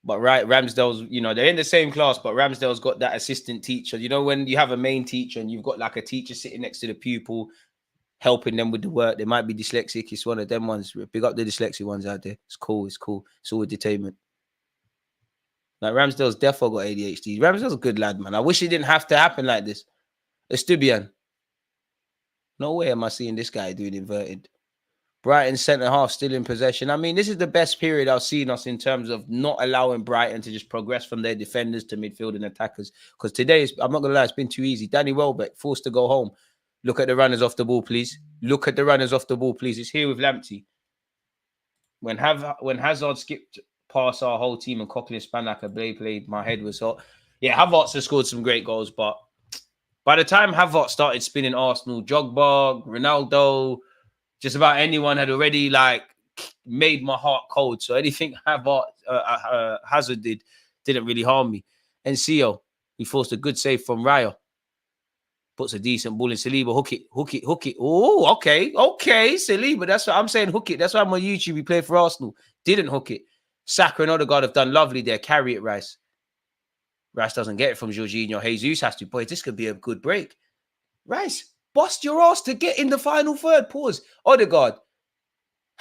But Ramsdale's, they're in the same class, but Ramsdale's got that assistant teacher. You know, when you have a main teacher and you've got like a teacher sitting next to the pupil, helping them with the work. They might be dyslexic. It's one of them ones. Big up the dyslexic ones out there. It's cool. It's cool. It's all entertainment. Like Ramsdale's defo got ADHD. Ramsdale's a good lad, man. I wish it didn't have to happen like this. Estupiñán. No way am I seeing this guy doing inverted. Brighton centre-half still in possession. I mean, this is the best period I've seen us in terms of not allowing Brighton to just progress from their defenders to midfield and attackers. Because today, I'm not going to lie, it's been too easy. Danny Welbeck forced to go home. Look at the runners off the ball, please. Look at the runners off the ball, please. It's here with Lamptey. When Hazard skipped past our whole team and Coquelin span like a blade played, my head was hot. Yeah, Havertz has scored some great goals, but by the time Havertz started spinning Arsenal, Drogba, Ronaldo, just about anyone had already made my heart cold. So anything Hazard didn't really harm me. And Ncio, he forced a good save from Raya. Puts a decent ball in Saliba. Hook it. Oh, okay. Saliba, that's what I'm saying. Hook it. That's why I'm on YouTube. We play for Arsenal. Didn't hook it. Saka and Odegaard have done lovely there. Carry it, Rice. Rice doesn't get it from Jorginho. Jesus has to. Boy, this could be a good break. Rice. Bust your ass to get in the final third. Pause. Odegaard.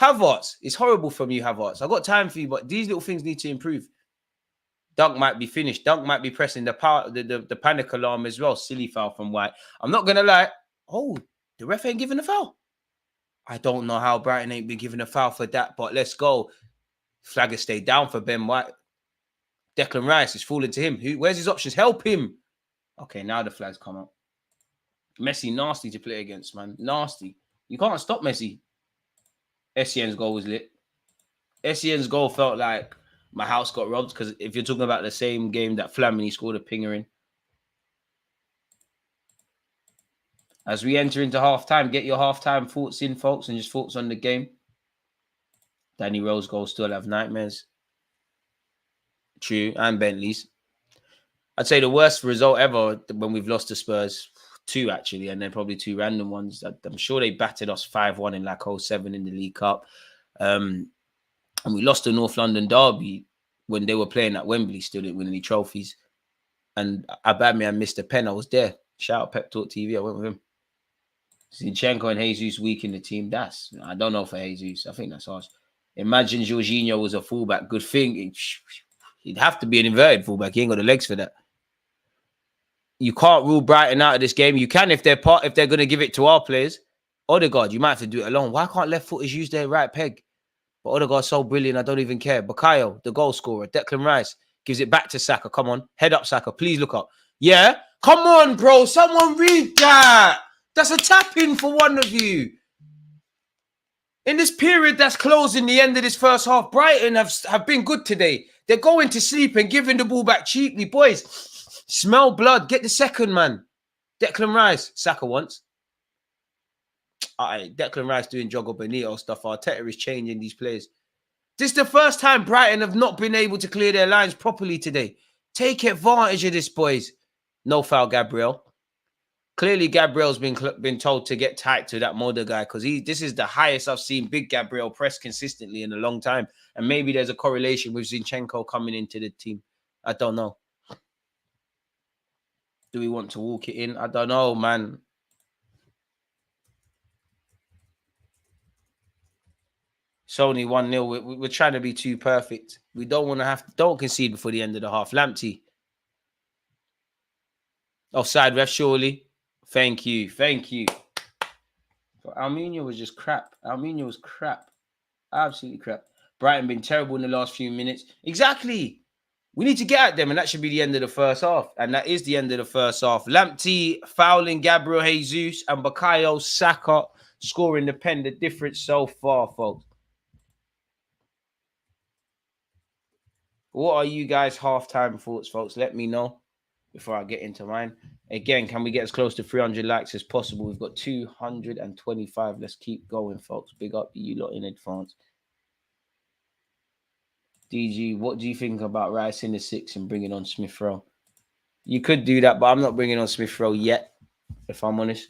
Havertz. It's horrible from you, Havertz. I got time for you, but these little things need to improve. Dunk might be finished. Dunk might be pressing the panic alarm as well. Silly foul from White. I'm not going to lie. Oh, the ref ain't giving a foul. I don't know how Brighton ain't been given a foul for that, but let's go. Flag has stayed down for Ben White. Declan Rice is falling to him. Where's his options? Help him. Okay, now the flags come up. Messi, nasty to play against, man. Nasty. You can't stop Messi. Essien's goal was lit. Essien's goal felt like my house got robbed, because if you're talking about the same game that Flamini scored a pinger in. As we enter into half-time, get your half-time thoughts in, folks, and just thoughts on the game. Danny Rose goals still have nightmares. True, and Bentley's. I'd say the worst result ever when we've lost to Spurs, 2 actually, and then probably 2 random ones. I'm sure they battered us 5-1 in like 07 in the League Cup. And we lost to North London Derby when they were playing at Wembley, still didn't win any trophies. And Aubameyang missed a pen. I was there. Shout out Pep Talk TV. I went with him. Zinchenko and Jesus weak in the team. I don't know for Jesus. I think that's harsh. Imagine Jorginho was a fullback. Good thing. He'd have to be an inverted fullback. He ain't got the legs for that. You can't rule Brighton out of this game. You can if they're going to give it to our players. Odegaard, you might have to do it alone. Why can't left footers use their right peg? But Odegaard's so brilliant, I don't even care. Bukayo, the goal scorer. Declan Rice gives it back to Saka. Come on. Head up, Saka. Please look up. Yeah? Come on, bro. Someone read that. That's a tap-in for one of you. In this period that's closing the end of this first half, Brighton have been good today. They're going to sleep and giving the ball back cheaply. Boys, smell blood. Get the second, man. Declan Rice. Saka once. All right, Declan Rice doing Jogo Benito stuff. Arteta is changing these players. This is the first time Brighton have not been able to clear their lines properly today. Take advantage of this, boys. No foul, Gabriel. Clearly, Gabriel's been told to get tight to that Moda guy, because this is the highest I've seen Big Gabriel press consistently in a long time. And maybe there's a correlation with Zinchenko coming into the team. I don't know. Do we want to walk it in? I don't know, man. It's only 1-0. We're trying to be too perfect. We don't want to don't concede before the end of the half. Lamptey. Offside ref, surely. Thank you. Thank you. But Almunia was just crap. Almunia was crap. Absolutely crap. Brighton been terrible in the last few minutes. Exactly. We need to get at them, and that should be the end of the first half. And that is the end of the first half. Lamptey fouling Gabriel Jesus and Bukayo Saka scoring the pen. The difference so far, folks. What are you guys' halftime thoughts, folks? Let me know before I get into mine. Again, can we get as close to 300 likes as possible? We've got 225. Let's keep going, folks. Big up you lot in advance. DG, what do you think about Rice in the 6 and bringing on Smith Rowe? You could do that, but I'm not bringing on Smith Rowe yet, if I'm honest.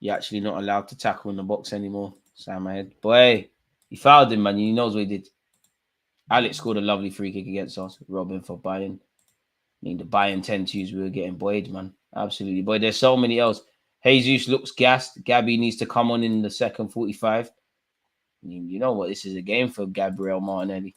You're actually not allowed to tackle in the box anymore. Sam my head. Boy, he fouled him, man. He knows what he did. Alex scored a lovely free kick against us. Robin for Bayern. I mean, the Bayern 10-2s we were getting buoyed, man. Absolutely. Boy, there's so many else. Jesus looks gassed. Gabby needs to come on in the second 45. I mean, you know what? This is a game for Gabriel Martinelli.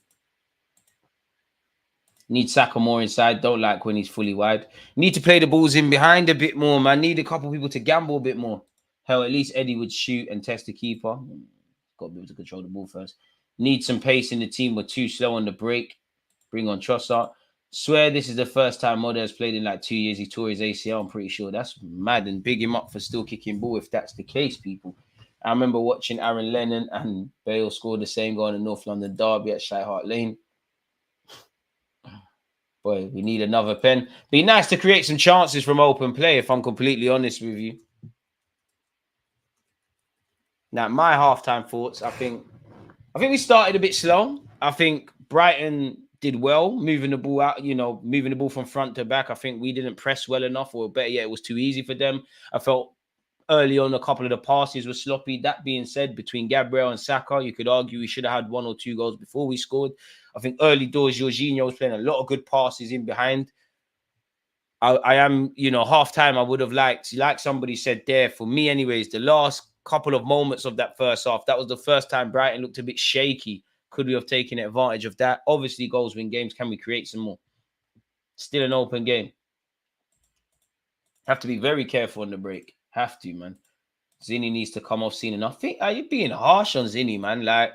Need Saka more inside. Don't like when he's fully wide. Need to play the balls in behind a bit more, man. Need a couple people to gamble a bit more. Hell, at least Eddie would shoot and test the keeper. Got to be able to control the ball first. Need some pace in the team. We're too slow on the break. Bring on Trossard. Swear this is the first time Moda has played in like 2 years. He tore his ACL, I'm pretty sure. That's mad, and big him up for still kicking ball if that's the case, people. I remember watching Aaron Lennon and Bale score the same goal in the North London Derby at Shire Hart Lane. Boy, we need another pen. Be nice to create some chances from open play, if I'm completely honest with you. Now, my halftime thoughts, I think we started a bit slow. I think Brighton did well, moving the ball out, moving the ball from front to back. I think we didn't press well enough, or better yet, it was too easy for them. I felt early on a couple of the passes were sloppy. That being said, between Gabriel and Saka, you could argue we should have had 1 or 2 goals before we scored. I think early doors, Jorginho was playing a lot of good passes in behind. I am, half time. I would have liked, like somebody said there, for me, anyways, the last couple of moments of that first half, that was the first time Brighton looked a bit shaky. Could we have taken advantage of that? Obviously, goals win games. Can we create some more? Still an open game. Have to be very careful on the break. Have to, man. Zinni needs to come off scene. And I think you're being harsh on Zinni, man. Like,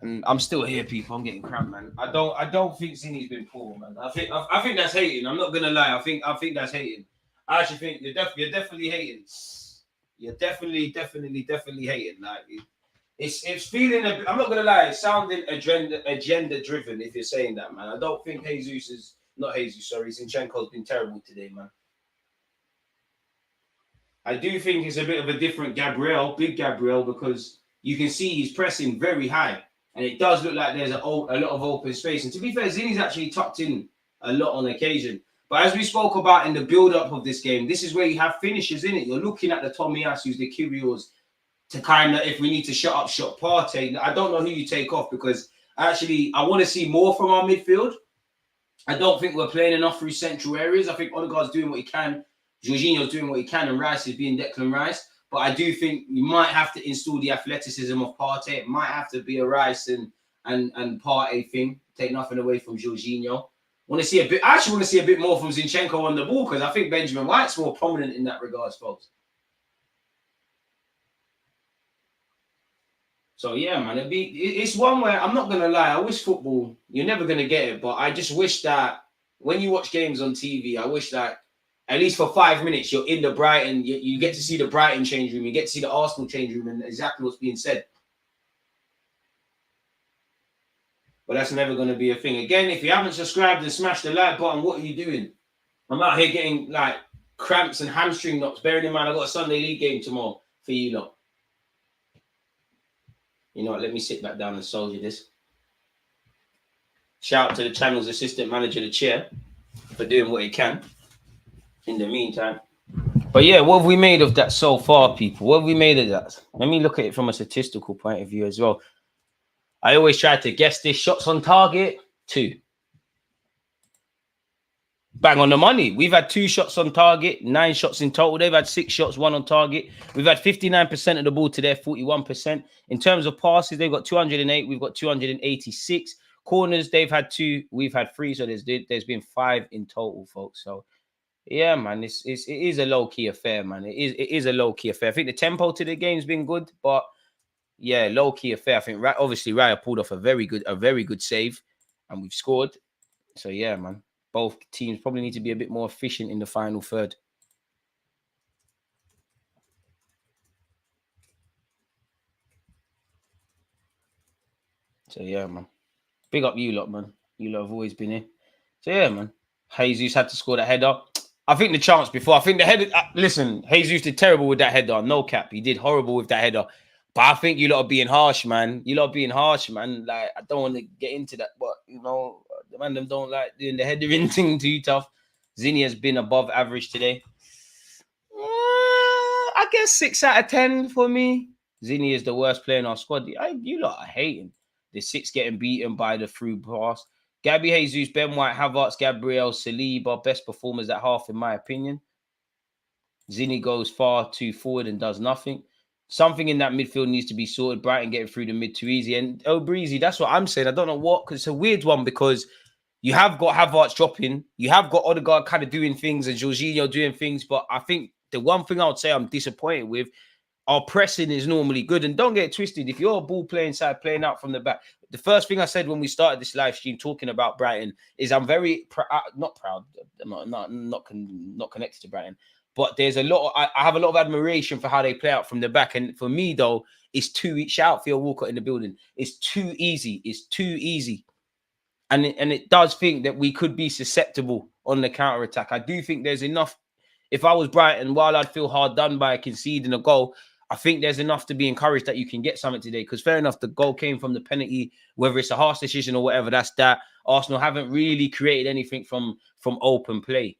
and I'm still here, people. I'm getting cramped, man. I don't think Zinni's been poor, man. I think that's hating. I'm not gonna lie. I think that's hating. I actually think you're definitely hating. You're definitely hating. Like it's feeling. I'm not gonna lie. It's sounding agenda driven. If you're saying that, man. I don't think Zinchenko's been terrible today, man. I do think it's a bit of a different big Gabriel, because you can see he's pressing very high. And it does look like there's a lot of open space. And to be fair, Zinni's actually tucked in a lot on occasion. But as we spoke about in the build-up of this game, this is where you have finishers in it. You're looking at the Tomiyasus, the Kyrgios, to kind of, if we need to shut Partey. I don't know who you take off, because actually I want to see more from our midfield. I don't think we're playing enough through central areas. I think Odegaard's doing what he can. Jorginho's doing what he can, and Rice is being Declan Rice. But I do think you might have to install the athleticism of Partey. It might have to be a Rice and Partey thing. Take nothing away from Jorginho. I actually want to see a bit more from Zinchenko on the ball, because I think Benjamin White's more prominent in that regard, folks. So yeah, man, it's one where I'm not gonna lie. I wish football, you're never gonna get it, but I just wish that when you watch games on TV, I wish that at least for 5 minutes, you're in the Brighton. You get to see the Brighton change room. You get to see the Arsenal change room and exactly what's being said. But that's never going to be a thing. Again, if you haven't subscribed and smashed the like button, what are you doing? I'm out here getting like cramps and hamstring knocks. Bearing in mind, I've got a Sunday League game tomorrow for you lot. You know what? Let me sit back down and soldier this. Shout out to the channel's assistant manager, the chair, for doing what he can in the meantime. But yeah, what have we made of that so far, people? What have we made of that? Let me look at it from a statistical point of view as well. I always try to guess this. Shots on target, 2. Bang on the money. We've had 2 shots on target, 9 shots in total. They've had 6 shots, 1 on target. We've had 59% of the ball to their 41%. In terms of passes, they've got 208. We've got 286. Corners, they've had 2. We've had 3. So there's been 5 in total, folks. So yeah, man, it is a low-key affair, man. It is a low-key affair. I think the tempo to the game's been good, but yeah, low-key affair. I think obviously Raya pulled off a very good save, and we've scored. So yeah, man, both teams probably need to be a bit more efficient in the final third. So yeah, man, big up you lot, man. You lot have always been here. So yeah, man, Jesus had to score that header. I think the chance before, I think the header, listen, Jesus did terrible with that header. No cap. He did horrible with that header. But I think you lot are being harsh, man. You lot are being harsh, man. Like, I don't want to get into that, but, the man them don't like doing the headering thing too tough. Zinni has been above average today. I guess 6 out of 10 for me. Zinni is the worst player in our squad. You lot are hating. The 6 getting beaten by the through pass. Gabby Jesus, Ben White, Havertz, Gabriel, Saliba, best performers at half, in my opinion. Zinni goes far too forward and does nothing. Something in that midfield needs to be sorted. Brighton getting through the mid too easy. And Breezy, that's what I'm saying. I don't know what, because it's a weird one, because you have got Havertz dropping. You have got Odegaard kind of doing things and Jorginho doing things. But I think the one thing I would say I'm disappointed with, our pressing is normally good. And don't get it twisted. If you're a ball playing side, playing out from the back, the first thing I said when we started this live stream talking about Brighton is I'm very not proud. I'm not connected to Brighton, but there's a lot. I have a lot of admiration for how they play out from the back. And for me, though, it's too. Shout out Theo Walcott in the building. It's too easy. It's too easy, and it does think that we could be susceptible on the counter attack. I do think there's enough. If I was Brighton, while I'd feel hard done by conceding a goal, I think there's enough to be encouraged that you can get something today. Because fair enough, the goal came from the penalty, whether it's a harsh decision or whatever, that's that. Arsenal haven't really created anything from open play.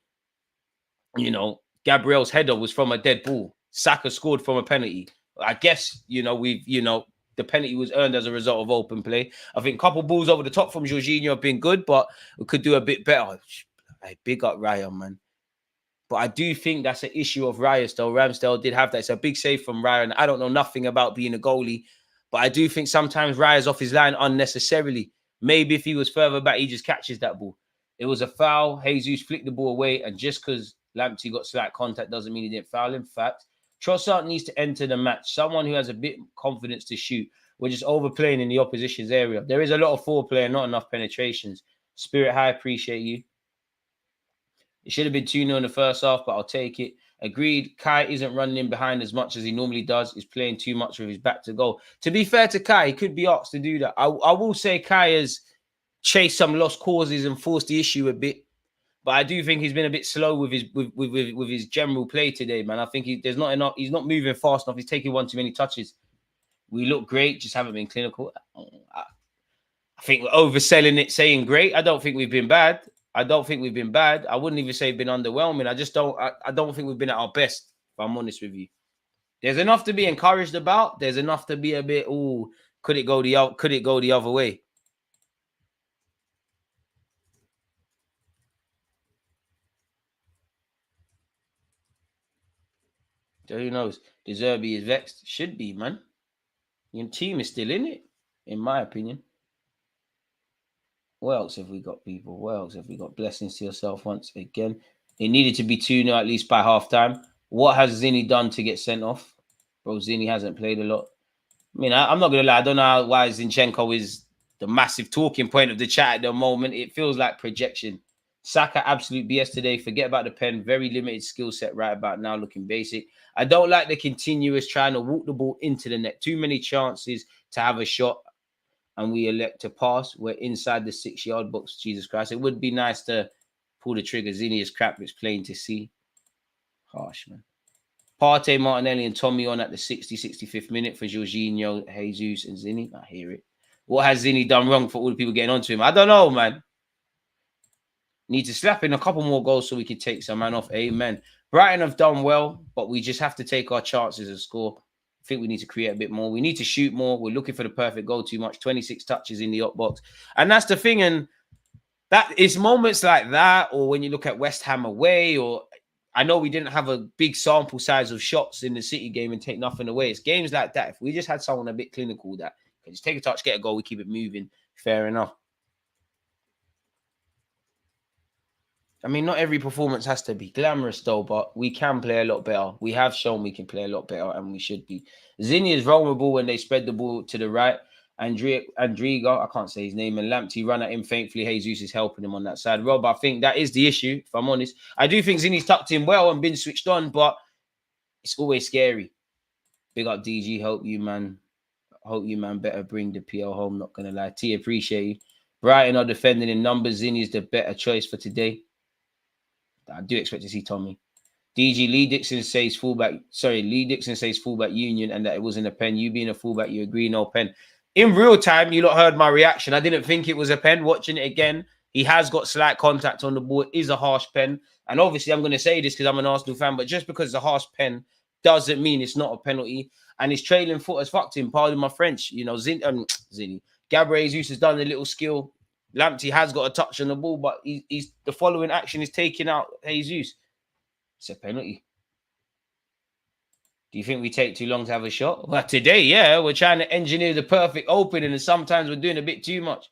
Gabriel's header was from a dead ball. Saka scored from a penalty. I guess, the penalty was earned as a result of open play. I think a couple balls over the top from Jorginho have been good, but we could do a bit better. Hey, big up Ryan, man. But I do think that's an issue of Raya still. Ramsdale did have that. It's a big save from Raya, and I don't know nothing about being a goalie, but I do think sometimes Raya's off his line unnecessarily. Maybe if he was further back, he just catches that ball. It was a foul. Jesus flicked the ball away, and just because Lamptey got slight contact doesn't mean he didn't foul. In fact, Trossard needs to enter the match. Someone who has a bit of confidence to shoot. We're just overplaying in the opposition's area. There is a lot of foreplay and not enough penetrations. Spirit High, appreciate you. It should have been 2-0 in the first half, but I'll take it. Agreed. Kai isn't running in behind as much as he normally does. He's playing too much with his back to goal. To be fair to Kai, he could be asked to do that. I will say Kai has chased some lost causes and forced the issue a bit. But I do think he's been a bit slow with his general play today, man. I think there's not enough. He's not moving fast enough. He's taking one too many touches. We look great, just haven't been clinical. I think we're overselling it, saying great. I don't think we've been bad. I wouldn't even say been underwhelming. I don't think we've been at our best, if I'm honest with you. There's enough to be encouraged about. There's enough to be a bit, could it go the other way? So who knows? De Zerbi is vexed. Should be, man. Your team is still in it, in my opinion. What else have we got, people? What else have we got? Blessings to yourself once again. It needed to be 2-0 at least by half-time. What has Zinni done to get sent off? Bro, Zinni hasn't played a lot. I mean, I'm not going to lie. I don't know why Zinchenko is the massive talking point of the chat at the moment. It feels like projection. Saka, absolute BS today. Forget about the pen. Very limited skill set right about now, looking basic. I don't like the continuous trying to walk the ball into the net. Too many chances to have a shot, and we elect to pass. We're inside the 6-yard box. Jesus Christ. It would be nice to pull the trigger. Zinni is crap. It's plain to see. Harsh, man. Partey, Martinelli, and Tommy on at the 65th minute for Jorginho, Jesus, and Zinni. I hear it. What has Zinni done wrong for all the people getting onto him? I don't know, man. Need to slap in a couple more goals so we can take some man off. Amen. Brighton have done well, but we just have to take our chances and score. I think we need to create a bit more. We need to shoot more. We're looking for the perfect goal too much. 26 touches in the up box. And that's the thing. And that it's moments like that, or when you look at West Ham away, or I know we didn't have a big sample size of shots in the City game and take nothing away. It's games like that. If we just had someone a bit clinical that can just take a touch, get a goal, we keep it moving. Fair enough. I mean, not every performance has to be glamorous, though, but we can play a lot better. We have shown we can play a lot better, and we should be. Zinni is vulnerable when they spread the ball to the right. Andrigo, I can't say his name, and Lamptey run at him. Thankfully, Jesus is helping him on that side. Rob, I think that is the issue, if I'm honest. I do think Zinni's tucked in well and been switched on, but it's always scary. Big up, DG. Hope you, man, better bring the PL home. Not going to lie. T, appreciate you. Brighton are defending in numbers. Zinni is the better choice for today. I do expect to see Tommy. DG, Lee Dixon says fullback union and that it wasn't a pen. You being a fullback, you agree, no pen. In real time, you lot heard my reaction. I didn't think it was a pen. Watching it again, he has got slight contact on the ball. It is a harsh pen. And obviously, I'm going to say this because I'm an Arsenal fan, but just because it's a harsh pen doesn't mean it's not a penalty. And his trailing foot has fucked him. Pardon my French. You know, Zinni. Gabriel Jesus has done a little skill. Lamptey has got a touch on the ball, but he's the following action is taking out Jesus. It's a penalty. Do you think we take too long to have a shot? Well, today, yeah, we're trying to engineer the perfect opening, and sometimes we're doing a bit too much.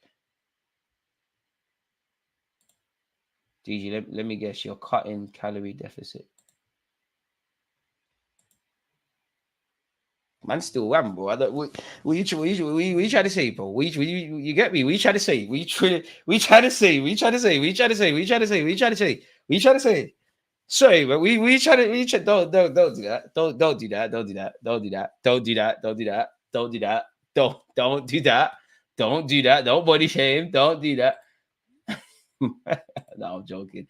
DG, let me guess, you're cutting calorie deficit. Man, still wham, bro. What you trying to say, bro? You get me? What you trying to say? What you trying to say? Sorry, but we try to don't do that. Don't do that. Don't do that. Don't do that. Don't do that. Don't do that. Don't do that. Don't do that. Don't do that. Don't body shame. Don't do that. No, I'm joking.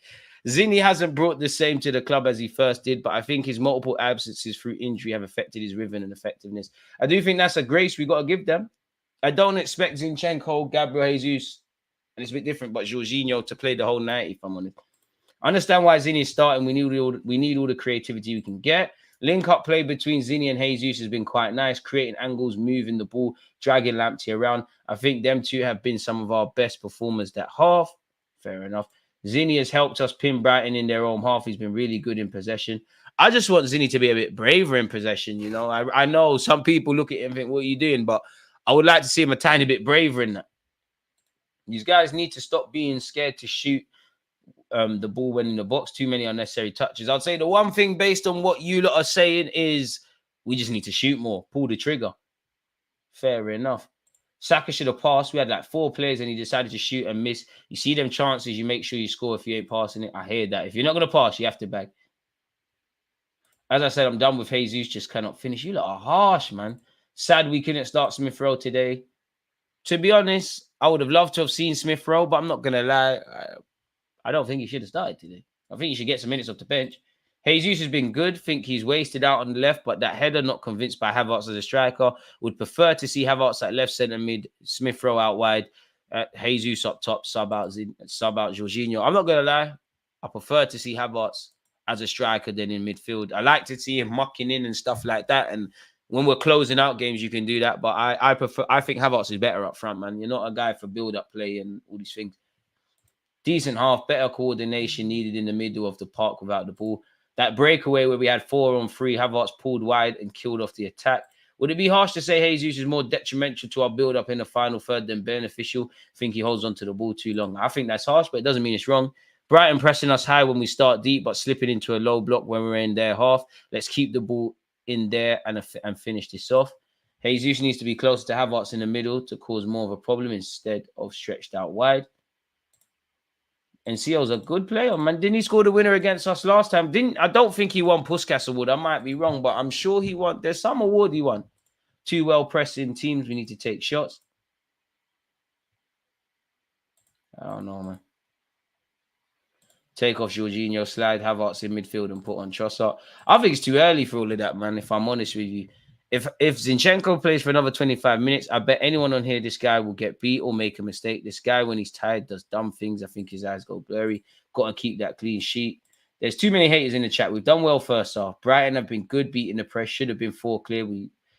Zinni hasn't brought the same to the club as he first did, but I think his multiple absences through injury have affected his rhythm and effectiveness. I do think that's a grace we got to give them. I don't expect Zinchenko, Gabriel Jesus, and it's a bit different, but Jorginho to play the whole 90, if I'm honest. I understand why Zinni is starting. We need all the creativity we can get. Link-up play between Zinni and Jesus has been quite nice, creating angles, moving the ball, dragging Lamptey around. I think them two have been some of our best performers that half. Fair enough. Zinni has helped us pin Brighton in their own half. He's been really good in possession. I just want Zinni to be a bit braver in possession. You know, I know some people look at him and think, what are you doing? But I would like to see him a tiny bit braver in that. These guys need to stop being scared to shoot the ball when in the box. Too many unnecessary touches. I'd say the one thing based on what you lot are saying is we just need to shoot more. Pull the trigger. Fair enough. Saka should have passed. We had like 4 players and he decided to shoot and miss. You see them chances, you make sure you score if you ain't passing it. I hear that. If you're not going to pass, you have to bag. As I said, I'm done with Jesus. Just cannot finish. You lot are harsh, man. Sad we couldn't start Smith Rowe today. To be honest, I would have loved to have seen Smith Rowe, but I'm not going to lie. I don't think he should have started today. I think he should get some minutes off the bench. Jesus has been good. Think he's wasted out on the left, but that header, not convinced by Havertz as a striker. Would prefer to see Havertz at left centre mid, Smith Rowe out wide, Jesus up top, sub out Jorginho. I'm not going to lie. I prefer to see Havertz as a striker than in midfield. I like to see him mucking in and stuff like that. And when we're closing out games, you can do that. But I think Havertz is better up front, man. You're not a guy for build-up play and all these things. Decent half, better coordination needed in the middle of the park without the ball. That breakaway where we had 4-on-3, Havertz pulled wide and killed off the attack. Would it be harsh to say Jesus is more detrimental to our build-up in the final third than beneficial? I think he holds on to the ball too long. I think that's harsh, but it doesn't mean it's wrong. Brighton pressing us high when we start deep, but slipping into a low block when we're in their half. Let's keep the ball in there and finish this off. Jesus needs to be closer to Havertz in the middle to cause more of a problem instead of stretched out wide. And Cio's a good player, man. Didn't he score the winner against us last time? I don't think he won Puskas Award. I might be wrong, but I'm sure he won. There's some award he won. 2 well-pressing teams. We need to take shots. I don't know, man. Take off Jorginho, slide Havertz in midfield and put on Trossard. I think it's too early for all of that, man, if I'm honest with you. If Zinchenko plays for another 25 minutes, I bet anyone on here, this guy will get beat or make a mistake. This guy, when he's tired, does dumb things. I think his eyes go blurry. Got to keep that clean sheet. There's too many haters in the chat. We've done well first half. Brighton have been good beating the press. Should have been 4 clear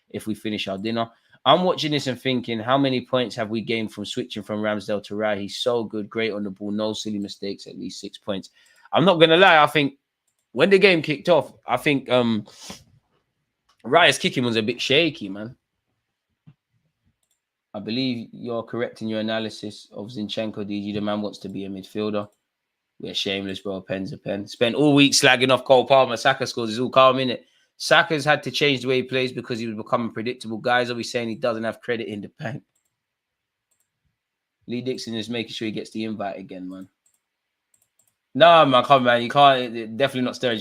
if we finish our dinner. I'm watching this and thinking, how many points have we gained from switching from Ramsdale to Rye? He's so good, great on the ball, no silly mistakes, at least 6 points. I'm not going to lie. I think when the game kicked off, I think Raya's kicking was a bit shaky, man. I believe you're correct in your analysis of Zinchenko, DG. The man wants to be a midfielder. We're shameless, bro. Pen's a pen. Spent all week slagging off Cole Palmer. Saka scores. It's all calm, innit? Saka's had to change the way he plays because he was becoming predictable. Guys are we saying he doesn't have credit in the bank. Lee Dixon is making sure he gets the invite again, man. No, man, come on, man. You can't. Definitely not stirring.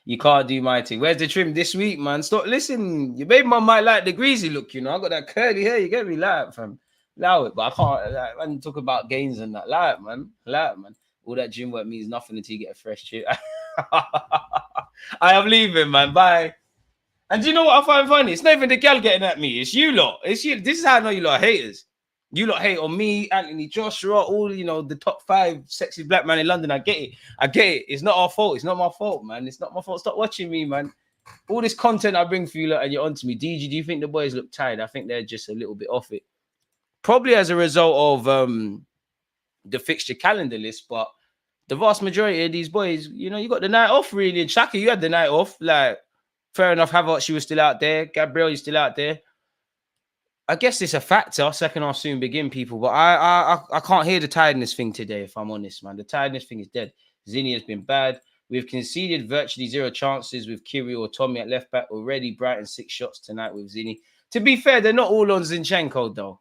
You can't do my thing. Where's the trim this week, man? Stop. Listen, your baby mum might like the greasy look, you know. I got that curly hair. You get me, like, fam. Allow it, but I can't. Like, man, talk about gains and that. Allow it, man. Allow it, man. All that gym work means nothing until you get a fresh chip. I am leaving, man. Bye. And do you know what I find funny? It's not even the gal getting at me. It's you lot. It's you. This is how I know you lot are haters. You lot hate on me, Anthony Joshua, all, you know, the top 5 sexy black man in London. I get it. I get it. It's not our fault. It's not my fault, man. It's not my fault. Stop watching me, man. All this content I bring for you lot and you're onto me. DG, do you think the boys look tired? I think they're just a little bit off it. Probably as a result of the fixture calendar list, but the vast majority of these boys, you know, you got the night off, really. And Shaka, you had the night off. Like, fair enough. Havertz, you were still out there. Gabriel, you're still out there. I guess it's a factor. Second half soon begin, people. But I can't hear the tiredness thing today, if I'm honest, man. The tiredness thing is dead. Zinni has been bad. We've conceded virtually 0 chances with Kiri or Tommy at left back already. Brighton 6 shots tonight with Zinni. To be fair, they're not all on Zinchenko, though.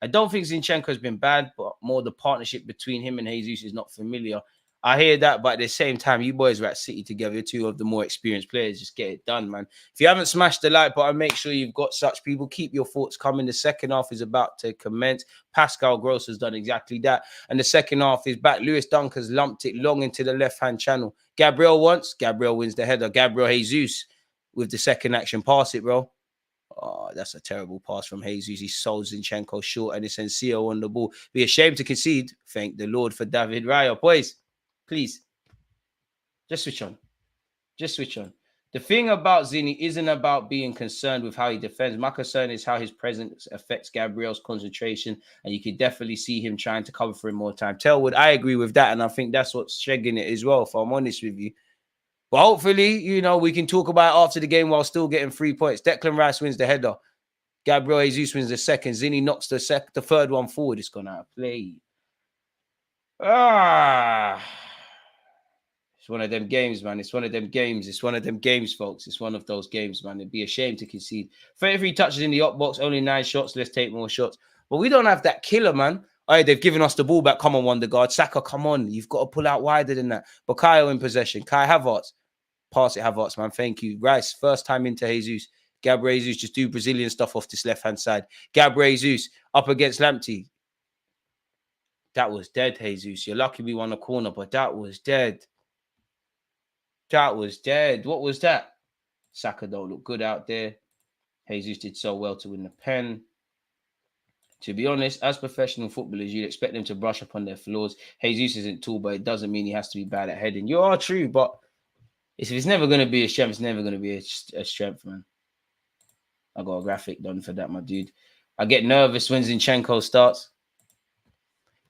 I don't think Zinchenko has been bad, but more the partnership between him and Jesus is not familiar. I hear that, but at the same time, you boys were at City together. You're 2 of the more experienced players. Just get it done, man. If you haven't smashed the like button, make sure you've got such people. Keep your thoughts coming. The second half is about to commence. Pascal Gross has done exactly that. And the second half is back. Lewis Dunk has lumped it long into the left-hand channel. Gabriel wins the header. Gabriel Jesus with the second action. Pass it, bro. Oh, that's a terrible pass from Jesus. He sold Zinchenko short and it's Ensio on the ball. Be ashamed to concede. Thank the Lord for David Raya. Boys, please, just switch on. Just switch on. The thing about Zini isn't about being concerned with how he defends. My concern is how his presence affects Gabriel's concentration, and you can definitely see him trying to cover for him more time. Telwood, I agree with that, and I think that's what's shagging it as well, if I'm honest with you. But hopefully, you know, we can talk about it after the game while still getting 3 points. Declan Rice wins the header. Gabriel Jesus wins the second. Zini knocks the third one forward. It's gone out of play. It's one of them games, man. It's one of them games. It's one of them games, folks. It's one of those games, man. It'd be a shame to concede. 33 touches in the up box, only 9 shots. Let's take more shots. But we don't have that killer, man. All right, they've given us the ball back. Come on, Wonderguard. Saka, come on. You've got to pull out wider than that. Bukayo in possession. Kai Havertz. Pass it, Havertz, man. Thank you. Rice, first time into Jesus. Gabriel Jesus just do Brazilian stuff off this left-hand side. Gabriel Jesus up against Lamptey. That was dead, Jesus. You're lucky we won a corner, but that was dead. That was dead. What was that? Saka don't look good out there. Jesus did so well to win the pen. To be honest, as professional footballers, you'd expect them to brush up on their flaws. Jesus isn't tall, but it doesn't mean he has to be bad at heading. You are true, but if it's never going to be a strength, it's never going to be a strength, man. I got a graphic done for that, my dude. I get nervous when Zinchenko starts.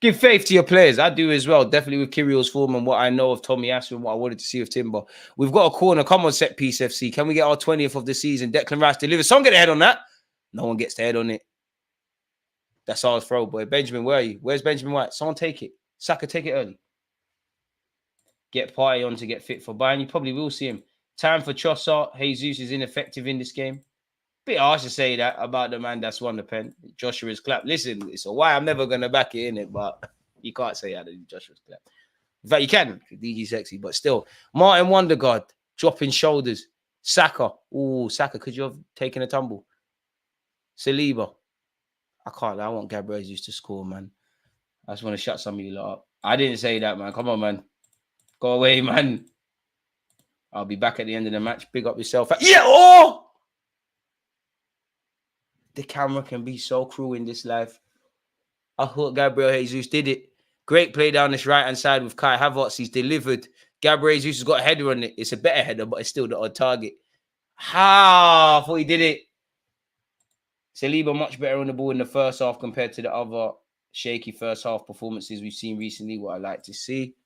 Give faith to your players. I do as well. Definitely with Kyrgios form and what I know of Tommy Asu and what I wanted to see with Timber. We've got a corner. Come on, set piece FC. Can we get our 20th of the season? Declan Rice delivers. Someone get the head on that. No one gets the head on it. That's our throw, boy. Benjamin, where are you? Where's Benjamin White? Someone take it. Saka, take it early. Get Party on to get fit for Bayern. You probably will see him. Time for Trossard. Jesus is ineffective in this game. Bit harsh to say that about the man that's won the pen. Joshua's clap. Listen, it's a why I'm never going to back it in it, but you can't say that in Joshua's clap. In fact, you can. DG sexy, but still. Martin Wonderguard, dropping shoulders. Saka. Ooh, Saka, could you have taken a tumble? Saliba. I can't. I want Gabriel Jesus to score, man. I just want to shut some of you lot up. I didn't say that, man. Come on, man. Go away, man. I'll be back at the end of the match. Big up yourself. Yeah, oh! The camera can be so cruel in this life. I thought Gabriel Jesus did it. Great play down this right-hand side with Kai Havertz. He's delivered. Gabriel Jesus has got a header on it. It's a better header, but it's still the odd target. I thought he did it. Saliba much better on the ball in the first half compared to the other shaky first half performances we've seen recently, what I like to see.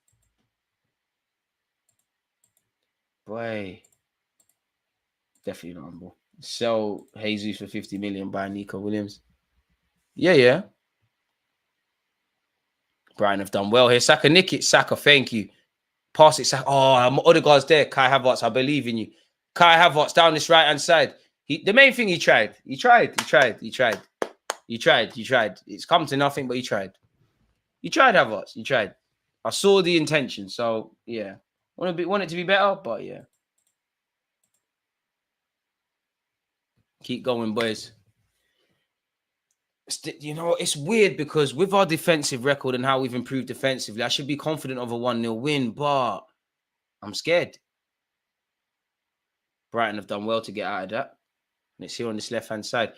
Boy. Definitely not humble. Sell Jesus for 50 million by Nico Williams. Yeah. Brighton have done well here. Saka, nick it. Saka, thank you. Pass it, Saka. Oh, Odegaard's there. Kai Havertz, I believe in you. Kai Havertz down this right-hand side. The main thing he tried. He tried. It's come to nothing, but he tried. You tried, Havertz. You tried. I saw the intention, so yeah. Want it to be better, but yeah. Keep going, boys. You know, it's weird because with our defensive record and how we've improved defensively, I should be confident of a 1-0 win, but I'm scared. Brighton have done well to get out of that. And it's here on this left-hand side.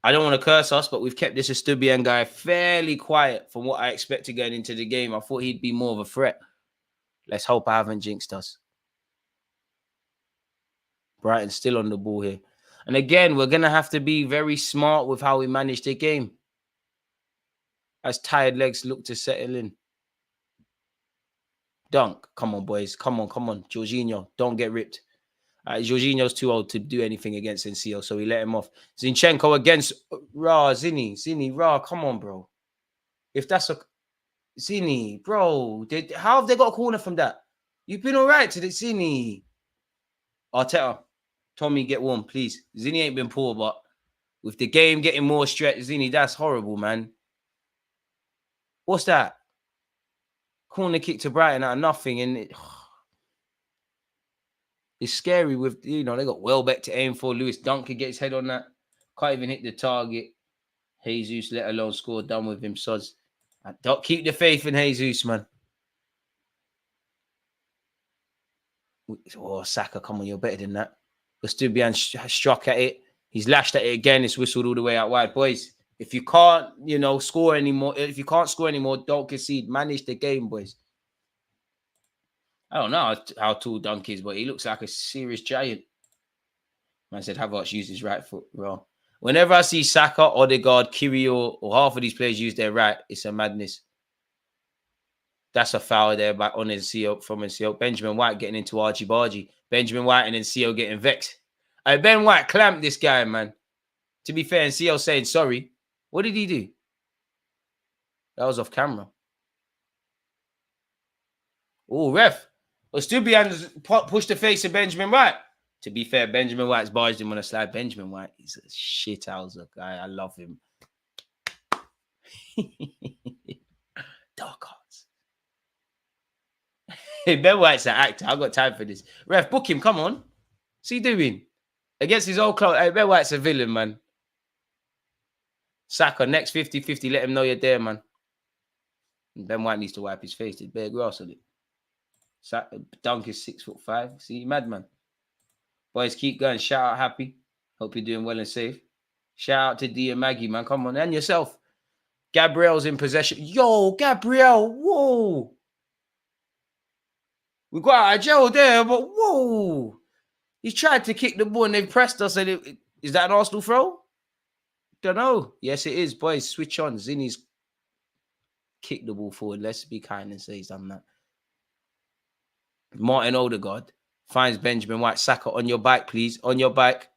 I don't want to curse us, but we've kept this Estupiñán guy fairly quiet from what I expected going into the game. I thought he'd be more of a threat. Let's hope I haven't jinxed us. Brighton's still on the ball here. And again, we're going to have to be very smart with how we manage the game. As tired legs look to settle in. Dunk. Come on, boys. Come on. Jorginho, don't get ripped. Jorginho's too old to do anything against Enciso, so we let him off. Zinchenko against Zini, come on, bro. If that's a... Zini, bro. How have they got a corner from that? You've been all right to the Zini. Arteta. Tommy, get warm, please. Zini ain't been poor, but with the game getting more stretched, Zini, that's horrible, man. What's that? Corner kick to Brighton out of nothing, and it's scary with, you know, they got Welbeck to aim for. Lewis Dunk could get his head on that. Can't even hit the target. Jesus, let alone score. Done with him, sods. Don't keep the faith in Jesus, man. Oh, Saka, come on, you're better than that. Estupiñán struck at it. He's lashed at it again. It's whistled all the way out wide. Boys, if you can't, score anymore, don't concede. Manage the game, boys. I don't know how tall Dunk is, but he looks like a serious giant. Man said Havertz used his right foot wrong. Whenever I see Saka, Odegaard, Kiwior, or half of these players use their right, it's a madness. That's a foul there by on NCO from NCO. Benjamin White getting into Archie Bargy. Benjamin White and NCO getting vexed. Ben White clamped this guy, man. To be fair, NCO saying sorry. What did he do? That was off camera. Oh, ref. Well, still behind push the face of Benjamin White. To be fair, Benjamin White's barged him on a slide. Benjamin White is a shithouser guy. I love him. Dark hearts. Hey, Ben White's an actor. I've got time for this. Ref, book him. Come on. What's he doing? Against his old club. Hey, Ben White's a villain, man. Saka, next 50-50. Let him know you're there, man. Ben White needs to wipe his face. There's bare grass on it. Dunk is 6'5". See, madman. Boys, keep going. Shout out, Happy. Hope you're doing well and safe. Shout out to D and Maggie, man. Come on. And yourself. Gabriel's in possession. Yo, Gabriel. Whoa. We got out of jail there, but whoa. He tried to kick the ball and they pressed us. And is that an Arsenal throw? Don't know. Yes, it is. Boys, switch on. Zinni's kicked the ball forward. Let's be kind and say he's done that. Martin Odegaard finds Benjamin White. Saka, on your bike, please. On your bike.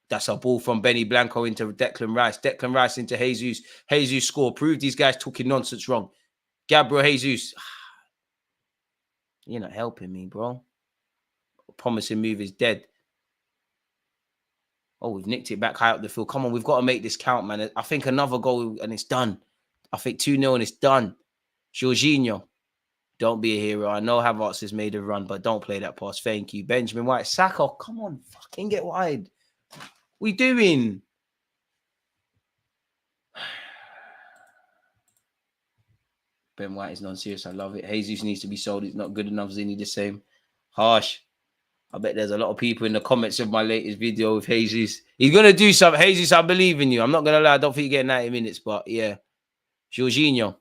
That's a ball from Benny Blanco into Declan Rice. Declan Rice into Jesus. Jesus score. Prove these guys talking nonsense wrong. Gabriel Jesus. You're not helping me, bro. Promising move is dead. Oh, we've nicked it back high up the field. Come on, we've got to make this count, man. I think another goal and it's done. I think 2-0 and it's done. Jorginho. Don't be a hero. I know Havertz has made a run, but don't play that pass. Thank you. Benjamin White. Saka, come on. Fucking get wide. What are we doing? Ben White is non-serious. I love it. Jesus needs to be sold. He's not good enough. Zinni the same. Harsh. I bet there's a lot of people in the comments of my latest video with Jesus. He's going to do something. Jesus, I believe in you. I'm not going to lie. I don't think you get 90 minutes, but yeah. Jorginho.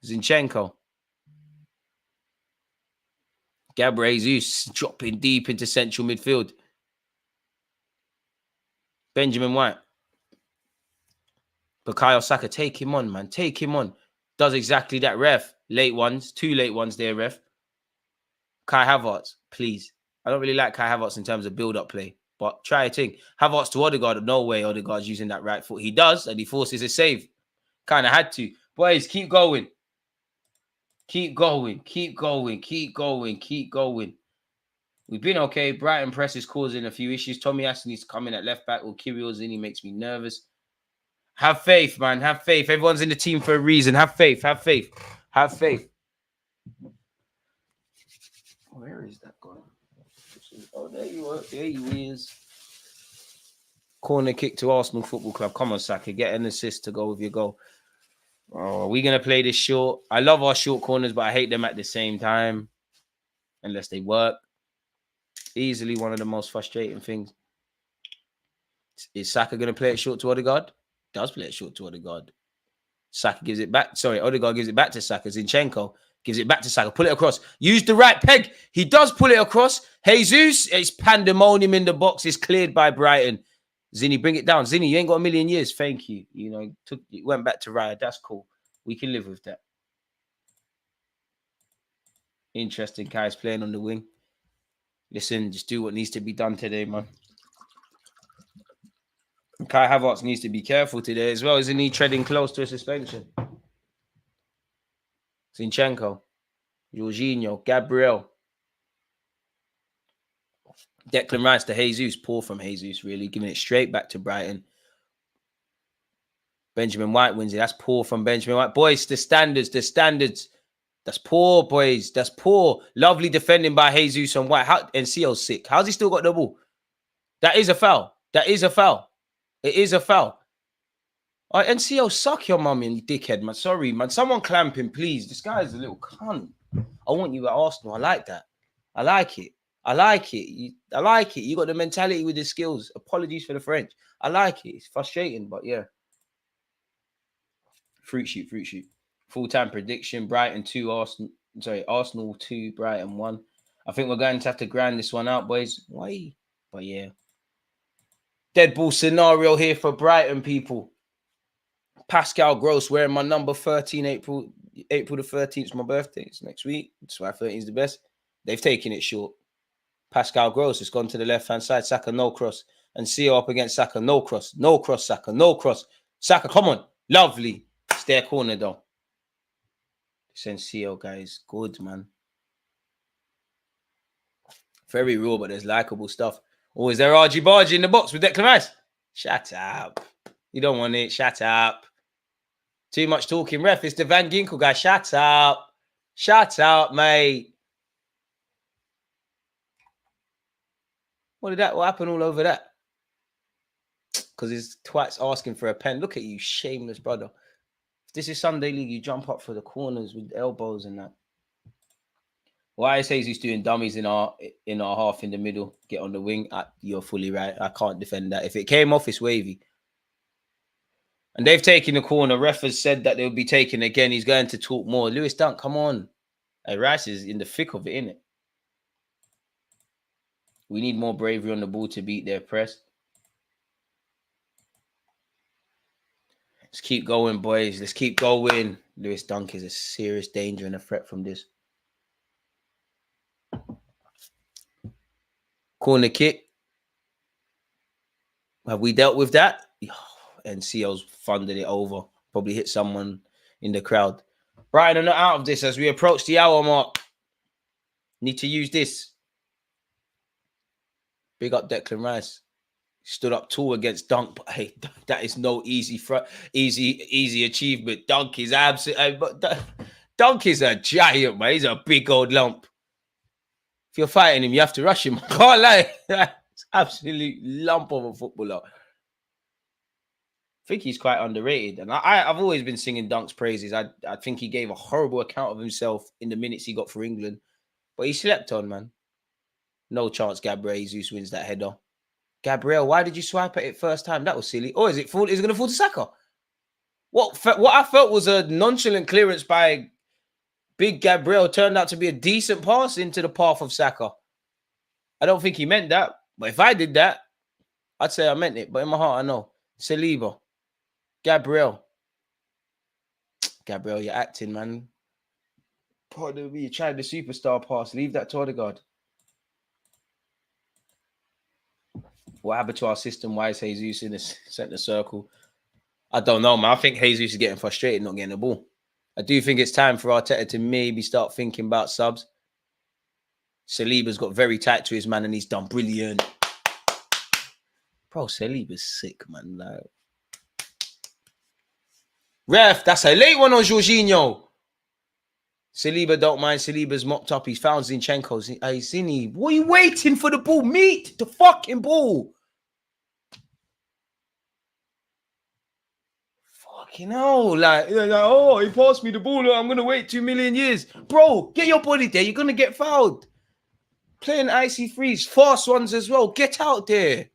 Zinchenko. Gabriel Jesus dropping deep into central midfield. Benjamin White. Bukayo Saka, take him on, man. Take him on. Does exactly that, ref. Late ones. 2 late ones there, ref. Kai Havertz, please. I don't really like Kai Havertz in terms of build-up play, but try a thing. Havertz to Odegaard. No way Odegaard's using that right foot. He does, and he forces a save. Kind of had to. Boys, keep going. Keep going. Keep going. Keep going. Keep going. We've been okay. Brighton press is causing a few issues. Tommy Aston needs to come in at left back, or Kyrill's in. He makes me nervous. Have faith, man. Have faith. Everyone's in the team for a reason. Have faith. Have faith. Have faith. Where is that going? Oh, there you are. There he is. Corner kick to Arsenal Football Club. Come on, Saka. Get an assist to go with your goal. Oh, are we going to play this short? I love our short corners, but I hate them at the same time. Unless they work. Easily one of the most frustrating things. Is Saka going to play it short to Odegaard? Does play it short to Odegaard. Saka gives it back. Sorry, Odegaard gives it back to Saka. Zinchenko gives it back to Saka. Pull it across. Use the right peg. He does pull it across. Jesus, it's pandemonium in the box. It's cleared by Brighton. Zinni, bring it down. Zinni, you ain't got a million years. Thank you. You know, it went back to Raya. That's cool. We can live with that. Interesting. Kai's playing on the wing. Listen, just do what needs to be done today, man. Kai Havertz needs to be careful today as well. Isn't he treading close to a suspension? Zinchenko, Jorginho, Gabriel. Declan Rice to Jesus. Poor from Jesus, really. Giving it straight back to Brighton. Benjamin White wins it. That's poor from Benjamin White. Boys, the standards. That's poor, boys. That's poor. Lovely defending by Jesus and White. NCO's sick. How's he still got the ball? That is a foul. That is a foul. It is a foul. All right, NCO, suck your mum, you dickhead, man. Sorry, man. Someone clamp him, please. This guy is a little cunt. I want you at Arsenal. I like that. I like it. I like it. I like it. You got the mentality with the skills. Apologies for the French. I like it. It's frustrating, but yeah. Fruit shoot. Full-time prediction. Brighton 2, Arsenal. Sorry, Arsenal 2, Brighton 1. I think we're going to have to grind this one out, boys. Why? But yeah. Dead ball scenario here for Brighton, people. Pascal Gross wearing my number 13, April the 13th is my birthday. It's next week. That's why 13 is the best. They've taken it short. Pascal Gross has gone to the left-hand side. Saka, no cross. And Seal up against Saka, no cross. No cross, Saka, no cross. Saka, come on. Lovely. It's their corner, though. Sensio, guys. Good, man. Very raw, but there's likable stuff. Oh, is there RG Bargy in the box with Declan Rice? Shut up. You don't want it. Shut up. Too much talking, ref. It's the Van Ginkel guy. Shut up. Shut up, mate. What happened all over that? Because his twat's asking for a pen. Look at you, shameless brother. If this is Sunday League, you jump up for the corners with elbows and that. Why is Jesus doing dummies in our half in the middle? Get on the wing. You're fully right. I can't defend that. If it came off, it's wavy. And they've taken the corner. Ref has said that they'll be taking again. He's going to talk more. Lewis Dunk, come on. Hey, Rice is in the thick of it, innit? We need more bravery on the ball to beat their press. Let's keep going, boys. Let's keep going. Lewis Dunk is a serious danger and a threat from this. Corner kick. Have we dealt with that? And CO's funded it over. Probably hit someone in the crowd. Brighton are not out of this as we approach the hour mark. Need to use this. Big up Declan Rice. Stood up tall against Dunk, but hey, that is no easy achievement. Dunk is Dunk is a giant, man. He's a big old lump. If you're fighting him, you have to rush him. I can't lie. That's absolute lump of a footballer. I think he's quite underrated. And I've always been singing Dunk's praises. I think he gave a horrible account of himself in the minutes he got for England. But he slept on, man. No chance Gabriel Jesus wins that header. Gabriel, why did you swipe at it first time? That was silly. Oh, is it going to fall to Saka? What I felt was a nonchalant clearance by Big Gabriel turned out to be a decent pass into the path of Saka. I don't think he meant that. But if I did that, I'd say I meant it. But in my heart, I know. Saliba. Gabriel, you're acting, man. Pardon me. You tried the superstar pass. Leave that to Odegaard. What happened to our system? Why is Jesus in the centre circle? I don't know, man. I think Jesus is getting frustrated not getting the ball. I do think it's time for Arteta to maybe start thinking about subs. Saliba's got very tight to his man and he's done brilliant. Bro, Saliba's sick, man. Like, ref, that's a late one on Jorginho. Saliba don't mind. Saliba's mopped up. He's found Zinchenko's. He's in here. What are you waiting for the ball? Meet the fucking ball. Fucking hell. Like, oh, he passed me the ball. I'm going to wait 2 million years. Bro, get your body there. You're going to get fouled. Playing icy freeze. Fast ones as well. Get out there.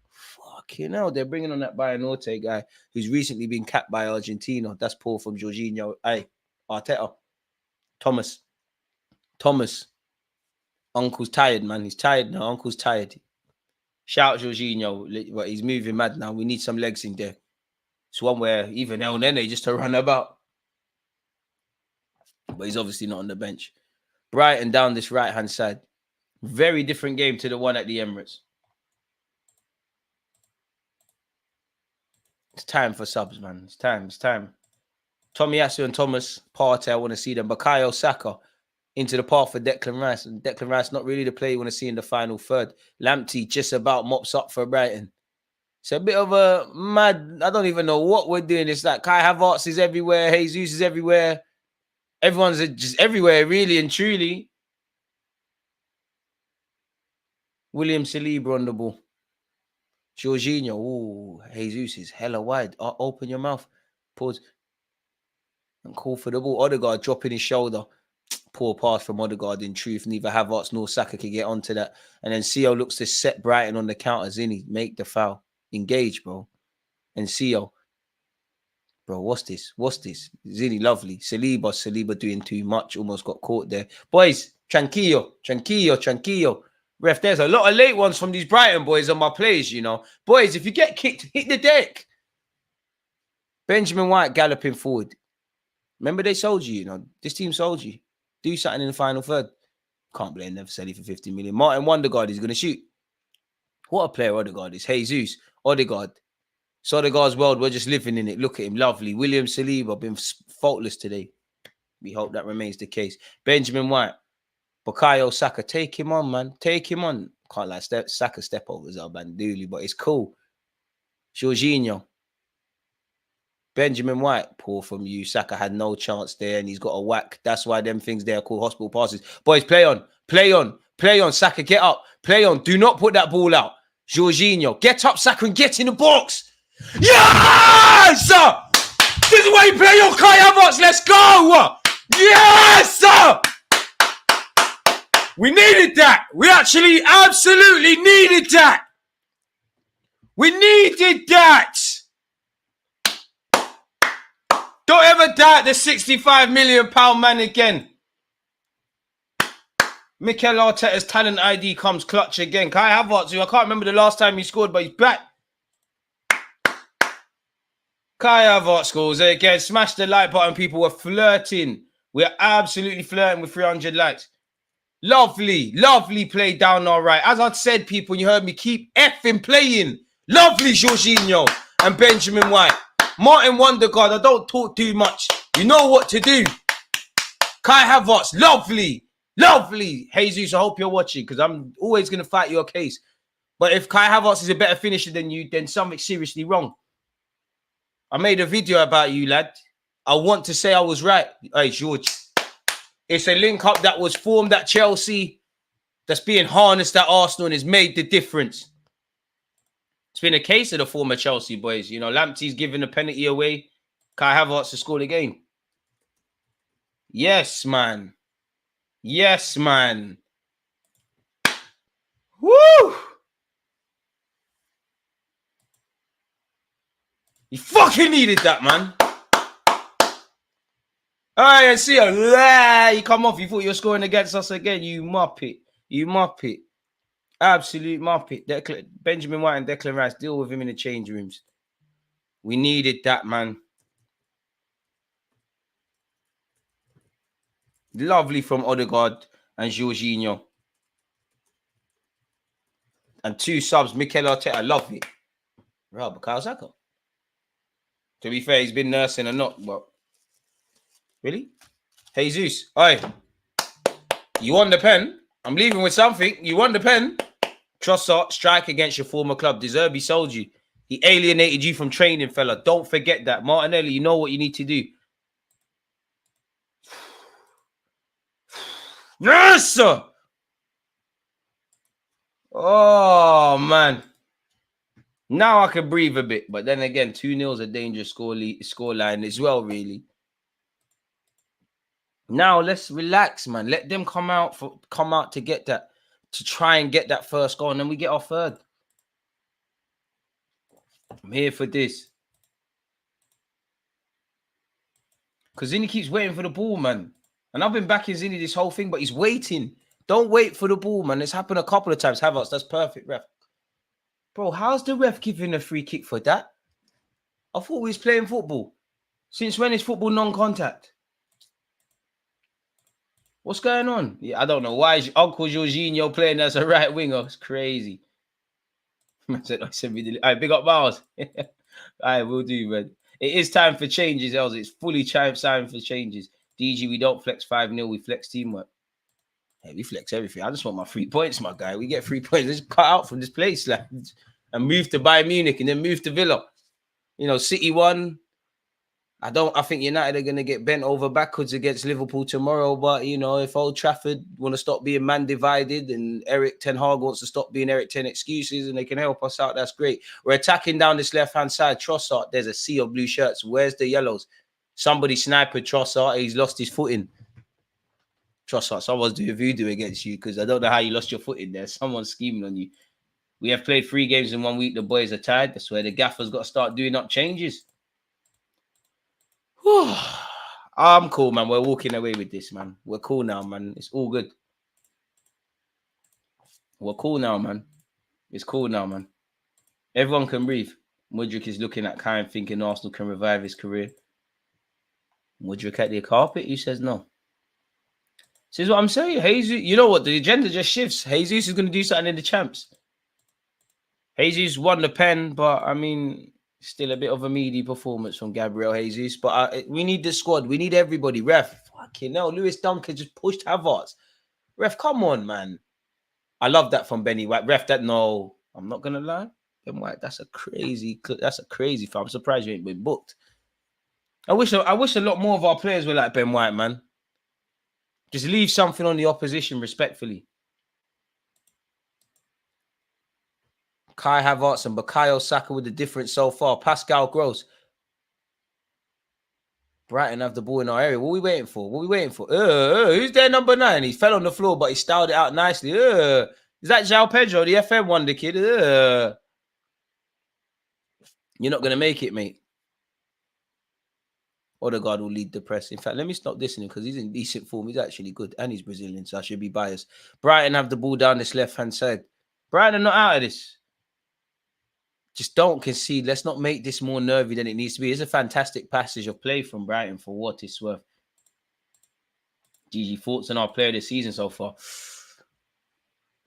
Fucking hell. They're bringing on that Bayanote guy who's recently been capped by Argentina. That's Paul from Jorginho. Hey, Arteta. Thomas. Uncle's tired, man. He's tired now. Uncle's tired. Shout Jorginho. But he's moving mad now. We need some legs in there. It's one where even El Nene just to run about. But he's obviously not on the bench. Brighton down this right-hand side. Very different game to the one at the Emirates. It's time for subs, man. It's time. Tomiyasu and Thomas Partey, I want to see them. Bukayo Saka into the path for Declan Rice. And Declan Rice, not really the player you want to see in the final third. Lamptey just about mops up for Brighton. It's a bit of a mad, I don't even know what we're doing. It's like Kai Havertz is everywhere. Jesus is everywhere. Everyone's just everywhere, really and truly. William Saliba on the ball. Jorginho. Oh, Jesus is hella wide. Open your mouth. Pause. And call for the ball. Odegaard dropping his shoulder. Poor pass from Odegaard in truth. Neither Havertz nor Saka can get onto that. And then CO looks to set Brighton on the counter. Zinni, make the foul. Engage, bro. And CO. Bro, what's this? What's this? Zini, lovely. Saliba doing too much. Almost got caught there. Boys, tranquillo. Ref, there's a lot of late ones from these Brighton boys on my plays, you know. Boys, if you get kicked, hit the deck. Benjamin White galloping forward. Remember they sold you, you know. This team sold you. Do something in the final third. Can't blame them for selling for 50 million. Martin Wondergaard is going to shoot. What a player Odegaard is. Jesus. Odegaard. So Odegaard's world, we're just living in it. Look at him. Lovely. William Saliba been faultless today. We hope that remains the case. Benjamin White. Bukayo Saka. Take him on, man. Take him on. Can't like Saka step overs are banduli, but it's cool. Jorginho. Benjamin White, poor from you. Saka had no chance there and he's got a whack. That's why them things there are called hospital passes. Boys, play on. Saka, get up. Play on. Do not put that ball out. Jorginho, get up, Saka, and get in the box. Yes! This is why you play your Kai Havertz. Let's go! Yes! We needed that. We actually absolutely needed that. We needed that. Don't ever doubt the 65 million pound man again. Mikel Arteta's talent ID comes clutch again. Kai Havertz, who I can't remember the last time he scored, but he's back. Kai Havertz scores again. Smash the like button, people. We're flirting. We're absolutely flirting with 300 likes. Lovely play down our right. As I said, people, you heard me, keep effing playing. Lovely Jorginho and Benjamin White. Martin Wondergaard, I don't talk too much. You know what to do. Kai Havertz, lovely. Jesus, I hope you're watching because I'm always going to fight your case. But if Kai Havertz is a better finisher than you, then something's seriously wrong. I made a video about you, lad. I want to say I was right. Hey, George. It's a link up that was formed at Chelsea that's being harnessed at Arsenal and has made the difference. It's been a case of the former Chelsea boys. You know, Lamptey's giving a penalty away. Kai Havertz to score again. Yes, man. Woo! You fucking needed that, man. All right, I see you. You come off. You thought you were scoring against us again. You muppet. Absolute muppet. Benjamin White and Declan Rice, deal with him in the change rooms. We needed that, man. Lovely from Odegaard and Jorginho. And 2 subs, Mikel Arteta. I love it. Right, Bukayo Saka. To be fair, he's been nursing or not, but... Really? Jesus. Oi. You won the pen. I'm leaving with something. You won the pen. Trossard, strike against your former club. De Zerbi sold you. He alienated you from training, fella. Don't forget that. Martinelli, you know what you need to do. Yes, sir. Oh, man. Now I can breathe a bit. But then again, 2-0 is a dangerous scoreline as well, really. Now let's relax, man. Let them come out to get that, to try and get that first goal, and then we get our third. I'm here for this. Because Zini keeps waiting for the ball, man. And I've been backing Zini this whole thing, but he's waiting. Don't wait for the ball, man. It's happened a couple of times. Havertz, that's perfect, ref. Bro, how's the ref giving a free kick for that? I thought we was playing football. Since when is football non-contact? What's going on? Yeah, I don't know. Why is Uncle Jorginho playing as a right winger? It's crazy. I said, big up Miles. All right, we'll do, man. It is time for changes, Els. It's fully time for changes. DG, we don't flex 5-0. We flex teamwork. Hey, we flex everything. I just want my 3 points, my guy. We get 3 points. Let's cut out from this place, like, and move to Bayern Munich and then move to Villa. You know, City won. I think United are going to get bent over backwards against Liverpool tomorrow. But, you know, if Old Trafford want to stop being man divided and Eric Ten Hag wants to stop being Eric Ten excuses and they can help us out, that's great. We're attacking down this left-hand side. Trossard, there's a sea of blue shirts. Where's the yellows? Somebody sniped Trossard. He's lost his footing. Trossard, someone's doing voodoo against you because I don't know how you lost your footing there. Someone's scheming on you. We have played 3 games in 1 week. The boys are tired. That's where the gaffer's got to start doing up changes. I'm cool, man. We're walking away with this, man. We're cool now, man. It's all good. We're cool now, man. It's cool now, man. Everyone can breathe. Mudryk is looking at Kai and thinking Arsenal can revive his career. Mudryk at the carpet? He says no. This is what I'm saying. Jesus, you know what? The agenda just shifts. Jesus is going to do something in the champs. Jesus won the pen, but I mean, still a bit of a meaty performance from Gabriel Jesus. But we need the squad. We need everybody. Ref, fucking hell. Lewis Duncan just pushed Havertz. Ref, come on, man. I love that from Benny White. Ref, that no, I'm not going to lie. Ben White, that's a crazy film. I'm surprised you ain't been booked. I wish a lot more of our players were like Ben White, man. Just leave something on the opposition respectfully. Kai Havertz and Bukayo Saka with the difference so far. Pascal Gross. Brighton have the ball in our area. What are we waiting for? Who's their number 9? He fell on the floor, but he styled it out nicely. Is that João Pedro, the FM wonder kid? You're not going to make it, mate. Odegaard will lead the press. In fact, let me stop listening because he's in decent form. He's actually good and he's Brazilian, so I should be biased. Brighton have the ball down this left-hand side. Brighton are not out of this. Just don't concede. Let's not make this more nervy than it needs to be. It's a fantastic passage of play from Brighton for what it's worth. GG, thoughts on our player this season so far?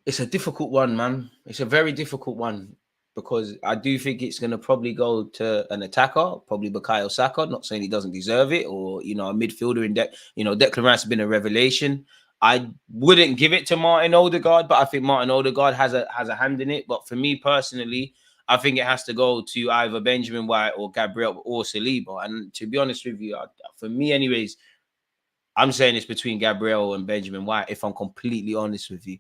It's a difficult one, man. It's a very difficult one because I do think it's going to probably go to an attacker, probably Bukayo Saka. Not saying he doesn't deserve it, or a midfielder in Declan Rice has been a revelation. I wouldn't give it to Martin Odegaard, but I think Martin Odegaard has a hand in it. But for me personally, I think it has to go to either Benjamin White or Gabriel or Saliba. And to be honest with you, for me anyways, I'm saying it's between Gabriel and Benjamin White, if I'm completely honest with you.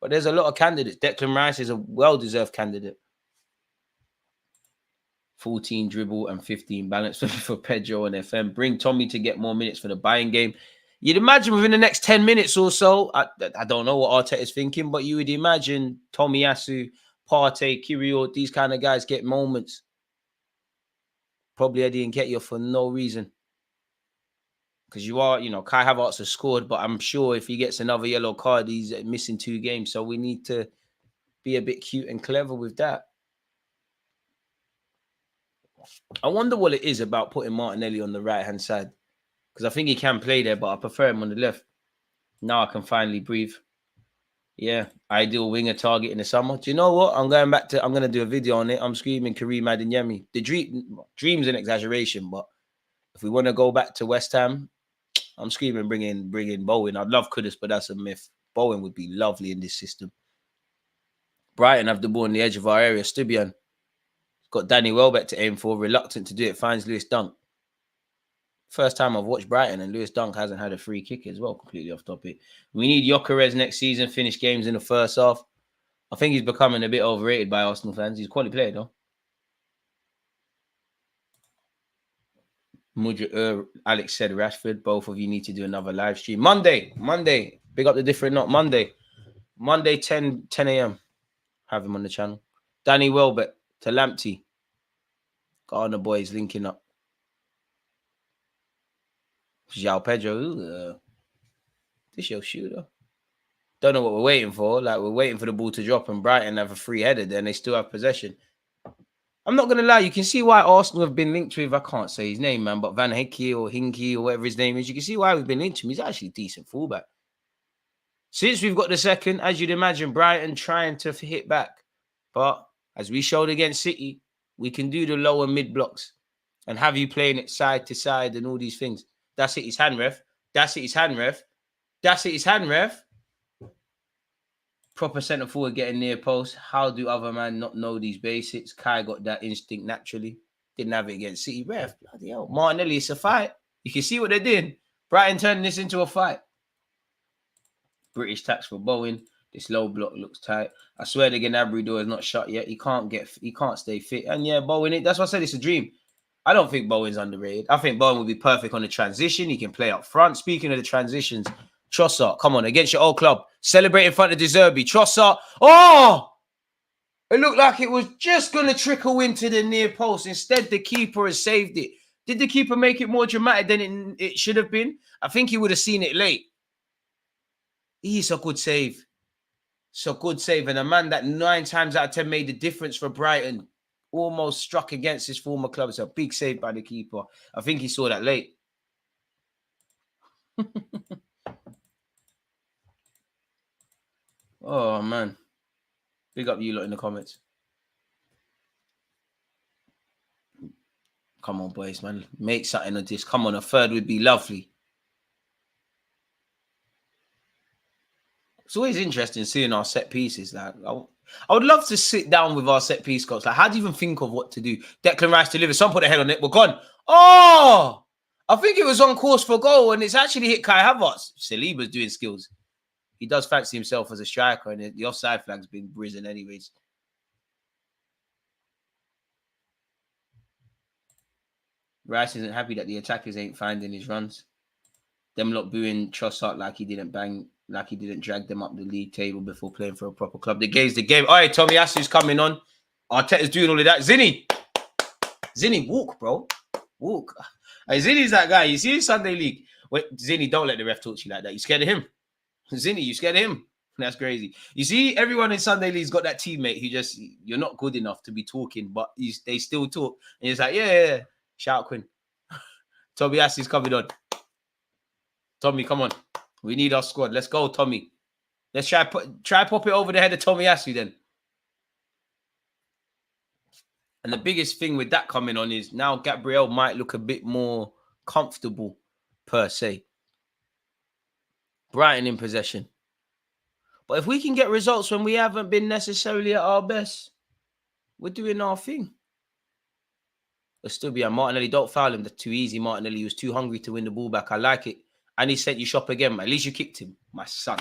But there's a lot of candidates. Declan Rice is a well-deserved candidate. 14 dribble and 15 balance for Pedro and FM. Bring Tommy to get more minutes for the Bayern game. You'd imagine within the next 10 minutes or so, I don't know what Arteta is thinking, but you would imagine Tomiyasu, Partey, Kirill, these kind of guys get moments. Probably Eddie Nketiah for no reason. Because Kai Havertz has scored, but I'm sure if he gets another yellow card, he's missing 2 games. So we need to be a bit cute and clever with that. I wonder what it is about putting Martinelli on the right-hand side. Because I think he can play there, but I prefer him on the left. Now I can finally breathe. Yeah, ideal winger target in the summer. Do you know what? I'm going to do a video on it. I'm screaming Kareem Adeyemi. The dream's an exaggeration, but if we want to go back to West Ham, I'm screaming bring in Bowen. I'd love Kudus, but that's a myth. Bowen would be lovely in this system. Brighton have the ball on the edge of our area. Stubian got Danny Welbeck to aim for. Reluctant to do it. Finds Lewis Dunk. First time I've watched Brighton and Lewis Dunk hasn't had a free kick as well. Completely off topic. We need Gyökeres next season. Finish games in the first half. I think he's becoming a bit overrated by Arsenal fans. He's a quality player though. Alex said Rashford. Both of you need to do another live stream. Monday. Big up the different not Monday. Monday 10 a.m. Have him on the channel. Danny Welbeck to Lamptey. Got on the boys linking up. João Pedro. This your shooter. Don't know what we're waiting for. Like, we're waiting for the ball to drop and Brighton have a free header, then they still have possession. I'm not going to lie. You can see why Arsenal have been linked with, I can't say his name, man, but Van Hickey or Hinky or whatever his name is. You can see why we've been linked to him. He's actually a decent fullback. Since we've got the second, as you'd imagine, Brighton trying to hit back. But as we showed against City, we can do the lower mid blocks and have you playing it side to side and all these things. That's it, his hand, ref. That's it, his hand, ref. That's it, his hand, ref. Proper centre forward getting near post. How do other men not know these basics? Kai got that instinct naturally. Didn't have it against City. Ref, bloody hell. Martinelli, it's a fight. You can see what they're doing. Brighton turning this into a fight. British tax for Bowen. This low block looks tight. I swear the Gnabry door is not shut yet. He can't stay fit. And yeah, Bowen, that's why I said it's a dream. I don't think Bowen's underrated. I think Bowen will be perfect on the transition. He can play up front. Speaking of the transitions, Trossard, come on, against your old club. Celebrate in front of De Zerbi. Trossard. Oh! It looked like it was just going to trickle into the near post. Instead, the keeper has saved it. Did the keeper make it more dramatic than it should have been? I think he would have seen it late. He's a good save. So good save. And a man that 9 times out of 10 made the difference for Brighton almost struck against his former club. It's a big save by the keeper. I think he saw that late. Oh, man. Big up you lot in the comments. Come on, boys, man. Make something of this. Come on, a third would be lovely. It's always interesting seeing our set pieces. Like, I would love to sit down with our set piece coach. Like, how do you even think of what to do? Declan Rice delivers. Some put a head on it. We're gone. Oh! I think it was on course for goal, and it's actually hit Kai Havertz. Saliba's doing skills. He does fancy himself as a striker, and the offside flag's been risen anyways. Rice isn't happy that the attackers ain't finding his runs. Them lot booing Trossard like he didn't drag them up the league table before playing for a proper club. The game's the game. All right, Tommy Asu's coming on. Arteta's doing all of that. Zinni, walk, bro. Walk. Hey, Zinni's that guy. You see in Sunday League? Wait, Zinni, don't let the ref talk to you like that. You scared of him? Zinni, you scared of him? That's crazy. You see, everyone in Sunday League's got that teammate who just, you're not good enough to be talking, but they still talk. And it's like, yeah. Shout out, Quinn. Tommy Asu's coming on. Tommy, come on. We need our squad. Let's go, Tommy. Let's try pop it over the head of Tommy Asu then. And the biggest thing with that coming on is now Gabriel might look a bit more comfortable, per se. Brighton in possession. But if we can get results when we haven't been necessarily at our best, we're doing our thing. Let's still be on Martinelli. Don't foul him. That's too easy. Martinelli was too hungry to win the ball back. I like it. And he sent you shop again. At least you kicked him, my son.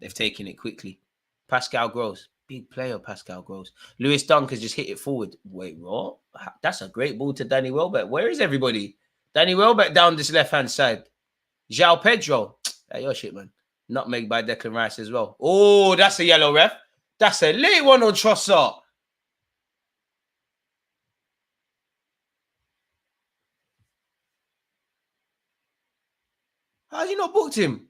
They've taken it quickly. Pascal Gross. Big player, Pascal Gross. Lewis Dunk has just hit it forward. Wait, what? That's a great ball to Danny Welbeck. Where is everybody? Danny Welbeck down this left-hand side. João Pedro. Hey, your shit, man. Nutmeg by Declan Rice as well. Oh, that's a yellow, ref. That's a late one on Trossard. How's he not booked him?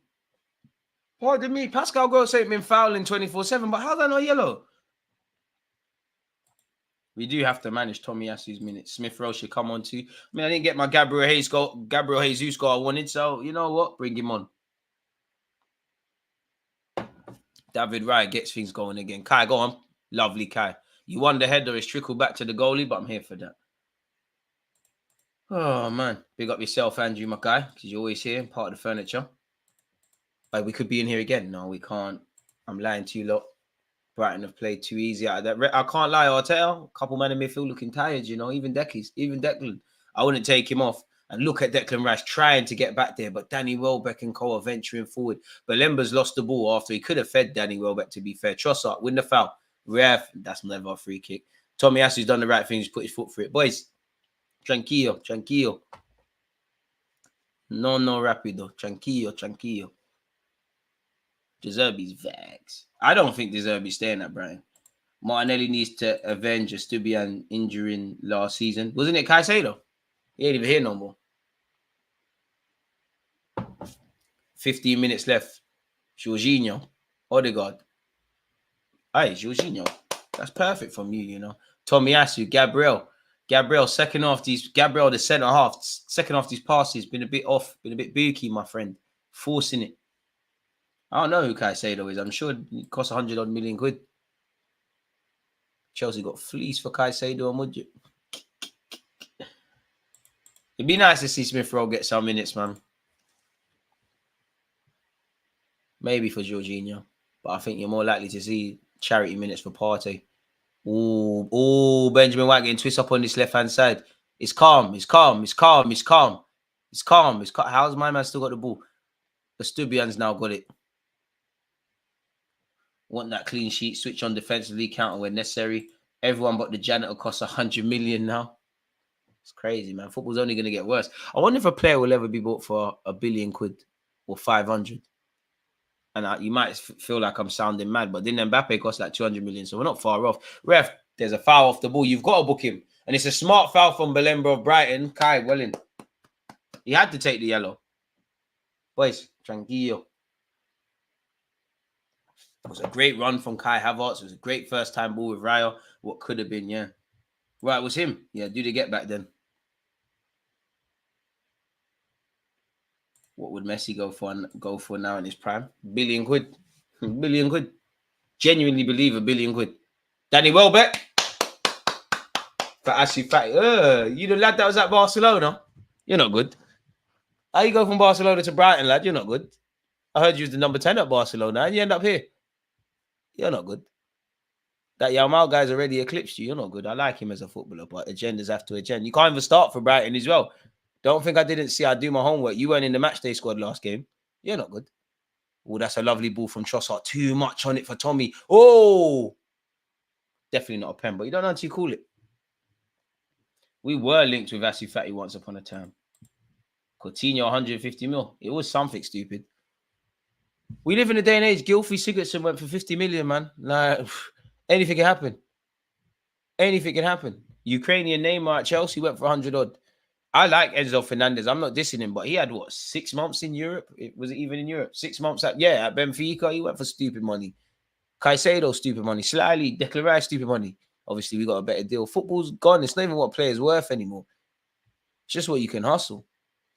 Pardon me, Pascal Gross ain't been fouling 24/7, but how's that not yellow? We do have to manage Tommy Asu's minutes. Smith Rowe should come on too. I mean, I didn't get my Gabriel Jesus goal I wanted, so you know what? Bring him on. David Wright gets things going again. Kai, go on. Lovely, Kai. You won the header. It's trickled back to the goalie, but I'm here for that. Oh, man. Big up yourself, Andrew, my guy, because you're always here, part of the furniture. Like, we could be in here again. No, we can't. I'm lying to you lot. Brighton have played too easy out of that. I can't lie, Arteta. A couple men in midfield looking tired, you know, even Declan. I wouldn't take him off. And look at Declan Rice trying to get back there, but Danny Welbeck and Co are venturing forward. But Lember's lost the ball after he could have fed Danny Welbeck, to be fair. Trossard, win the foul. Ref, that's never a free kick. Tommy Asu's done the right thing. He's put his foot for it. Boys, tranquillo. No, rapido. Tranquillo. De Zerbi's vex. I don't think De Zerbi's staying at Brighton. Martinelli needs to avenge Estupiñán injury last season. Wasn't it Caicedo? He ain't even here no more. 15 minutes left. Jorginho. Odegaard. Hey, Jorginho. That's perfect from you, you know. Tommy Asu. Gabriel, second half, the centre half, second half, these passes, been a bit off, been a bit booky, my friend. Forcing it. I don't know who Caicedo is. I'm sure it costs 100 million quid. Chelsea got fleeced for Caicedo, would you? It'd be nice to see Smith Rowe get some minutes, man. Maybe for Jorginho. But I think you're more likely to see charity minutes for Partey. Oh, Benjamin White getting twisted up on this left-hand side. It's calm. How's my man still got the ball? Estupiñán's now got it. Want that clean sheet, switch on defensively, counter when necessary. Everyone but the janitor costs 100 million now. It's crazy, man. Football's only going to get worse. I wonder if a player will ever be bought for £1 billion or 500. And you might feel like I'm sounding mad, but then Mbappe costs like 200 million, so we're not far off. Ref, there's a foul off the ball. You've got to book him. And it's a smart foul from Belemba of Brighton. Kai Welling. He had to take the yellow. Boys, tranquillo. It was a great run from Kai Havertz. It was a great first-time ball with Raya. What could have been, yeah. Right, it was him. Yeah, do the get back then. What would Messi go for now in his prime? £1 billion. £1 billion. Genuinely believe £1 billion. Danny Welbeck. For Ashley Fatty. You the lad that was at Barcelona? You're not good. How you go from Barcelona to Brighton, lad? You're not good. I heard you was the number 10 at Barcelona and you end up here. You're not good. That Yamal guy's already eclipsed you. You're not good. I like him as a footballer, but agendas have to agenda. You can't even start for Brighton as well. Don't think I didn't see I do my homework. You weren't in the matchday squad last game. You're not good. Oh, that's a lovely ball from Trossard. Too much on it for Tommy. Oh! Definitely not a pen, but you don't know how to call it. We were linked with Asu Fati once upon a time. Coutinho, 150 mil. It was something stupid. We live in a day and age. Gylfi Sigurdsson went for 50 million, man. Like, anything can happen. Anything can happen. Ukrainian Neymar at Chelsea went for 100 odd. I like Enzo Fernandez. I'm not dissing him, but he had, 6 months in Europe? Was it even in Europe? 6 months at Benfica. He went for stupid money. Caicedo, stupid money. Slightly, Declan Rice, stupid money. Obviously, we got a better deal. Football's gone. It's not even what players worth anymore. It's just what you can hustle.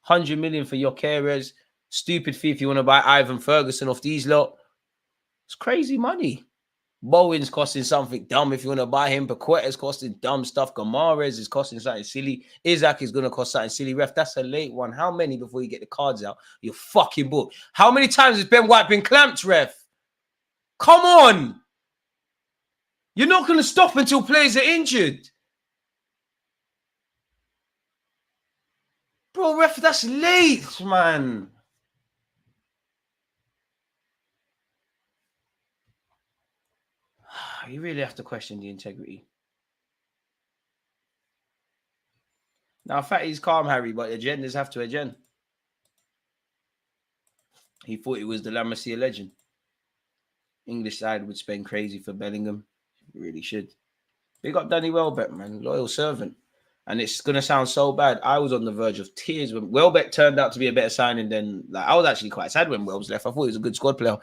100 million for Gyökeres. Stupid fee if you want to buy Ivan Ferguson off these lot. It's crazy money. Bowen's costing something dumb if you want to buy him. Paqueta's costing dumb stuff. Gamares is costing something silly. Isaac is going to cost something silly. Ref, that's a late one. How many before you get the cards out? You're fucking booked. How many times has Ben White been clamped, ref? Come on. You're not going to stop until players are injured. Bro, ref, that's late, man. You really have to question the integrity. Now, Fatty's calm, Harry, but agendas have to agenda. He thought he was the La Masia legend. English side would spend crazy for Bellingham. Really should. Big up Danny Welbeck, man. Loyal servant. And it's going to sound so bad. I was on the verge of tears when Welbeck turned out to be a better signing than... I was actually quite sad when Welbeck left. I thought he was a good squad player.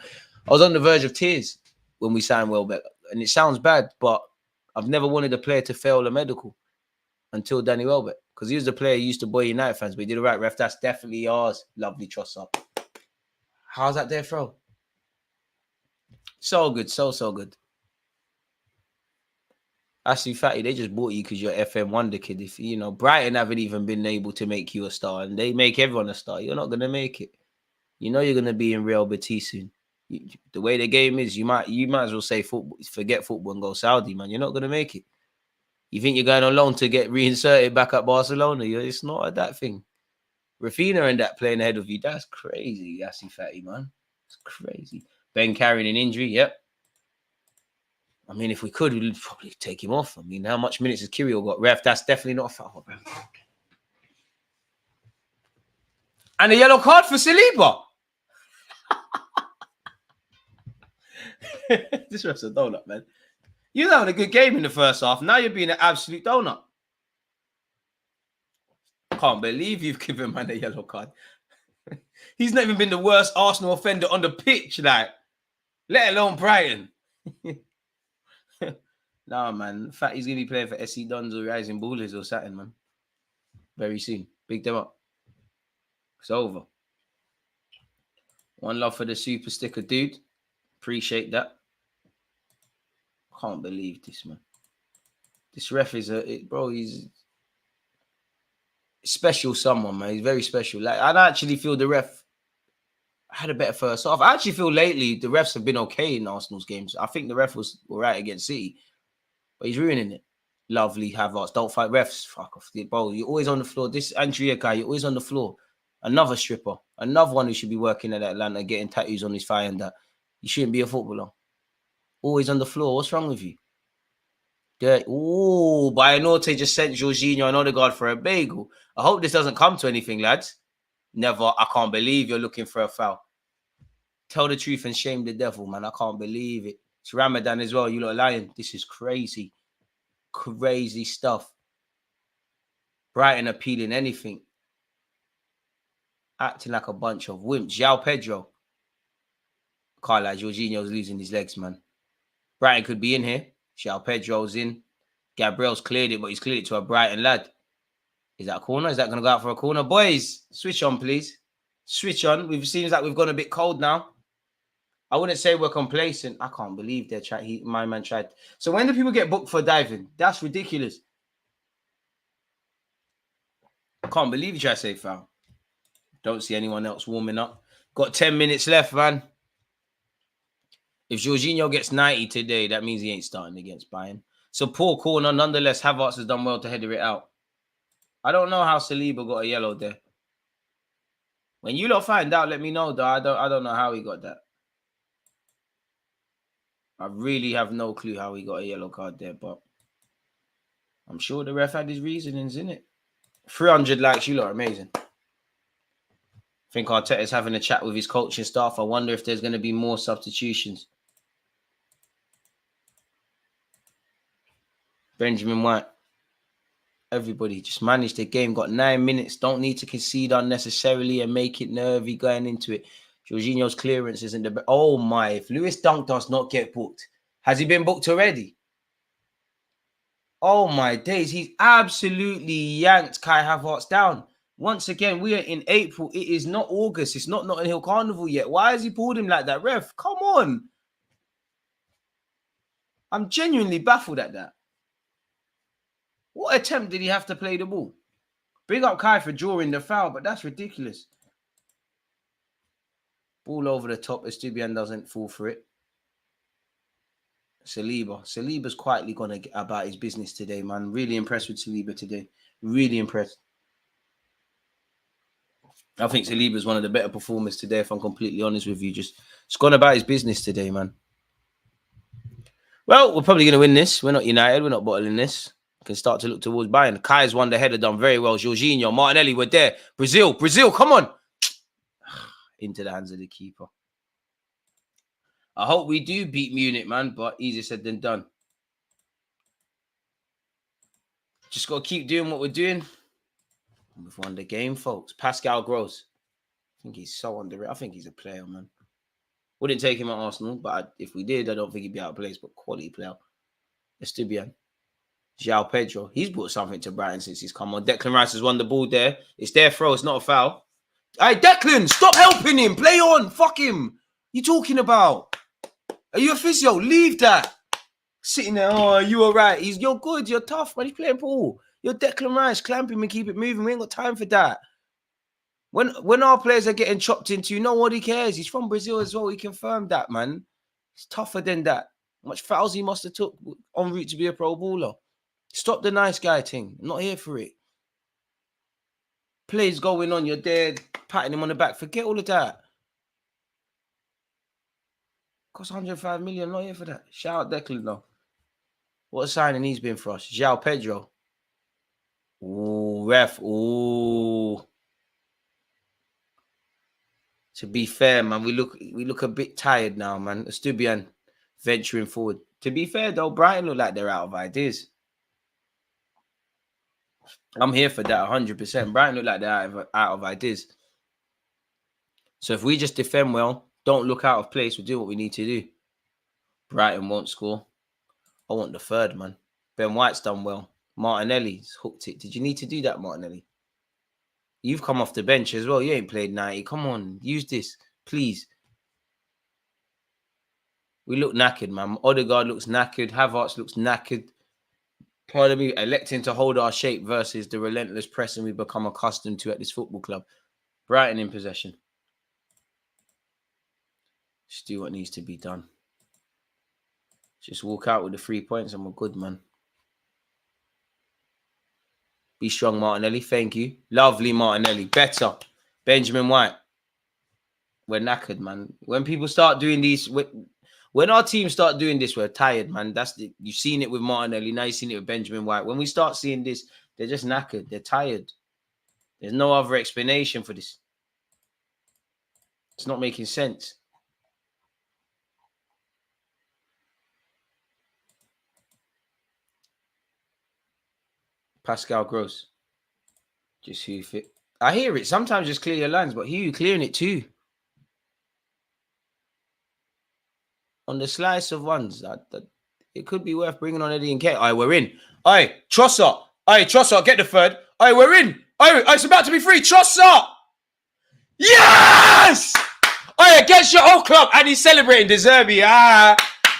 I was on the verge of tears when we signed Welbeck. And it sounds bad, but I've never wanted a player to fail a medical until Danny Welbeck. Because he was the player who used to boy United fans. But he did it right, ref. That's definitely ours. Lovely Trossard. How's that there throw? So good. So good. Asu Fati, they just bought you because you're FM Wonder Kid. If Brighton haven't even been able to make you a star, and they make everyone a star, you're not going to make it. You know you're going to be in Real Betis soon. The way the game is, you might as well say forget football and go Saudi, man. You're not going to make it. You think you're going on loan to get reinserted back at Barcelona? It's not that thing. Rafinha and that playing ahead of you, that's crazy, Asu Fati, man. It's crazy. Ben carrying an injury, yep. I mean, if we could, we'd probably take him off. I mean, how much minutes has Kirill got? Ref, that's definitely not a foul, bro. And a yellow card for Saliba. This ref's a donut, man. You're having a good game in the first half. Now you're being an absolute donut. Can't believe you've given man a yellow card. He's not even been the worst Arsenal offender on the pitch, like, let alone Brighton. Nah, man. Fatty's going to be playing for SC Dons or Rising Bullets or something, man. Very soon. Big them up. It's over. One love for the super sticker, dude. Appreciate that. Can't believe this, man. This ref is he's special someone, man. He's very special. Like, I actually feel the ref had a better first half. I actually feel lately the refs have been okay in Arsenal's games. I think the ref was all right against City, but he's ruining it. Lovely Havertz. Don't fight refs. Fuck off. Bro, you're always on the floor. This Andrea guy, you're always on the floor. Another stripper. Another one who should be working at Atlanta, getting tattoos on his thigh and that. You shouldn't be a footballer. Always on the floor. What's wrong with you? Ooh, Bayanote just sent Jorginho and Odegaard for a bagel. I hope this doesn't come to anything, lads. Never. I can't believe you're looking for a foul. Tell the truth and shame the devil, man. I can't believe it. It's Ramadan as well. You lot lying. This is crazy. Crazy stuff. Brighton appealing anything. Acting like a bunch of wimps. João Pedro. Can't lie, Jorginho's losing his legs, man. Brighton could be in here. João Pedro's in. Gabriel's cleared it, but he's cleared it to a Brighton lad. Is that a corner? Is that going to go out for a corner? Boys, switch on, please. Switch on. It seems like we've gone a bit cold now. I wouldn't say we're complacent. I can't believe they tried. My man tried. So when do people get booked for diving? That's ridiculous. I can't believe you tried to say foul. Don't see anyone else warming up. Got 10 minutes left, man. If Jorginho gets 90 today, that means he ain't starting against Bayern. So poor corner. Nonetheless, Havertz has done well to header it out. I don't know how Saliba got a yellow there. When you lot find out, let me know, though. I don't know how he got that. I really have no clue how he got a yellow card there, but I'm sure the ref had his reasonings in it. 300 likes, you lot are amazing. I think Arteta's having a chat with his coaching staff. I wonder if there's going to be more substitutions. Benjamin White. Everybody just managed the game. Got 9 minutes. Don't need to concede unnecessarily and make it nervy going into it. Jorginho's clearance isn't the best. Oh my, if Lewis Dunk does not get booked, has he been booked already? Oh my days, he's absolutely yanked Kai Havertz down. Once again, we are in April. It is not August. It's not Notting Hill Carnival yet. Why has he pulled him like that? Ref, come on. I'm genuinely baffled at that. What attempt did he have to play the ball? Big up Kai for drawing the foul, but that's ridiculous. Ball over the top. Estupiñán doesn't fall for it. Saliba's quietly gone about his business today, man. Really impressed with Saliba today. Really impressed. I think Saliba's one of the better performers today, if I'm completely honest with you. Just gone about his business today, man. Well, we're probably going to win this. We're not United. We're not bottling this. We can start to look towards Bayern. Kai's won the header, done very well. Jorginho, Martinelli, we're there. Brazil, come on. Into the hands of the keeper. I hope we do beat Munich, man, but easier said than done. Just got to keep doing what we're doing. We've won the game, folks. Pascal Gross. I think he's so underrated. I think he's a player, man. Wouldn't take him at Arsenal, but if we did, I don't think he'd be out of place, but quality player. Estupiñán. João Pedro. He's brought something to Brighton since he's come on. Declan Rice has won the ball there. It's their throw. It's not a foul. Hey, Declan, stop helping him. Play on. Fuck him. You talking about? Are you a physio? Leave that. Sitting there, oh, you all right? You're good. You're tough, man. He's playing ball. You're Declan Rice. Clamp him and keep it moving. We ain't got time for that. When our players are getting chopped into, nobody cares. He's from Brazil as well. He confirmed that, man. He's tougher than that. How much fouls he must have took en route to be a pro baller. Stop the nice guy thing. I'm not here for it. Plays going on. You're there patting him on the back. Forget all of that. Cost 105 million. Not here for that. Shout out Declan, though. What a signing he's been for us. João Pedro. Ooh, ref. Ooh. To be fair, man, we look a bit tired now, man. Estupiñán venturing forward. To be fair, though, Brighton look like they're out of ideas. I'm here for that 100%. Brighton look like they're out of ideas. So if we just defend well, don't look out of place, we'll do what we need to do. Brighton won't score. I want the third, man. Ben White's done well. Martinelli's hooked it. Did you need to do that, Martinelli? You've come off the bench as well. You ain't played 90. Come on, use this, please. We look knackered, man. Odegaard looks knackered. Havertz looks knackered. Pardon me, electing to hold our shape versus the relentless pressing we've become accustomed to at this football club. Brighton in possession. Just do what needs to be done. Just walk out with the 3 points and we're good, man. Be strong, Martinelli. Thank you. Lovely, Martinelli. Better. Benjamin White. We're knackered, man. When people start doing these... When our team start doing this, we're tired, man. You've seen it with Martinelli. Now you've seen it with Benjamin White. When we start seeing this, they're just knackered. They're tired. There's no other explanation for this. It's not making sense. Pascal Gross. Just hoof it. I hear it. Sometimes just clear your lines, but here you clearing it too. On the slice of ones, it could be worth bringing on Eddie and Kate. Aye, we're in. Aye, Trossard. Aye, Trossard, get the third. Aye, we're in. Aye, it's about to be free. Trossard. Yes! Aye, against your old club. And he's celebrating De Zerbi.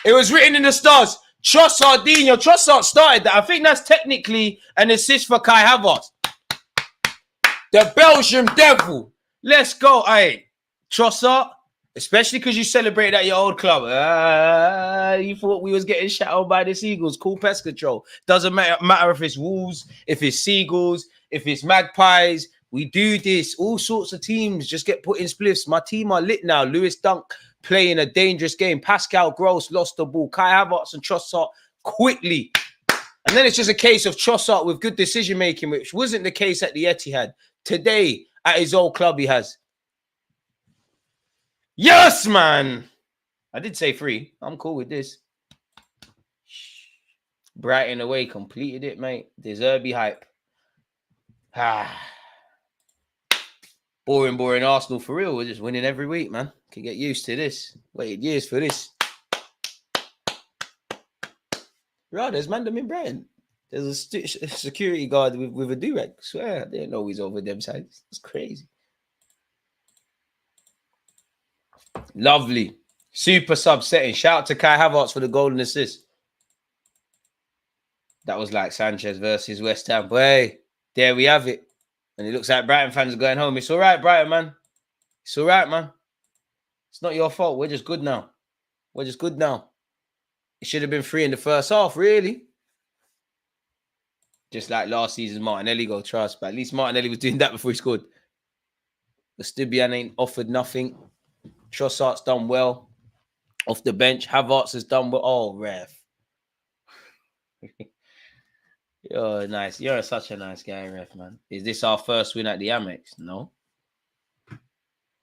It was written in the stars. Trossard started that. I think that's technically an assist for Kai Havertz. The Belgium devil. Let's go. Aye, Trossard. Especially because you celebrated at your old club. You thought we was getting shadowed by the Seagulls. Cool pest control. Doesn't matter if it's Wolves, if it's Seagulls, if it's Magpies. We do this. All sorts of teams just get put in spliffs. My team are lit now. Lewis Dunk playing a dangerous game. Pascal Gross lost the ball. Kai Havertz and Trossard quickly. And then it's just a case of Trossard with good decision-making, which wasn't the case at the Etihad. Today, at his old club, he has. Yes, man. I did say 3. I'm cool with this. Brighton away completed it, mate. De Zerbi hype. Boring Arsenal for real. We're just winning every week, man. Can get used to this. Waited years for this. Right, there's man in Brighton. There's a security guard with a do-rag. Swear, I didn't know he's over them sides. It's crazy. Lovely. Super sub setting. Shout out to Kai Havertz for the golden assist. That was like Sanchez versus West Ham. Boy, there we have it. And it looks like Brighton fans are going home. It's all right, Brighton, man. It's all right, man. It's not your fault. We're just good now. It should have been 3 in the first half, really. Just like last season, Martinelli go trust. But at least Martinelli was doing that before he scored. Estupiñán ain't offered nothing. Trossard's done well. Off the bench. Havertz has done well. Oh, ref. You're nice. You're such a nice guy, ref, man. Is this our first win at the Amex? No.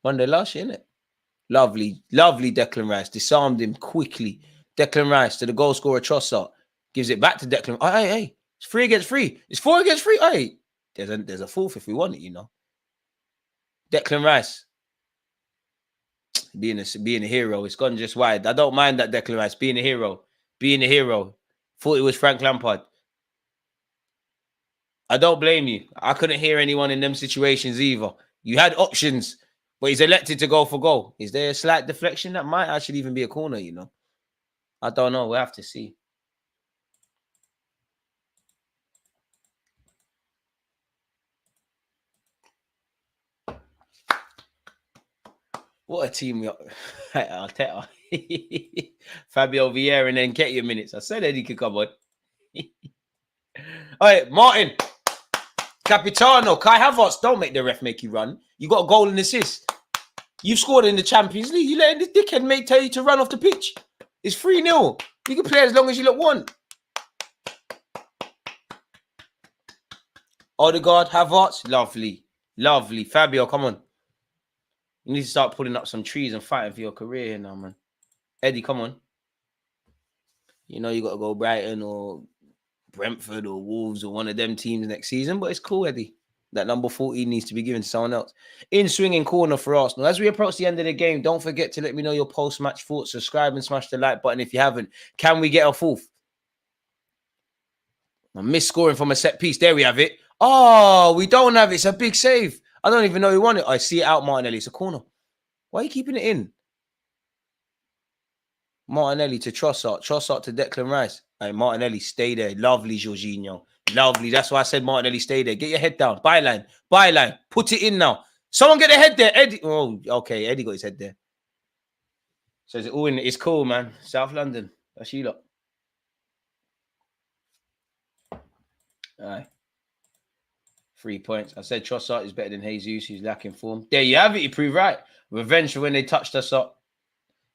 Won the last year, innit? Lovely Declan Rice. Disarmed him quickly. Declan Rice to the goal scorer Trossard. Gives it back to Declan. Hey. It's 3 against 3. It's 4 against 3. Hey. There's a 4th if we want it, you know. Declan Rice. Being a hero. It's gone just wide. I don't mind that Declan Rice. Being a hero. Thought it was Frank Lampard. I don't blame you. I couldn't hear anyone in them situations either. You had options, but he's elected to go for goal. Is there a slight deflection? That might actually even be a corner, you know. I don't know. We'll have to see. What a team we are. Arteta. Fabio Vieira and then get your minutes. I said Eddie could come on. All right, Martin. Capitano. Kai Havertz, don't make the ref make you run. You got a goal and assist. You've scored in the Champions League. You letting this dickhead tell you to run off the pitch. It's 3-0. You can play as long as you want. Odegaard, Havertz. Lovely. Fabio, come on. You need to start pulling up some trees and fighting for your career here now, man. Eddie, come on. You know you got to go Brighton or Brentford or Wolves or one of them teams next season, but it's cool, Eddie. That number 14 needs to be given to someone else. In swinging corner for Arsenal. As we approach the end of the game, don't forget to let me know your post-match thoughts. Subscribe and smash the like button if you haven't. Can we get a 4th? I missed scoring from a set piece. There we have it. Oh, we don't have it. It's a big save. I don't even know who won it. I see it out, Martinelli. It's a corner. Why are you keeping it in? Martinelli to Trossard. Trossard to Declan Rice. Hey, Martinelli, stay there. Lovely, Jorginho. Lovely. That's why I said Martinelli, stay there. Get your head down. Byline. Put it in now. Someone get the head there. Eddie. Oh, okay. Eddie got his head there. So it's all in. It's cool, man. South London. That's you lot. All right. 3 points. I said Trossard is better than Jesus, who's lacking form. There you have it. You prove right. Revenge for when they touched us up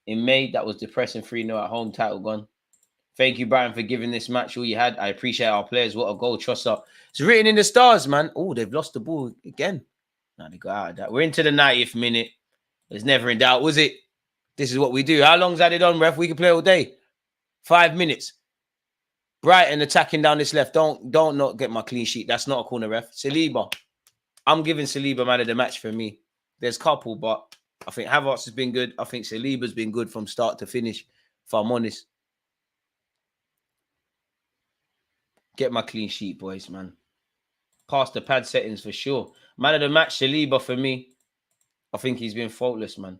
in May. That was depressing. 3-0 at home. Title gone. Thank you, Brian, for giving this match all you had. I appreciate our players. What a goal, Trossard. It's written in the stars, man. Oh, they've lost the ball again. No, they got out of that. We're into the 90th minute. It's never in doubt, was it? This is what we do. How long's that it on, ref? We can play all day. 5 minutes. Brighton attacking down this left. Don't not get my clean sheet. That's not a corner, ref. Saliba. I'm giving Saliba man of the match for me. There's a couple, but I think Havertz has been good. I think Saliba's been good from start to finish, if I'm honest. Get my clean sheet, boys, man. Past the pad settings for sure. Man of the match, Saliba for me. I think he's been faultless, man.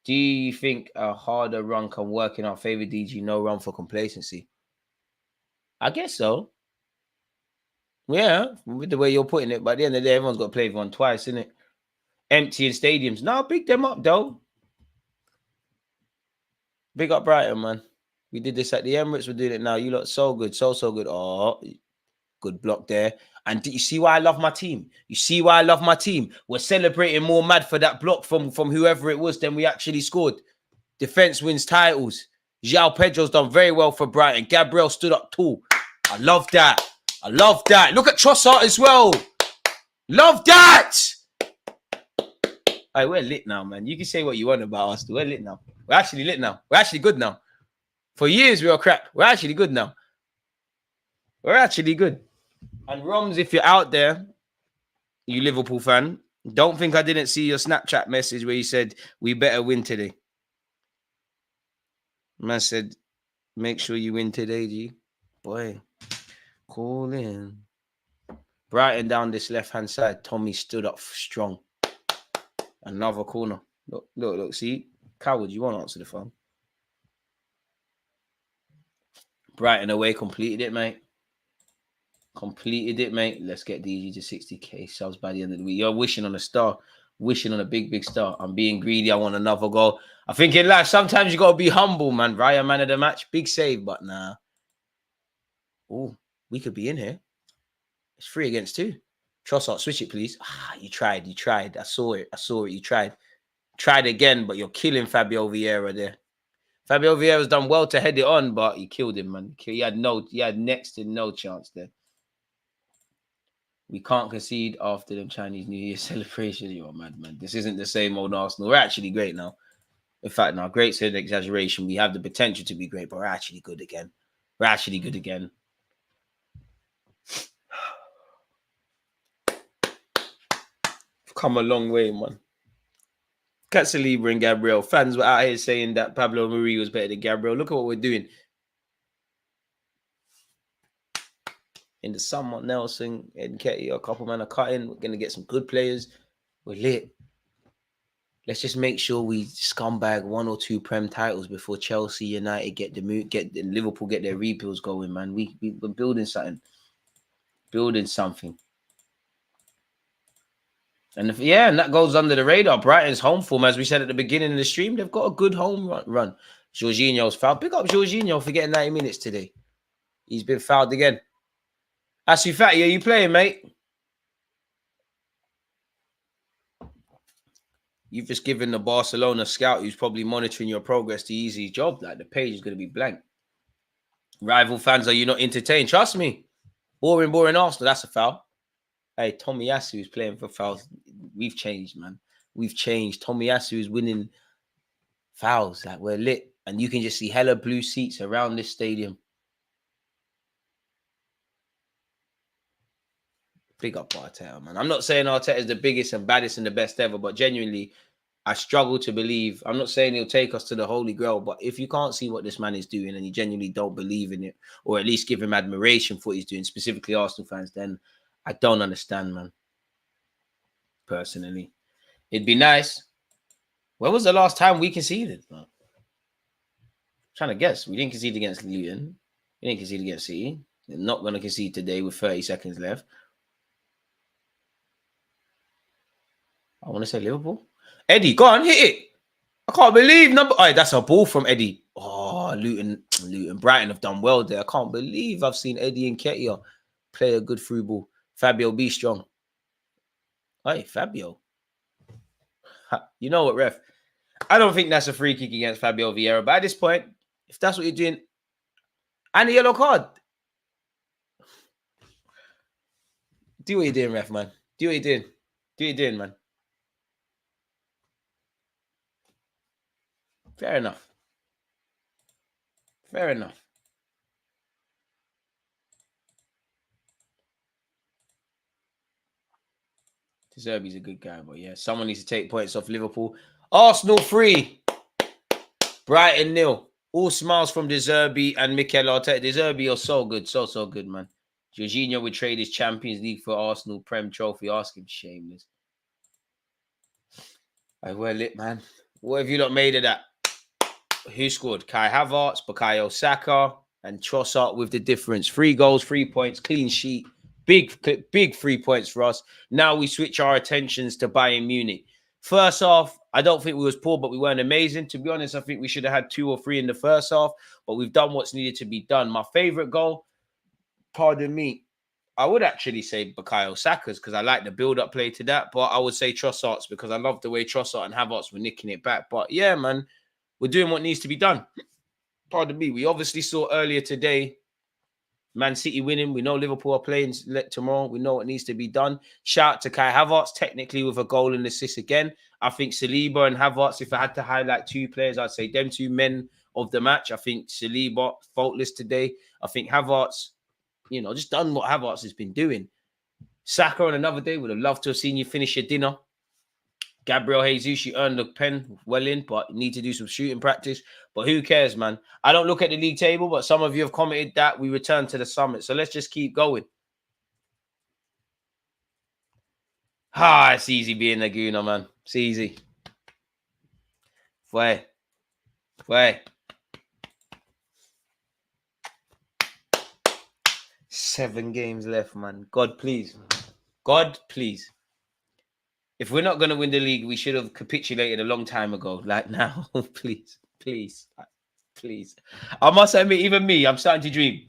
Do you think a harder run can work in our favor, DG? No run for complacency? I guess so. Yeah, with the way you're putting it. But at the end of the day, everyone's got to play one twice, isn't it? Emptying stadiums. No, big them up, though. Big up Brighton, man. We did this at the Emirates. We're doing it now. You look so good. So good. Oh, good block there. And do you see why I love my team? You see why I love my team? We're celebrating more mad for that block from whoever it was than we actually scored. Defense wins titles. João Pedro's done very well for Brighton. Gabriel stood up tall. I love that. I love that. Look at Trossard as well. Love that. Hey, we're lit now, man. You can say what you want about us. We're lit now. We're actually lit now. We're actually good now. For years, we were crap. We're actually good now. We're actually good. And Roms, if you're out there, you Liverpool fan, don't think I didn't see your Snapchat message where you said, we better win today. Man said, make sure you win today, G. Boy, call in. Brighton down this left-hand side. Tommy stood up strong. Another corner. Look. See? Coward, you won't answer the phone. Brighton away, completed it, mate. Let's get DG to 60k subs by the end of the week. You're wishing on a star. Wishing on a big star. I'm being greedy. I want another goal. I think in life, sometimes you got to be humble, man. Raya, man of the match. Big save, but nah. Oh, we could be in here. It's 3 against 2. Trossard, switch it, please. You tried. I saw it. You tried. Tried again, but you're killing Fabio Vieira there. Fabio Vieira's done well to head it on, but you killed him, man. He had next to no chance there. We can't concede after them Chinese New Year celebrations. You're mad, man. This isn't the same old Arsenal. We're actually great now. In fact, now, great's an exaggeration. We have the potential to be great, but we're actually good again. We've come a long way, man. Cat Saliba and Gabriel. Fans were out here saying that Pablo Mari was better than Gabriel. Look at what we're doing. In the summer, Nelson, Ed Nketiah, a couple men are cutting. We're going to get some good players. We're lit. Let's just make sure we scumbag 1 or 2 Prem titles before Chelsea, United get Liverpool get their rebuilds going, man. We're building something. And and that goes under the radar. Brighton's home form, as we said at the beginning of the stream, they've got a good home run. Jorginho's fouled. Pick up Jorginho for getting 90 minutes today. He's been fouled again. Asu Fati, are you playing, mate? You've just given the Barcelona scout who's probably monitoring your progress the easy job. Like, the page is going to be blank. Rival fans, are you not entertained? Trust me. Boring Arsenal. That's a foul. Hey, Tomiyasu is playing for fouls. We've changed, man. We've changed. Tomiyasu is winning fouls. Like, we're lit. And you can just see hella blue seats around this stadium. Big up Arteta, man. I'm not saying Arteta is the biggest and baddest and the best ever, but genuinely, I struggle to believe. I'm not saying he'll take us to the Holy Grail, but if you can't see what this man is doing and you genuinely don't believe in it, or at least give him admiration for what he's doing, specifically Arsenal fans, then I don't understand, man. Personally, it'd be nice. When was the last time we conceded, man? I'm trying to guess. We didn't concede against Luton. We didn't concede against City. We're not going to concede today with 30 seconds left. I want to say Liverpool. Eddie, go on, hit it. I can't believe that's a ball from Eddie. Oh, Luton, Brighton have done well there. I can't believe I've seen Eddie and Nketiah play a good through ball. Fabio, be strong. Hey, Fabio. You know what, ref? I don't think that's a free kick against Fabio Vieira. But at this point, if that's what you're doing, and a yellow card. Do what you're doing, ref, man. Do what you're doing, man. Fair enough. De Zerbi's a good guy, but yeah, someone needs to take points off Liverpool. Arsenal 3, Brighton 0. All smiles from De Zerbi and Mikel Arteta. De Zerbi, you're so good, so good, man. Jorginho would trade his Champions League for Arsenal Prem trophy. Ask him, shameless. Well lit, man. What have you lot made of that? Who scored? Kai Havertz, Bukayo Saka, and Trossard with the difference. 3 goals, 3 points, clean sheet. Big 3 points for us. Now we switch our attentions to Bayern Munich. First half, I don't think we was poor, but we weren't amazing. To be honest, I think we should have had 2 or 3 in the first half, but we've done what's needed to be done. My favorite goal, pardon me, I would actually say Bukayo Saka's because I like the build-up play to that, but I would say Trossard's because I love the way Trossard and Havertz were nicking it back. But yeah, man, we're doing what needs to be done. Pardon me. We obviously saw earlier today Man City winning. We know Liverpool are playing tomorrow. We know what needs to be done. Shout out to Kai Havertz, technically with a goal and assist again. I think Saliba and Havertz, if I had to highlight 2 players, I'd say them 2 men of the match. I think Saliba, faultless today. I think Havertz, just done what Havertz has been doing. Saka on another day, would have loved to have seen you finish your dinner. Gabriel Jesus, you earned the pen well in, but you need to do some shooting practice. But who cares, man? I don't look at the league table, but some of you have commented that we return to the summit. So let's just keep going. It's easy being a Gooner, man. It's easy. Way. 7 games left, man. God, please. God, please. If we're not going to win the league, we should have capitulated a long time ago. Like now, please. I must admit, even me, I'm starting to dream.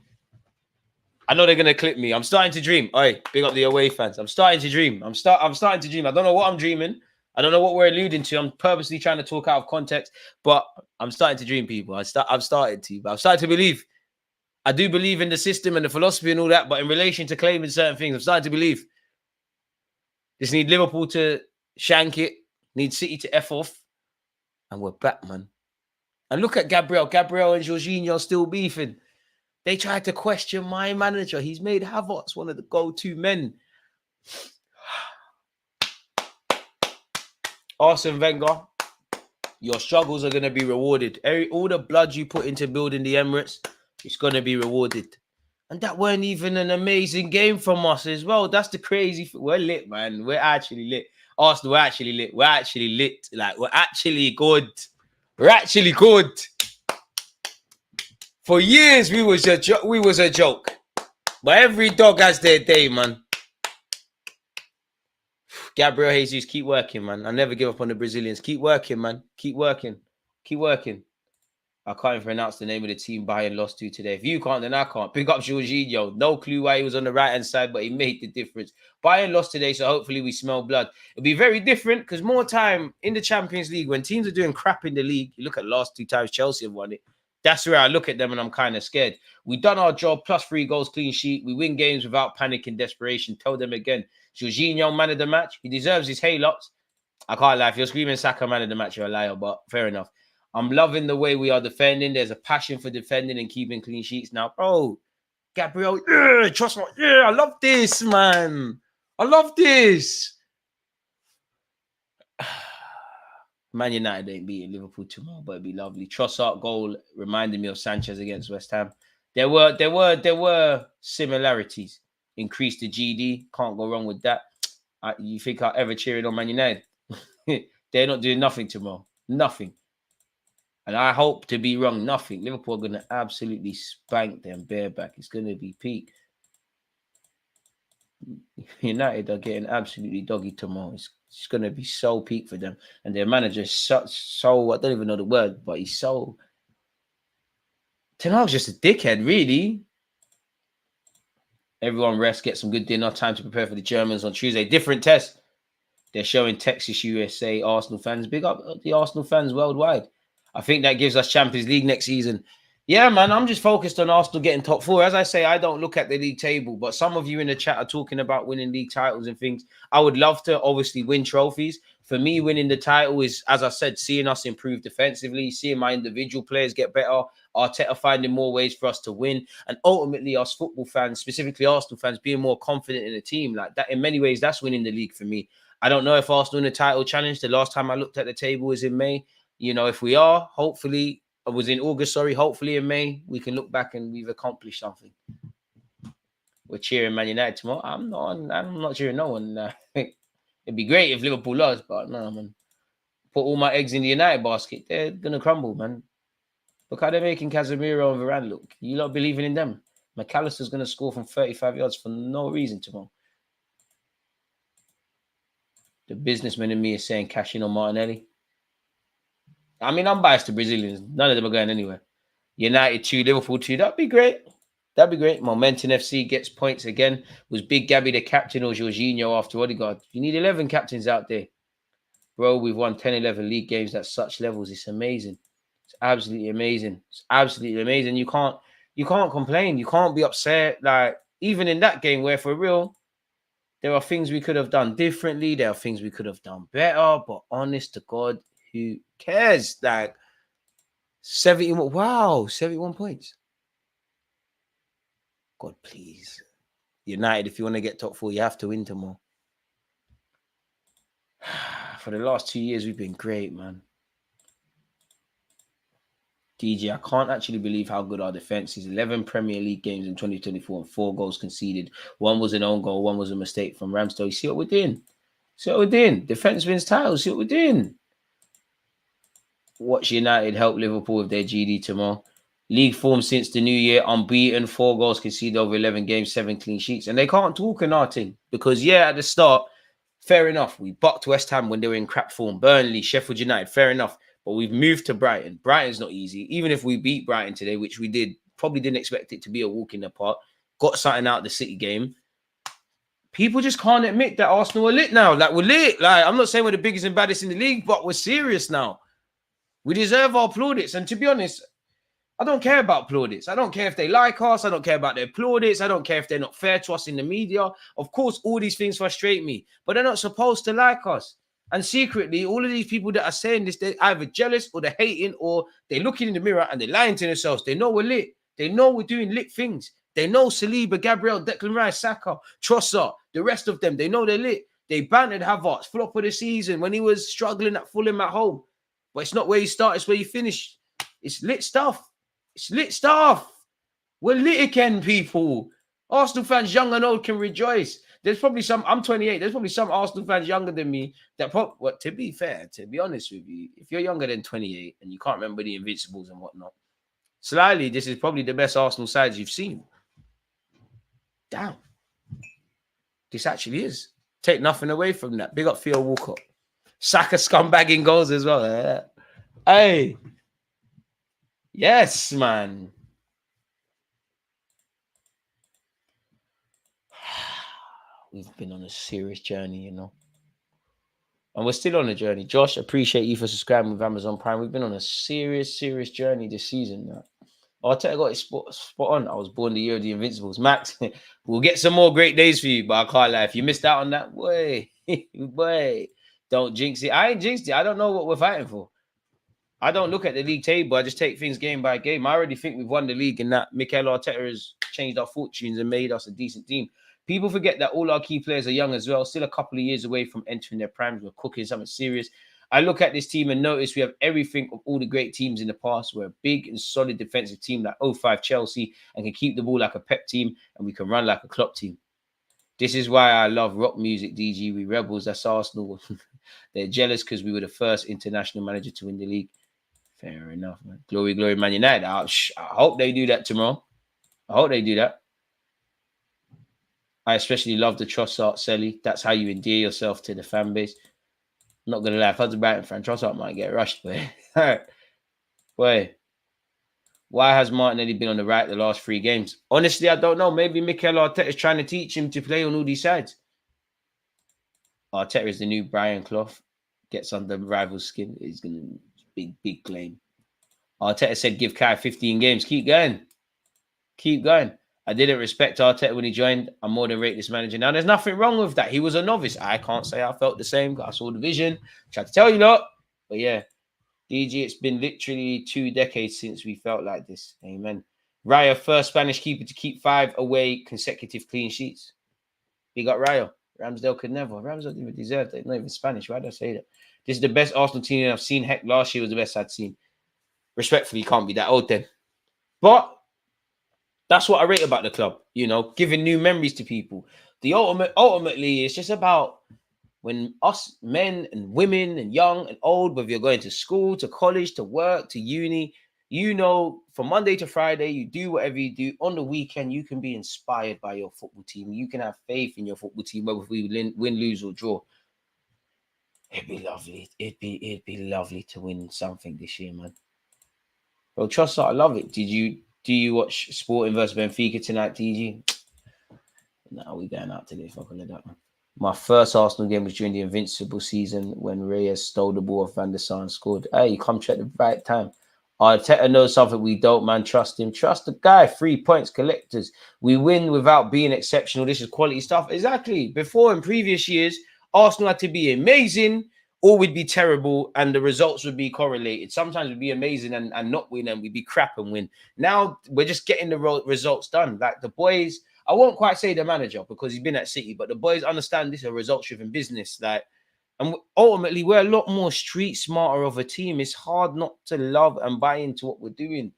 I know they're going to clip me. I'm starting to dream. Oi, big up the away fans. I'm starting to dream. I'm starting to dream. I don't know what I'm dreaming. I don't know what we're alluding to. I'm purposely trying to talk out of context, but I'm starting to dream, people. I've started to believe. I do believe in the system and the philosophy and all that, but in relation to claiming certain things, I'm starting to believe. Just need Liverpool to shank it. Need City to F off. And we're back, man. And look at Gabriel. Gabriel and Jorginho still beefing. They tried to question my manager. He's made Havertz one of the go-to men. Arsene Wenger, your struggles are going to be rewarded. All the blood you put into building the Emirates, it's going to be rewarded. And that weren't even an amazing game from us as well. That's the crazy thing. We're lit, man. We're actually lit. Arsenal, we're actually lit. We're actually lit. Like, we're actually good. We're actually good. For years, we was a joke. But every dog has their day, man. Gabriel Jesus, keep working, man. I never give up on the Brazilians. Keep working, man. Keep working. I can't even pronounce the name of the team Bayern lost to today. If you can't, then I can't. Pick up Jorginho. No clue why he was on the right-hand side, but he made the difference. Bayern lost today, so hopefully we smell blood. It'll be very different because more time in the Champions League, when teams are doing crap in the league, you look at the last 2 times Chelsea have won it. That's where I look at them and I'm kind of scared. We've done our job, plus 3 goals, clean sheet. We win games without panic and desperation. Tell them again. Jorginho, man of the match. He deserves his haylocks. I can't lie. If you're screaming Saka, man of the match, you're a liar, but fair enough. I'm loving the way we are defending. There's a passion for defending and keeping clean sheets now. Bro, Gabriel, trust me. I love this, man. I love this. Man United ain't beating Liverpool tomorrow, but it'd be lovely. Trossard goal reminded me of Sanchez against West Ham. There were similarities. Increase the GD. Can't go wrong with that. You think I'll ever cheering on Man United? They're not doing nothing tomorrow. Nothing. And I hope to be wrong. Nothing. Liverpool are going to absolutely spank them bareback. It's going to be peak. United are getting absolutely doggy tomorrow. It's going to be so peak for them. And their manager is so I don't even know the word, but he's so... Ten Hag's just a dickhead, really. Everyone rest, get some good dinner. Time to prepare for the Germans on Tuesday. Different test. They're showing Texas, USA, Arsenal fans. Big up the Arsenal fans worldwide. I think that gives us Champions League next season. Yeah, man, I'm just focused on Arsenal getting top 4. As I say, I don't look at the league table, but some of you in the chat are talking about winning league titles and things. I would love to obviously win trophies. For me, winning the title is, as I said, seeing us improve defensively, seeing my individual players get better, Arteta finding more ways for us to win, and ultimately us football fans, specifically Arsenal fans, being more confident in the team. Like that, in many ways, that's winning the league for me. I don't know if Arsenal in the title challenge. The last time I looked at the table was in May. You know, if we are, hopefully, I was in August, sorry, hopefully in May, we can look back and we've accomplished something. We're cheering Man United tomorrow. I'm not cheering no one. It'd be great if Liverpool lost, but no, man. Put all my eggs in the United basket. They're going to crumble, man. Look how they're making Casemiro and Varane look. You lot believing in them. McAllister's going to score from 35 yards for no reason tomorrow. The businessman in me is saying cash in on Martinelli. I mean, I'm biased to Brazilians. None of them are going anywhere. United 2, Liverpool 2. That'd be great. That'd be great. Momentum FC gets points again. Was Big Gabby the captain or Jorginho after Odegaard? You need 11 captains out there. Bro, we've won 10, 11 league games at such levels. It's amazing. It's absolutely amazing. It's absolutely amazing. You can't complain. You can't be upset. Like, even in that game where, for real, there are things we could have done differently. There are things we could have done better. But honest to God, who cares? Like, 71 points. God, please. United, if you want to get top 4, you have to win tomorrow. For the last 2 years, we've been great, man. DG, I can't actually believe how good our defense is. 11 Premier League games in 2024 and 4 goals conceded. 1 was an own goal, 1 was a mistake from Ramsdale. You see what we're doing? See what we're doing? Defense wins titles. See what we're doing? Watch United help Liverpool with their GD tomorrow. League form since the new year, unbeaten, 4 goals conceded over 11 games, 7 clean sheets. And they can't talk in our team because, yeah, at the start, fair enough. We bucked West Ham when they were in crap form. Burnley, Sheffield United, fair enough. But we've moved to Brighton. Brighton's not easy. Even if we beat Brighton today, which we did, probably didn't expect it to be a walk in the park. Got something out of the City game. People just can't admit that Arsenal are lit now. Like, we're lit. Like, I'm not saying we're the biggest and baddest in the league, but we're serious now. We deserve our plaudits. And to be honest, I don't care about plaudits. I don't care if they like us. I don't care about their plaudits. I don't care if they're not fair to us in the media. Of course, all these things frustrate me, but they're not supposed to like us. And secretly, all of these people that are saying this, they're either jealous or they're hating or they're looking in the mirror and they're lying to themselves. They know we're lit. They know we're doing lit things. They know Saliba, Gabriel, Declan Rice, Saka, Trossard, the rest of them. They know they're lit. They bantered Havertz, flop of the season when he was struggling at Fulham at home. But it's not where you start, it's where you finish. It's lit stuff. It's lit stuff. We're lit again, people. Arsenal fans, young and old, can rejoice. There's probably some, I'm 28, there's probably some Arsenal fans younger than me that to be fair, to be honest with you, if you're younger than 28 and you can't remember the Invincibles and whatnot, slightly, this is probably the best Arsenal sides you've seen. Damn. This actually is. Take nothing away from that. Big up Theo Walcott. Saka scumbagging goals as well. Hey. Yes, man. We've been on a serious journey, you know. And we're still on a journey. Josh, appreciate you for subscribing with Amazon Prime. We've been on a serious journey this season. Arteta got it spot on. I was born the year of the Invincibles. Max, we'll get some more great days for you, but I can't lie. If you missed out on that, boy, don't jinx it. I ain't jinxed it. I don't know what we're fighting for. I don't look at the league table. I just take things game by game. I already think we've won the league and that Mikel Arteta has changed our fortunes and made us a decent team. People forget that all our key players are young as well. Still a couple of years away from entering their primes. We're cooking something serious. I look at this team and notice we have everything of all the great teams in the past. We're a big and solid defensive team like 05 Chelsea and can keep the ball like a Pep team and we can run like a Klopp team. This is why I love rock music, DG. We rebels, that's Arsenal. They're jealous because we were the first international manager to win the league. Fair enough, man. Glory, glory, Man United. I hope they do that tomorrow. I hope they do that. I especially love the Trossard Selly. That's how you endear yourself to the fan base. I'm not going to lie. If I was a Brighton fan, Trossard might get rushed. But boy, why has Martinelli been on the right the last 3 games? Honestly, I don't know. Maybe Mikel Arteta is trying to teach him to play on all these sides. Arteta is the new Brian Clough. Gets under rival's skin. He's going to big claim. Arteta said give Kai 15 games. Keep going. Keep going. I didn't respect Arteta when he joined. I more than rate this manager. Now, there's nothing wrong with that. He was a novice. I can't say I felt the same. I saw the vision. Tried to tell you lot. But yeah, DG, it's been literally 2 decades since we felt like this. Amen. Raya, first Spanish keeper to keep 5 away consecutive clean sheets. Big up Raya. Ramsdale could never. Ramsdale didn't even deserve that. Not even Spanish. Why did I say that? This is the best Arsenal team I've seen. Heck, last year was the best I'd seen. Respectfully, you can't be that old then. But that's what I rate about the club. You know, giving new memories to people. The ultimately, it's just about when us men and women and young and old, whether you're going to school, to college, to work, to uni, you know, from Monday to Friday, you do whatever you do. On the weekend, you can be inspired by your football team. You can have faith in your football team, whether we win, lose, or draw. It'd be lovely. It'd be lovely to win something this year, man. Well, trust that I love it. Do you watch Sporting versus Benfica tonight, TG? No, we going out today. Fuck all of that, man. My first Arsenal game was during the Invincible season when Reyes stole the ball off Van der Sar and scored. Hey, you come check the right time. Arteta knows something we don't, man. Trust him. Trust the guy. 3 points collectors. We win without being exceptional. This is quality stuff. Exactly. Before, in previous years, Arsenal had to be amazing or we'd be terrible and the results would be correlated. Sometimes we'd be amazing and not win and we'd be crap and win. Now, we're just getting the results done. Like the boys... I won't quite say the manager because he's been at City, but the boys understand this is a results-driven business. Like, and ultimately, we're a lot more street smarter of a team. It's hard not to love and buy into what we're doing.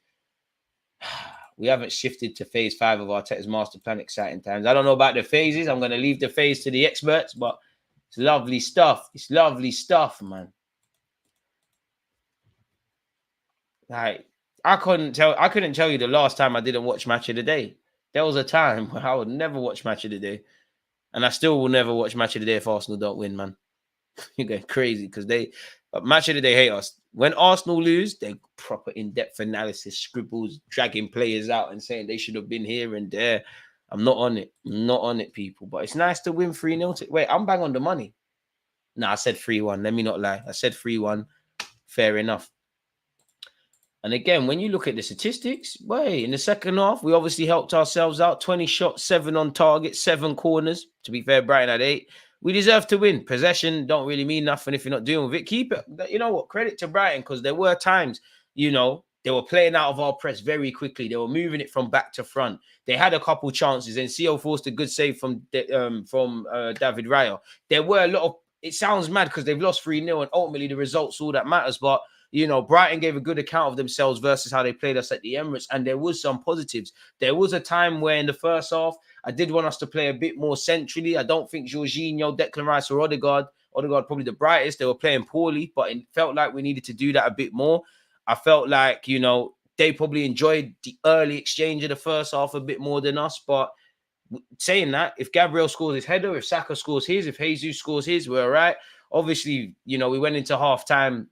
We haven't shifted to phase 5 of Arteta's master plan. Exciting times. I don't know about the phases. I'm going to leave the phase to the experts, but it's lovely stuff. It's lovely stuff, man. Like, I couldn't tell you the last time I didn't watch Match of the Day. There was a time where I would never watch Match of the Day. And I still will never watch Match of the Day if Arsenal don't win, man. You're going crazy because Match of the Day hate us. When Arsenal lose, they proper in-depth analysis, scribbles, dragging players out and saying they should have been here and there. I'm not on it. I'm not on it, people. But it's nice to win 3-0. Wait, I'm bang on the money. No, I said 3-1. Let me not lie. I said 3-1. Fair enough. And again, when you look at the statistics, in the second half, we obviously helped ourselves out. 20 shots, 7 on target, 7 corners. To be fair, Brighton had 8. We deserve to win. Possession don't really mean nothing if you're not dealing with it. Keep it. You know what? Credit to Brighton because there were times, you know, they were playing out of our press very quickly. They were moving it from back to front. They had a couple chances. And CO forced a good save from David Raya. There were a lot of... It sounds mad because they've lost 3-0 and ultimately the results all that matters. But... You know, Brighton gave a good account of themselves versus how they played us at the Emirates. And there was some positives. There was a time where in the first half, I did want us to play a bit more centrally. I don't think Jorginho, Declan Rice or Odegaard probably the brightest. They were playing poorly, but it felt like we needed to do that a bit more. I felt like, you know, they probably enjoyed the early exchange of the first half a bit more than us. But saying that, if Gabriel scores his header, if Saka scores his, if Jesus scores his, we're all right. Obviously, you know, we went into half-time,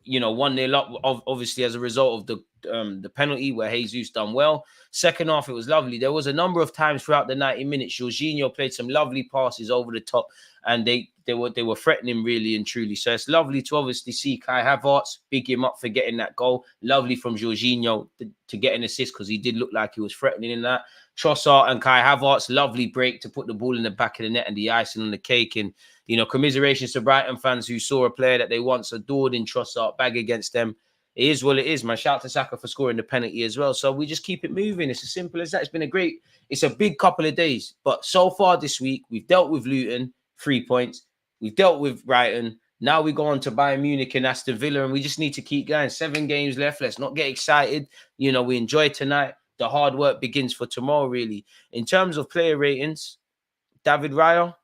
you know, 1-0 up, obviously, as a result of the penalty where Jesus done well. Second half, it was lovely. There was a number of times throughout the 90 minutes, Jorginho played some lovely passes over the top, and they were threatening really and truly. So it's lovely to obviously see Kai Havertz, big him up for getting that goal. Lovely from Jorginho to get an assist because he did look like he was threatening in that. Trossard and Kai Havertz, lovely break to put the ball in the back of the net and the icing on the cake. And, you know, commiserations to Brighton fans who saw a player that they once adored in Trossard bag against them. It is what it is, man. Shout out to Saka for scoring the penalty as well. So we just keep it moving. It's as simple as that. It's a big couple of days. But so far this week, we've dealt with Luton, 3 points. We've dealt with Brighton. Now we go on to Bayern Munich and Aston Villa, and we just need to keep going. 7 games left. Let's not get excited. You know, we enjoy tonight. The hard work begins for tomorrow, really. In terms of player ratings, David Raya,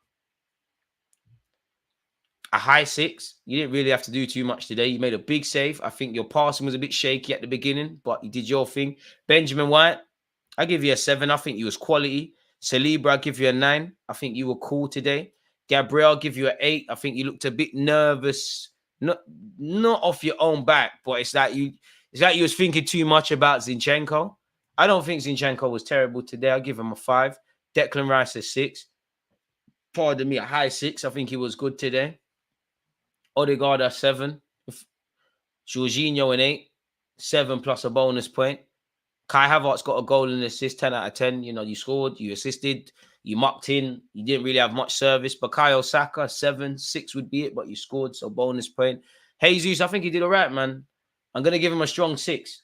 a high 6. You didn't really have to do too much today. You made a big save. I think your passing was a bit shaky at the beginning, but you did your thing. Benjamin White, I give you a 7. I think you was quality. Saliba, I give you a 9. I think you were cool today. Gabriel, give you an 8. I think you looked a bit nervous. Not off your own back, but it's like you was thinking too much about Zinchenko. I don't think Zinchenko was terrible today. I'll give him a 5. Declan Rice a 6. Pardon me, a high 6. I think he was good today. Odegaard a 7. Jorginho an 8. 7 plus a bonus point. Kai Havertz got a goal and assist, 10 out of 10. You know, you scored, you assisted, you mucked in. You didn't really have much service. Bukayo Saka, 7. 6 would be it, but you scored, so bonus point. Jesus, I think he did all right, man. I'm going to give him a strong 6.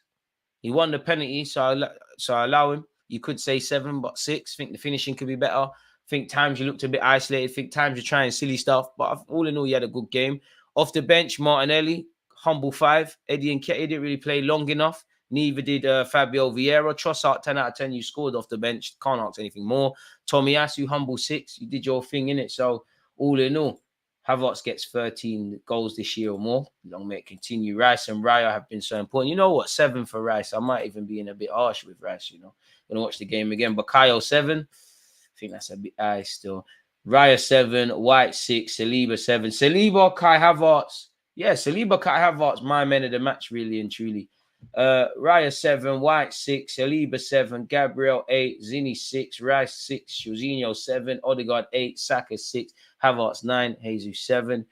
He won the penalty, so I allow him. You could say 7, but 6. I think the finishing could be better. think times you looked a bit isolated. Think times you're trying silly stuff. But all in all, you had a good game. Off the bench, Martinelli, humble 5. Eddie Nketiah didn't really play long enough. Neither did Fabio Vieira. Trossard, 10 out of 10. You scored off the bench. Can't ask anything more. Tomiyasu, humble 6. You did your thing in it. So all in all, Havertz gets 13 goals this year or more. Long may it continue. Rice and Raya have been so important. You know what? 7 for Rice. I might even be in a bit harsh with Rice, you know. Gonna watch the game again. Bukayo 7. I think that's a bit high still. Raya 7. White 6. Saliba 7. Saliba, Kai Havertz. Yeah, Saliba, Kai Havertz, my men of the match, really and truly. Raya 7. White 6. Saliba 7. Gabriel 8. Zini 6. Rice 6. Jorginho 7. Odegaard 8. Saka 6. Havertz 9, Jesus 7,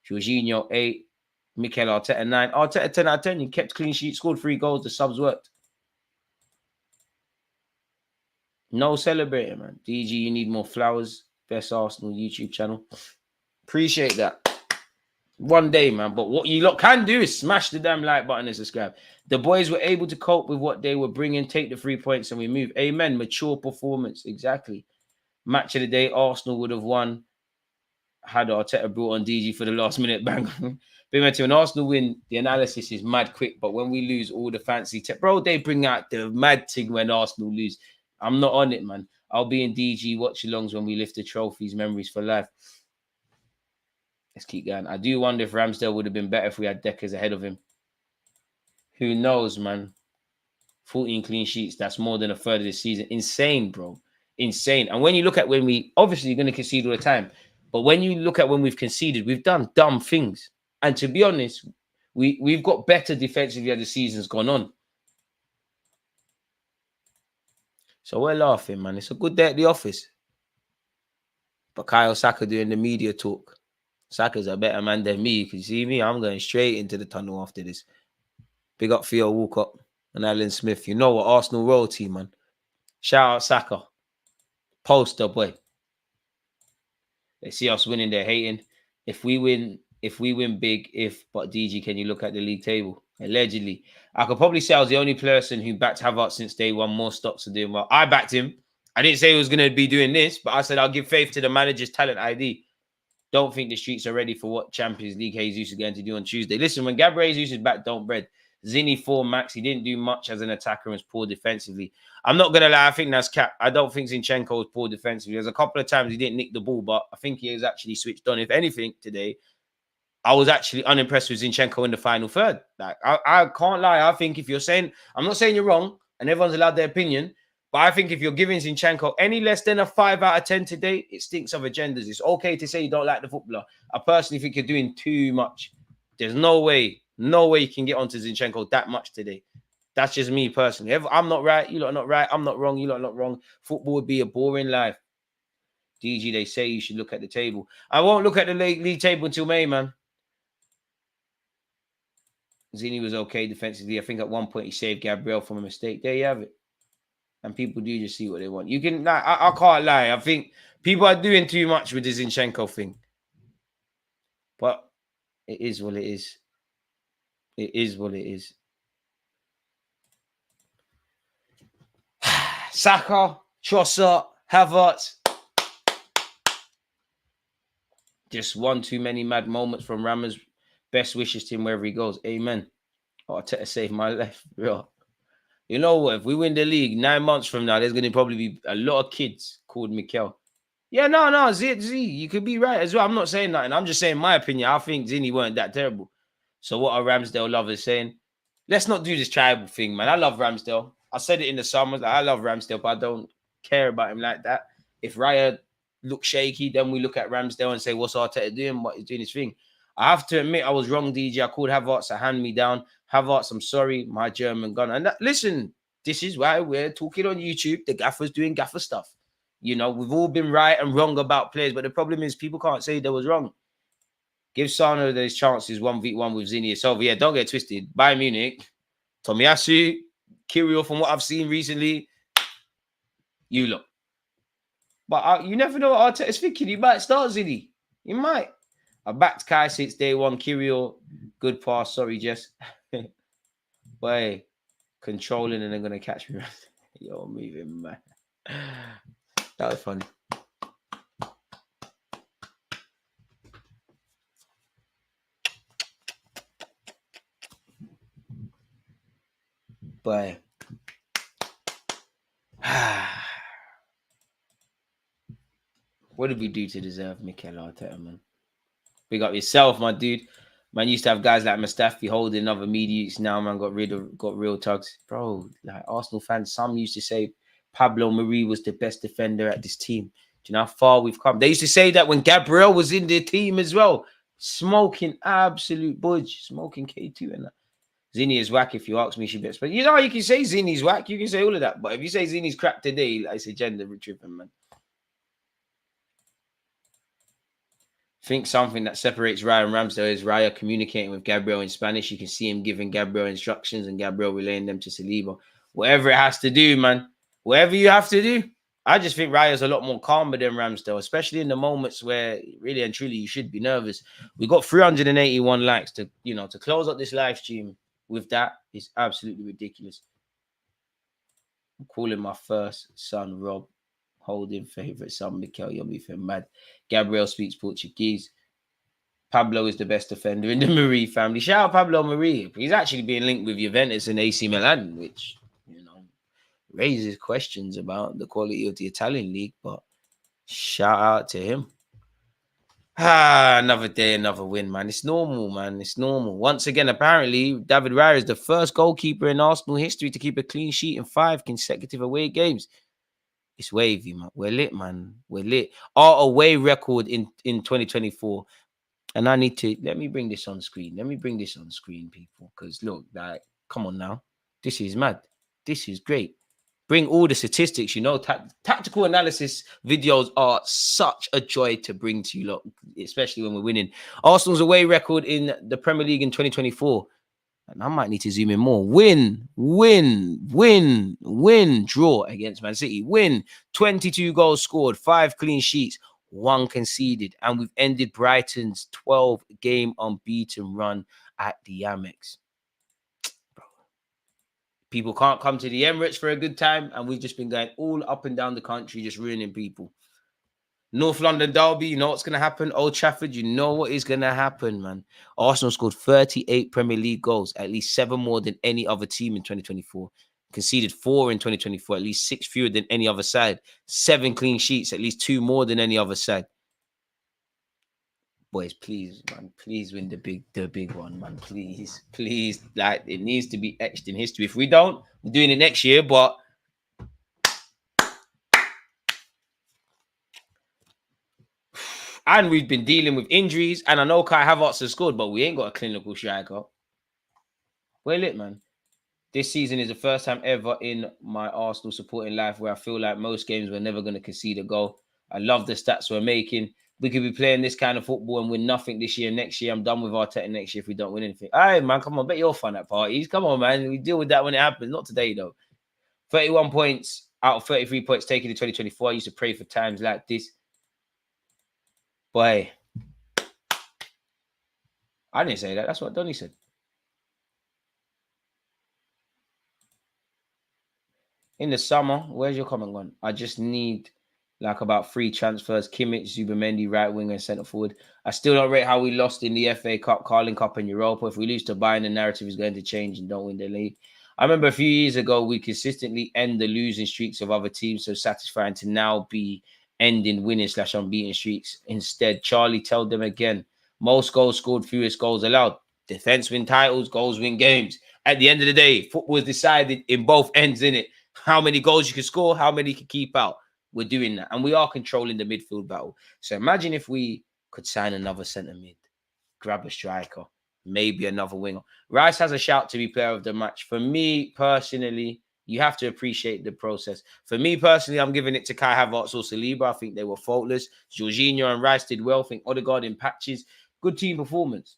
Jorginho 8, Mikel Arteta 9. Arteta 10 out of 10. You kept clean sheet, scored 3 goals. The subs worked. No celebrating, man. DG, you need more flowers. Best Arsenal YouTube channel. Appreciate that. One day, man. But what you lot can do is smash the damn like button and subscribe. The boys were able to cope with what they were bringing, take the 3 points, and we move. Amen. Mature performance. Exactly. Match of the day, Arsenal would have won. Had Arteta brought on DG for the last minute bang. Big man, to an Arsenal win, the analysis is mad quick, but when we lose all the fancy tech, bro, they bring out the mad thing when Arsenal lose. I'm not on it, man. I'll be in DG watch-alongs when we lift the trophies, memories for life. Let's keep going. I do wonder if Ramsdale would have been better if we had Deckers ahead of him. Who knows, man? 14 clean sheets. That's more than a third of the season. Insane, bro. Insane. And when you look at when we, obviously, you're going to concede all the time. But when you look at when we've conceded, we've done dumb things. And to be honest, we've got better defensively as the season's gone on. So we're laughing, man. It's a good day at the office. But Kyle Saka doing the media talk. Saka's a better man than me. You can see me. I'm going straight into the tunnel after this. Big up Theo Walcott and Alan Smith. You know what? Arsenal royalty, man. Shout out Saka. Poster boy. They see us winning, they're hating. If we win big, but DG, can you look at the league table? Allegedly. I could probably say I was the only person who backed Havertz since day one. More stocks are doing well. I backed him. I didn't say he was going to be doing this, but I said I'll give faith to the manager's talent ID. Don't think the streets are ready for what Champions League Jesus is going to do on Tuesday. Listen, when Gabriel Jesus is back, don't bread. Zinni 4 max. He didn't do much as an attacker and was poor defensively. I'm not going to lie. I think that's cap. I don't think Zinchenko was poor defensively. There's a couple of times he didn't nick the ball, but I think he has actually switched on. If anything, today, I was actually unimpressed with Zinchenko in the final third. Like, I can't lie. I think if you're saying, I'm not saying you're wrong, and everyone's allowed their opinion, but I think if you're giving Zinchenko any less than a 5 out of 10 today, it stinks of agendas. It's okay to say you don't like the footballer. I personally think you're doing too much. There's no way you can get onto Zinchenko that much today. That's just me personally. If I'm not right, you lot are not right. I'm not wrong, you lot are not wrong. Football would be a boring life. DG, they say you should look at the table. I won't look at the league table until May, man. Zini was okay defensively. I think at one point he saved Gabriel from a mistake. There you have it. And people do just see what they want. You can, I can't lie. I think people are doing too much with the Zinchenko thing. But it is what it is. It is what it is. Saka, Trossard, Havertz. Just one too many mad moments from Ramos. Best wishes to him wherever he goes. Amen. Arteta saved my life. Real. You know what? If we win the league 9 months from now, there's going to probably be a lot of kids called Mikel. Yeah, no, Z, you could be right as well. I'm not saying nothing. I'm just saying my opinion. I think Zini weren't that terrible. So what are Ramsdale lovers saying? Let's not do this tribal thing, man. I love Ramsdale. I said it in the summer. Like, I love Ramsdale, but I don't care about him like that. If Raya looks shaky, then we look at Ramsdale and say, what's Arteta doing? What he's doing his thing. I have to admit, I was wrong, DJ. I called Havertz a hand-me-down. Havertz, I'm sorry, my German gunner. And listen, this is why we're talking on YouTube. The gaffer's doing gaffer stuff. You know, we've all been right and wrong about players, but the problem is people can't say they was wrong. Give Sano those chances 1v1 with Zinni. It's over. Yeah, don't get twisted. Bayern Munich, Tomiyasu, Kirill, from what I've seen recently, you look. But you never know what Arteta's thinking. He might start Zinni. He might. I backed Kai since day one. Kirill, good pass. Sorry, Jess. Boy, controlling and they're going to catch me. Yo, moving, man. That was funny. Boy. What did we do to deserve Mikel Arteta, man? Big up yourself, my dude. Man used to have guys like Mustafi holding other mediates. Now, man, got real tugs. Bro, like Arsenal fans, some used to say Pablo Mari was the best defender at this team. Do you know how far we've come? They used to say that when Gabriel was in their team as well. Smoking absolute budge. Smoking K2 and that. Zinni is whack if you ask me, she bets. But you know, you can say Zinni's whack. You can say all of that. But if you say Zinni's crap today, like, it's a gender driven, man. Think something that separates Raya and Ramsdale is Raya communicating with Gabriel in Spanish. You can see him giving Gabriel instructions and Gabriel relaying them to Saliba. Whatever it has to do, man. Whatever you have to do. I just think Raya's a lot more calmer than Ramsdale, especially in the moments where really and truly you should be nervous. We got 381 likes to close up this live stream with that is absolutely ridiculous. I'm calling my first son Rob. Holding favourite son Mikel, you're moving mad. Gabriel speaks Portuguese. Pablo is the best defender in the Marie family. Shout out Pablo Marie. He's actually being linked with Juventus and AC Milan, which, raises questions about the quality of the Italian league, but shout out to him. Another day, another win, man. It's normal, man. It's normal. Once again, apparently, David Raya is the first goalkeeper in Arsenal history to keep a clean sheet in 5 consecutive away games. It's wavy, man. We're lit, man. We're lit. Our away record in 2024. And I need to, let me bring this on screen. Let me bring this on screen, people. Because look, like, come on now. This is mad. This is great. Bring all the statistics, tactical analysis videos are such a joy to bring to you, lot, especially when we're winning. Arsenal's away record in the Premier League in 2024. And I might need to zoom in more. Win, draw against Man City. Win, 22 goals scored, 5 clean sheets, 1 conceded. And we've ended Brighton's 12-game unbeaten run at the Amex. Bro. People can't come to the Emirates for a good time, and we've just been going all up and down the country, just ruining people. North London derby, you know what's going to happen? Old Trafford, you know what is going to happen, man. Arsenal scored 38 Premier League goals, at least 7 more than any other team in 2024. Conceded 4 in 2024, at least 6 fewer than any other side. 7 clean sheets, at least 2 more than any other side. Boys, please, man, please win the big one, man. Please. Like, it needs to be etched in history. If we don't, we're doing it next year, but and we've been dealing with injuries. And I know Kai Havertz has scored, but we ain't got a clinical striker. Well, lit, man. This season is the first time ever in my Arsenal supporting life where I feel like most games we're never going to concede a goal. I love the stats we're making. We could be playing this kind of football and win nothing this year. Next year, I'm done with Arteta next year if we don't win anything. All right, man, come on. Bet you're fun at parties. Come on, man. We deal with that when it happens. Not today, though. 31 points out of 33 points taken in 2024. I used to pray for times like this. Boy, I didn't say that. That's what Donny said. In the summer, where's your comment gone? I just need like about 3 transfers. Kimmich, Zubamendi, right winger, and centre forward. I still don't rate how we lost in the FA Cup, Carling Cup, and Europa. If we lose to Bayern, the narrative is going to change and don't win the league. I remember a few years ago, we consistently end the losing streaks of other teams. So satisfying to now be ending winning/unbeaten streaks. Instead, Charlie, tell them again. Most goals scored, fewest goals allowed. Defense win titles, goals win games. At the end of the day, football is decided in both ends, innit? How many goals you can score, how many you can keep out. We're doing that. And we are controlling the midfield battle. So imagine if we could sign another centre mid, grab a striker, maybe another winger. Rice has a shout to be player of the match. For me, personally, you have to appreciate the process. For me, personally, I'm giving it to Kai Havertz or Saliba. I think they were faultless. Jorginho and Rice did well. I think Odegaard in patches. Good team performance.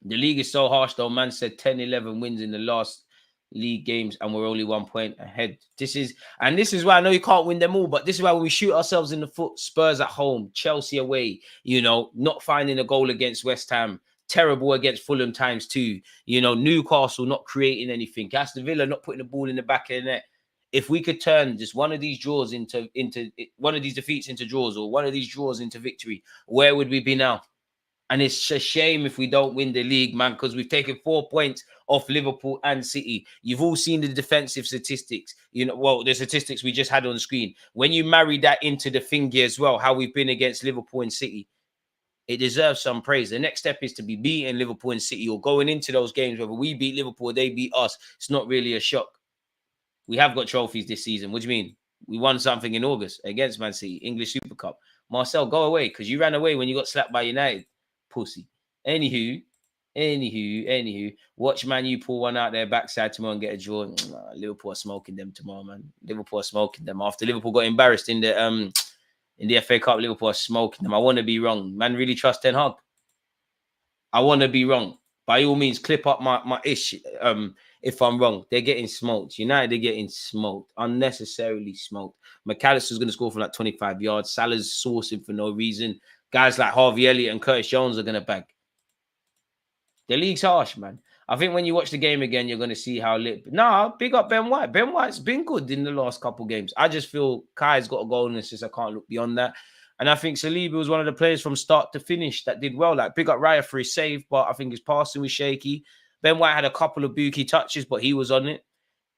The league is so harsh, though. Man said 10-11 wins in the last league games and we're only 1 point ahead. This is why I know you can't win them all, but this is why when we shoot ourselves in the foot, Spurs at home, Chelsea away, not finding a goal against West Ham, terrible against Fulham times 2, Newcastle not creating anything, Aston Villa not putting the ball in the back of the net. If we could turn just one of these draws into one of these defeats into draws or one of these draws into victory, where would we be now? And it's a shame if we don't win the league, man, because we've taken 4 points off Liverpool and City. You've all seen the defensive statistics, well, the statistics we just had on the screen. When you marry that into the thingy as well, how we've been against Liverpool and City, it deserves some praise. The next step is to be beating Liverpool and City, or going into those games, whether we beat Liverpool or they beat us. It's not really a shock. We have got trophies this season. What do you mean? We won something in August against Man City, English Super Cup. Marcel, go away, because you ran away when you got slapped by United. Pussy. Anywho, watch Man U pull one out their backside tomorrow and get a draw. Liverpool are smoking them tomorrow, man. Liverpool are smoking them. After Liverpool got embarrassed in the FA Cup, Liverpool are smoking them. I want to be wrong. Man, really trust Ten Hag. I want to be wrong. By all means, clip up my ish if I'm wrong. They're getting smoked. United, they're getting smoked. Unnecessarily smoked. McAllister's going to score from like 25 yards. Salah's sourcing for no reason. Guys like Harvey Elliott and Curtis Jones are going to bag. The league's harsh, man. I think when you watch the game again, you're going to see how lit. Nah, big up Ben White. Ben White's been good in the last couple games. I just feel Kai's got a goal and assist. I can't look beyond that. And I think Saliba was one of the players from start to finish that did well. Like, big up Raya for his save, but I think his passing was shaky. Ben White had a couple of bookie touches, but he was on it.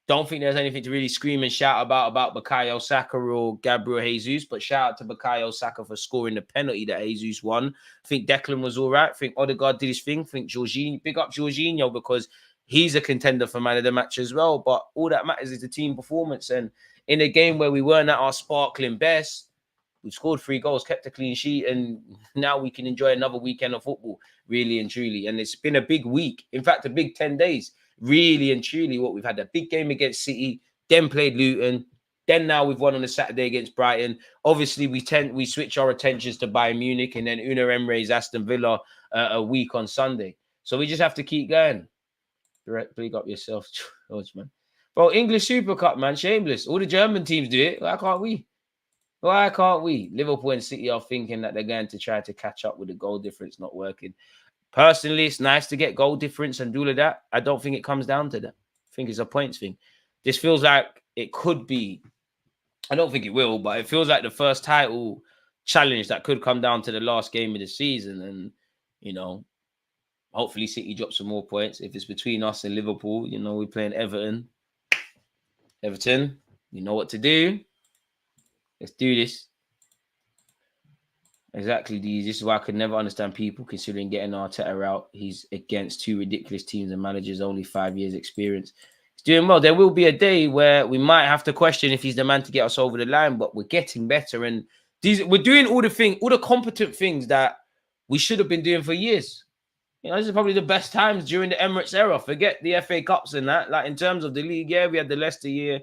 Don't think there's anything to really scream and shout about Bukayo Saka or Gabriel Jesus, but shout out to Bukayo Saka for scoring the penalty that Jesus won. I think Declan was all right. I think Odegaard did his thing. I think Jorginho, big up Jorginho, because he's a contender for man of the match as well. But all that matters is the team performance. And in a game where we weren't at our sparkling best, we scored 3 goals, kept a clean sheet, and now we can enjoy another weekend of football, really and truly. And it's been a big week. In fact, a big 10 days. Really and truly, what we've had, a big game against City, then played Luton, then now we've won on a Saturday against Brighton. Obviously, we switch our attentions to Bayern Munich and then Unai Emery's Aston Villa a week on Sunday. So we just have to keep going. Big up yourself, George, man. Bro, English Super Cup, man, shameless. All the German teams do it. Why can't we? Why can't we? Liverpool and City are thinking that they're going to try to catch up with the goal difference not working. Personally, it's nice to get goal difference and do all of that. I don't think it comes down to that. I think it's a points thing. This feels like it could be, I don't think it will, but it feels like the first title challenge that could come down to the last game of the season. And, hopefully City drops some more points. If it's between us and Liverpool, we're playing Everton. Everton, you know what to do. Let's do this. Exactly, This is why I could never understand people considering getting Arteta out. He's against 2 ridiculous teams and managers, only 5 years experience. He's doing well. There will be a day where we might have to question if he's the man to get us over the line, but we're getting better. And we're doing all the competent things that we should have been doing for years. This is probably the best times during the Emirates era. Forget the FA Cups and that. Like, in terms of the league, yeah, we had the Leicester year.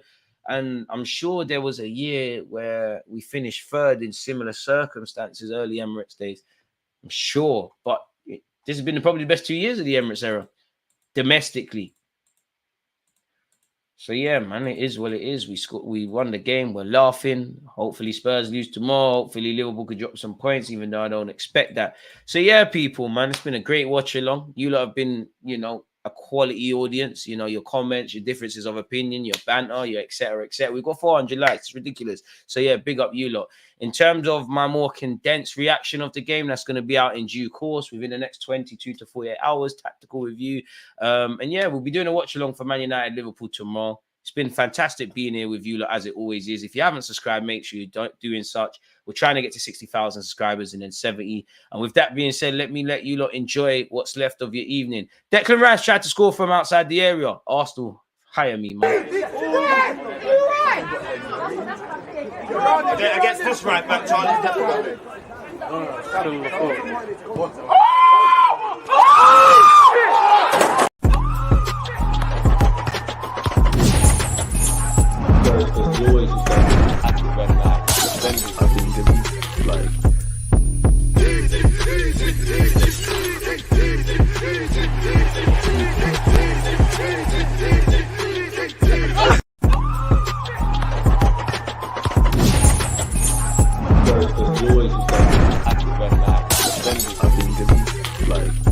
And I'm sure there was a year where we finished 3rd in similar circumstances, early Emirates days. I'm sure. But this has been probably the best 2 years of the Emirates era, domestically. So, yeah, man, it is what it is. We won the game. We're laughing. Hopefully Spurs lose tomorrow. Hopefully Liverpool could drop some points, even though I don't expect that. So, yeah, people, man, it's been a great watch along. You lot have been, a quality audience, your comments, your differences of opinion, your banter, your etc. We've got 400 likes. It's ridiculous. So yeah, big up you lot. In terms of my more condensed reaction of the game, that's going to be out in due course within the next 22 to 48 hours, tactical review. And yeah, we'll be doing a watch along for Man United Liverpool tomorrow. It's been fantastic being here with you lot, as it always is. If you haven't subscribed, make sure you're doing such. We're trying to get to 60,000 subscribers and then 70. And with that being said, let me let you lot enjoy what's left of your evening. Declan Rice tried to score from outside the area. Arsenal, hire me, man. Against this right back, Charlie. There's always just active red flag. Defenders, I think, like. There's always just active red flag. Defenders, I think, like.